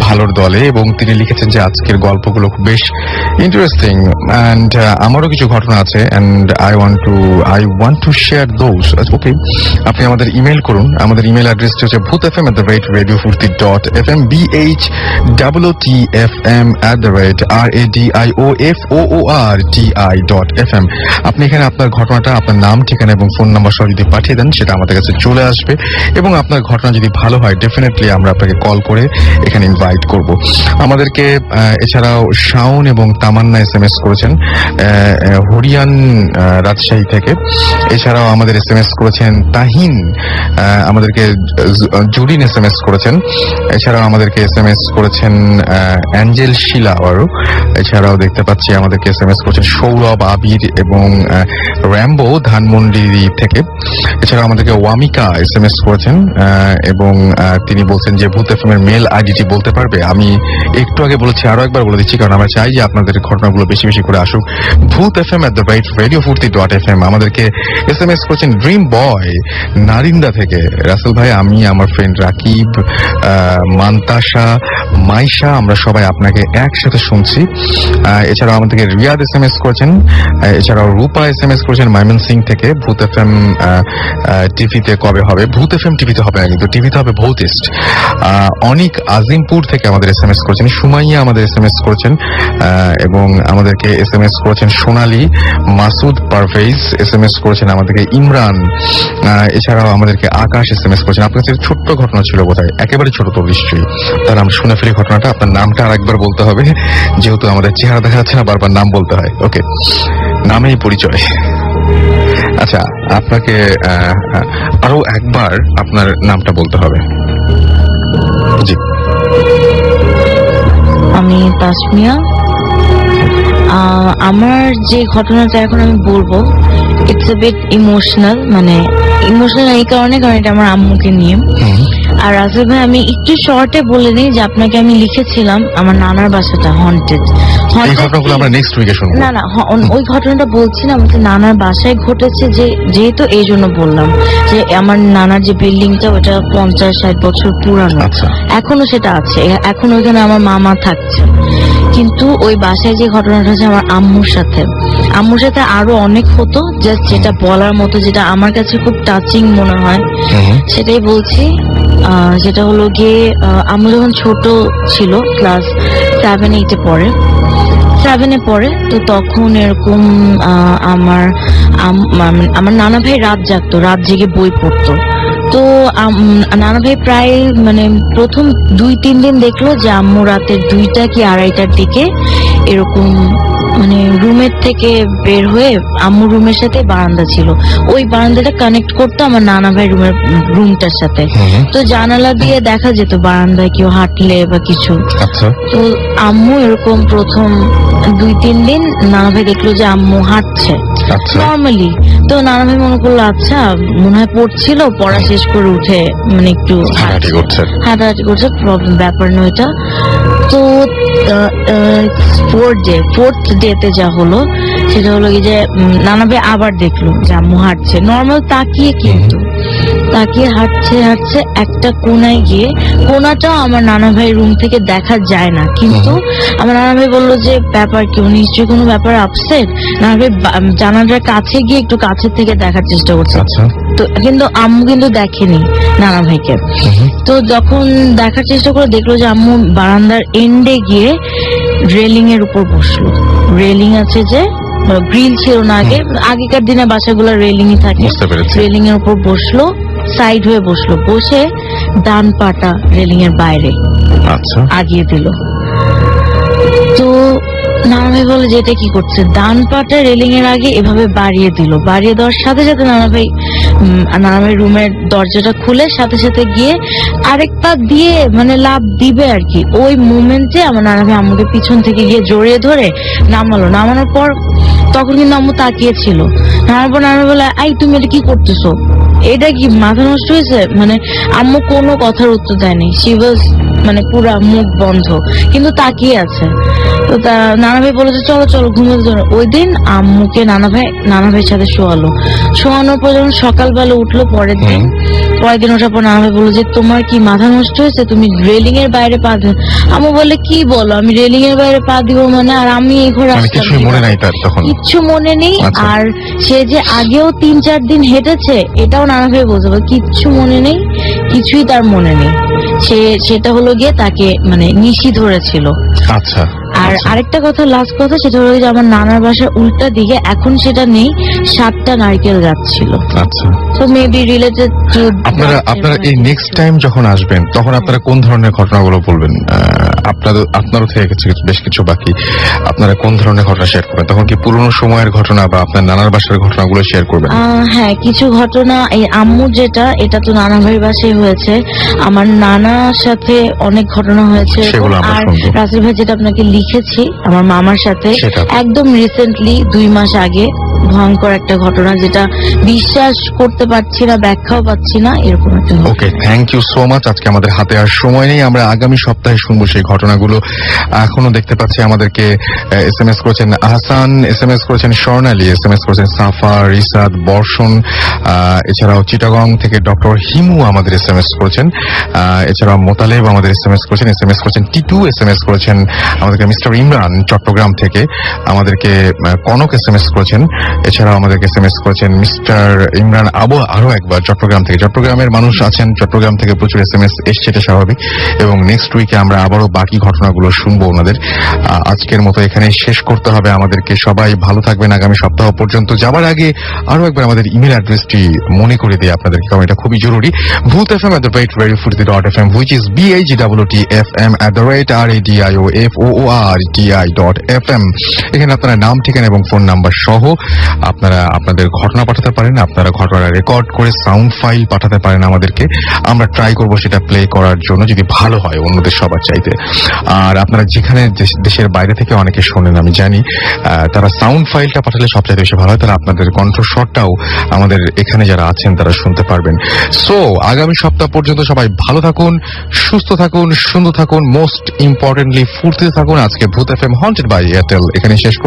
ভালোর দলে। এবং তিনি লিখেছেন যে আজকের গল্পগুলো বেশ ইন্টারেস্টিং অ্যান্ড আমারও কিছু ঘটনা আছে and I want to share those. Okay, আপনি আমাদের ইমেল করুন, আমাদের ইমেল অ্যাড্রেসটি হচ্ছে bhutfm@radiofurti.fm, bhutfm@radioforti.fm। আপনি এখানে আপনার ঘটনাটা, আপনার নাম, ঠিকানা এবং ফোন নাম্বার সহ যদি পাঠিয়ে দেন, সেটা আমাদের কাছে চলে আসবে। এবং আপনার ঘটনা যদি ভালো হয়, ডেফিনেটলি আমরা আপনাকে কল করে এখানে ইনভাইট করব। আমাদেরকে এছাড়াও শাওন এবং তামান্না এসএমএস করেছেন হরিয়ান রাজশাহী থেকে। এছাড়াও আমাদের এসএমএস করেছেন তাহিন, আমাদেরকে জুরিন এসএমএস করেছেন। এছাড়াও আমাদেরকে এসএমএস করেছেন অ্যাঞ্জেল শিলা আরও। এছাড়াও দেখতে পাচ্ছি আমাদেরকে এসএমএস করেছেন সৌরভ, আবির এবং র্যাম্বো ধানমন্ডি থেকে। এছাড়াও আমাদেরকে ওয়ামিকা এসএমএস করেছেন এবং তিনি বলছেন যে ভূত এফএম এর মেল আইডিটি বলতে পারবে? আমি একটু আগে বলেছি, আরো একবার বলে দিচ্ছি, কারণ আমরা চাই যে আপনাদের ঘটনাগুলো বেশি বেশি করে আসুক। bhutfm@radiofurti.fm। আমাদেরকে এসএমএস করেছেন ড্রিম বয় নারিন্দা থেকে, রাসেল ভাই আমি আমার ফ্রেন্ড রাকিব, মান্তাসা, মাইশা, আমরা সবাই আপনাকে একসাথে শুনছি। এছাড়াও আমাদেরকে রিয়াদ এসএমএস করেছেন। এছাড়াও রূপা এসএমএস করেছেন ময়মনসিং থেকে। ভূত এফএম টিভিতে কবে হবে? ভূত এফএম টিভিতে হবে না, কিন্তু টিভিতে হবে ভৌতিস্ট। অনিক আজিমপুর থেকে আমাদের এসএমএস করেছেন। সুমাইয়া আমাদের এসএমএস করেছেন এবং আমাদেরকে এসএমএস করেছেন সোনালী। মাসুদ পারভেজ এসএমএস করেছেন আমাদেরকে। ইমরান, এছাড়াও আমাদেরকে আকাশ এসএমএস করেছেন। আপনার কাছে ছোট্ট ঘটনা ছিল বোধহয়, একেবারে ছোট তো নিশ্চয়ই, তার আমরা শুনে ফেলি ঘটনাটা। আপনার নামটা আর একবার বলতে হবে, যেহেতু আমাদের চেহারা দেখা যাচ্ছে না, বারবার নাম বলতে হয়। ওকে, নামেই পরিচয়। আচ্ছা, আপনাকে আরো একবার আপনার নামটা বলতে হবে। জি, আমি তাসমিয়া। আমার যে ঘটনাটা এখন আমি বলবো, ইটস এ বিট ইমোশনাল, মানে ইমোশনাল এই কারণে, কারণ এটা আমার আম্মুকে নিয়ে। আর রাসেল ভাই আমি একটু শর্টে বলে দিই যে আপনাকে আমি লিখেছিলাম আমার নানার বাসাটা হন্টেড। এই ঘটনাগুলো আমরা নেক্সট উইকে শুনবো। না ওই ঘটনাটা বলছি না, আমাদের নানার বাসায় ঘটেছে, যেহেতু এই জন্য বললাম যে আমার নানার যে বিল্ডিংটা ওটা 50-60 বছর পুরানো, এখনো সেটা আছে, এখন ওইখানে আমার মামা থাকছে। কিন্তু ওই বাসায় যে ঘটনাটা হচ্ছে আমার আম্মুর সাথে আরো অনেক হতো, জাস্ট যেটা বলার মতো, যেটা আমার কাছে খুব টাচিং মনে হয় সেটাই বলছি। যেটা হলো গিয়ে আম্মু যখন ছোট ছিল, ক্লাস 7-8 পড়ে, তো তখন এরকম আমার নানা ভাই রাত জাগতো, রাত জেগে বই পড়তো। তো নানা ভাই প্রায় মানে প্রথম 2-3 দিন দেখলো যে আম্মু রাতের 2টা কি 2:30টার দিকে এরকম মানে রুমের থেকে বের হয়ে, আম্মু রুমের সাথে বারান্দা ছিল, ওই বারান্দাটা কানেক্ট করতো আমার নানা ভাই রুমটার সাথে। তো জানালা দিয়ে দেখা যেত বারান্দায় কেউ হাঁটলে বা কিছু। তো আম্মু এরকম প্রথম 2-3 দিন নানা ভাই দেখলো যে আম্মু হাঁটছে নর্মালি। তো নানা ভাই মনে করলো আচ্ছা মনে হয় পড়ছিল, পড়া শেষ করে উঠে মানে একটু হাঁটাহাঁটি করছে, প্রবলেম ব্যাপার নয় এটা। তো ফোর্থ ডেতে যা হলো সেটা হলো কি যে নানা ভাই আবার দেখলো যে আম্মু হাঁটছে নর্মাল তাকিয়ে, কিন্তু তাকিয়ে হাঁটছে একটা কোনায় গিয়ে, কোনাটাও আমার নানা ভাই রুম থেকে দেখা যায় না, কিন্তু আমার নানা ভাই বললো যে ব্যাপার কি, নিশ্চয়ই কোনো ব্যাপার আপসেট। নানা ভাই জানালার কাছে গিয়ে একটু কাছের থেকে দেখার চেষ্টা করছে, আচ্ছা তো কিন্তু আম্মু কিন্তু দেখেনি নানা ভাইকে। তো যখন দেখার চেষ্টা করে দেখলো যে আম্মু বারান্দার এন্ডে গিয়ে রেলিং এর উপর বসলো। রেলিং আছে যে গ্রিল ছিল না আগেকার দিনে বাসাগুলো রেলিংই থাকে, বুঝতে পেরেছি। রেলিং এর উপর বসলো, সাইড হয়ে বসলো, বসে ডান পাটা রেলিং এর বাইরে আচ্ছা আগিয়ে দিল। তো নানা ভাই বলে যে এটা কি করছে, ডান পাটা রেলিং এর আগে এভাবে বাড়িয়ে দিল। বাড়িয়ে দেওয়ার সাথে সাথে নানা ভাই রুমের দরজাটা খুলে সাথে সাথে গিয়ে আরেক পা দিয়ে মানে লাফ দিবে আর কি। ওই মোমেন্টে আমার নানা ভাই আম্মুকে পিছন থেকে গিয়ে জড়িয়ে ধরে নামানোর পর তখন কিন্তু আম্মু তাকিয়েছিল। নানার পর নানা বলে, আই তুমি এটা কি করতেছো, এটা কি মাথা নষ্ট হয়েছে? মানে আম্মু কোনো কথার উত্তর দেয়নি, শি ওয়াজ মানে পুরা মুখ বন্ধ, কিন্তু তাকিয়ে আছে। তো নানা ভাই বলেছে চলো চলো ঘুমোতে চলো। ওই দিন আম্মুকে নানা ভাইয়ের সাথে শোয়ানোর পর যখন সকালবেলা উঠলো পরের দিন ওঠার পর নানা ভাই বললো যে তোমার কি মাথা নষ্ট হয়েছে, তুমি রেলিং এর বাইরে পা দিও। আম্মু বলে কি বলো, আমি রেলিং এর বাইরে পা দিব মানে, আর আমি এই ঘরে মানে আসলাম কিছুই মনে নাই তার তখন? কিচ্ছু মনে নেই। আচ্ছা। আর সে যে আগেও 3-4 দিন হেঁটেছে এটাও নানা ভাই বলতে পারে, কিচ্ছু মনে নেই, কিছুই তার মনে নেই। সেটা হলো গিয়ে তাকে মানে নিশি ধরেছিল। আচ্ছা আর আরেকটা কথা, লাস্ট কথা, সেটা হলো যে আমার নানার বাসার উল্টা দিকে, এখন সেটা নেই, 7টা নারকেল গাছ ছিল। আচ্ছা তো মেবি রিলেটেড টু আপনারা এই নেক্সট টাইম যখন আসবেন তখন আপনারা কোন ধরনের ঘটনাগুলো বলবেন? আপনারও থেকে গেছে বেশ কিছু বাকি, আপনারা কোন ধরনের ঘটনা শেয়ার করবেন? তখন কি পুরনো সময়ের ঘটনা বা আপনার নানার বাসার ঘটনাগুলো শেয়ার করবেন? হ্যাঁ, কিছু ঘটনা, এই আম্মু এটা তো নানা ভাইয়ের বাসায় হয়েছে, আমার নানার সাথে অনেক ঘটনা হয়েছে। সেগুলো আমরা আর শুনবো। রাসেল ভাই যেটা আপনাকে লিখেছি আমার মামার সাথে সেটা। একদম রিসেন্টলি 2 মাস আগে ভয়ঙ্কর একটা ঘটনা, যেটা বিশ্বাস করতে পারছি না, ব্যাখ্যাও পাচ্ছি না, এরকম একটা ঘটনা। ওকে, থ্যাংক ইউ সো মাচ। আজকে আমাদের হাতে আর সময় নেই, আমরা আগামী সপ্তাহে শুনবো সেই ঘটনাগুলো। এখনো দেখতে পাচ্ছি আমাদেরকে SMS করেছেন আহসান, SMS করেছেন স্বর্ণালী, SMS করেছেন সাফা, রিসাদ, বর্ষণ, এছাড়াও চিটাগং থেকে ডক্টর হিমু আমাদের SMS করেছেন, এছাড়াও মোতালেব আমাদের SMS করেছেন টিটু, SMS করেছেন আমাদেরকে মিস্টার ইমরান চট্টগ্রাম থেকে, আমাদেরকে কনক SMS করেছেন, এছাড়াও আমাদেরকে SMS করেছেন মিস্টার ইমরান আরো একবার চট্টগ্রাম থেকে। চট্টগ্রামের মানুষ আছেন, চট্টগ্রাম থেকে প্রচুর SMS এসছে, এটা স্বাভাবিক। এবং নেক্সট উইকে আমরা আবারও বাকি ঘটনাগুলো শুনবো ওনাদের। আজকের মতো এখানে শেষ করতে হবে আমাদেরকে। সবাই ভালো থাকবেন আগামী সপ্তাহ পর্যন্ত। যাবার আগে আরো একবার আমাদের ইমেল অ্যাড্রেসটি মনে করে দিই আপনাদেরকে, কারণ এটা খুবই জরুরি। bhutfm@radiofursity.fm, which is BHWTFM@radiofuorti.fm। এখানে আপনারা নাম, ঠিকানা এবং ফোন নাম্বার সহ আপনারা আপনাদের ঘটনা পাঠাতে পারেন। আপনারা ঘটনা রেকর্ড করে সাউন্ড ফাইল পাঠাতে পারেন আমাদেরকে। আমরা ট্রাই করব সেটা প্লে করার জন্য, যদি ভালো হয় অন্যদের সবার চাইতে। আর আপনারা যেখানে দেশের বাইরে থেকে অনেকে শোনেন আমি জানি, তারা সাউন্ড ফাইলটা পাঠালে সবচাইতে বেশি ভালো হয়, তাহলে আপনাদের কণ্ঠস্বরটাও আমাদের এখানে যারা আছেন তারা শুনতে পারবেন। সো আগামী সপ্তাহ পর্যন্ত সবাই ভালো থাকুন, সুস্থ থাকুন, সুন্দর থাকুন, মোস্ট ইম্পর্টেন্টলি ফুর্তিতে থাকুন। আজকে ভূত FM হন্টেড বাই এয়ারটেল এখানে শেষ করছি।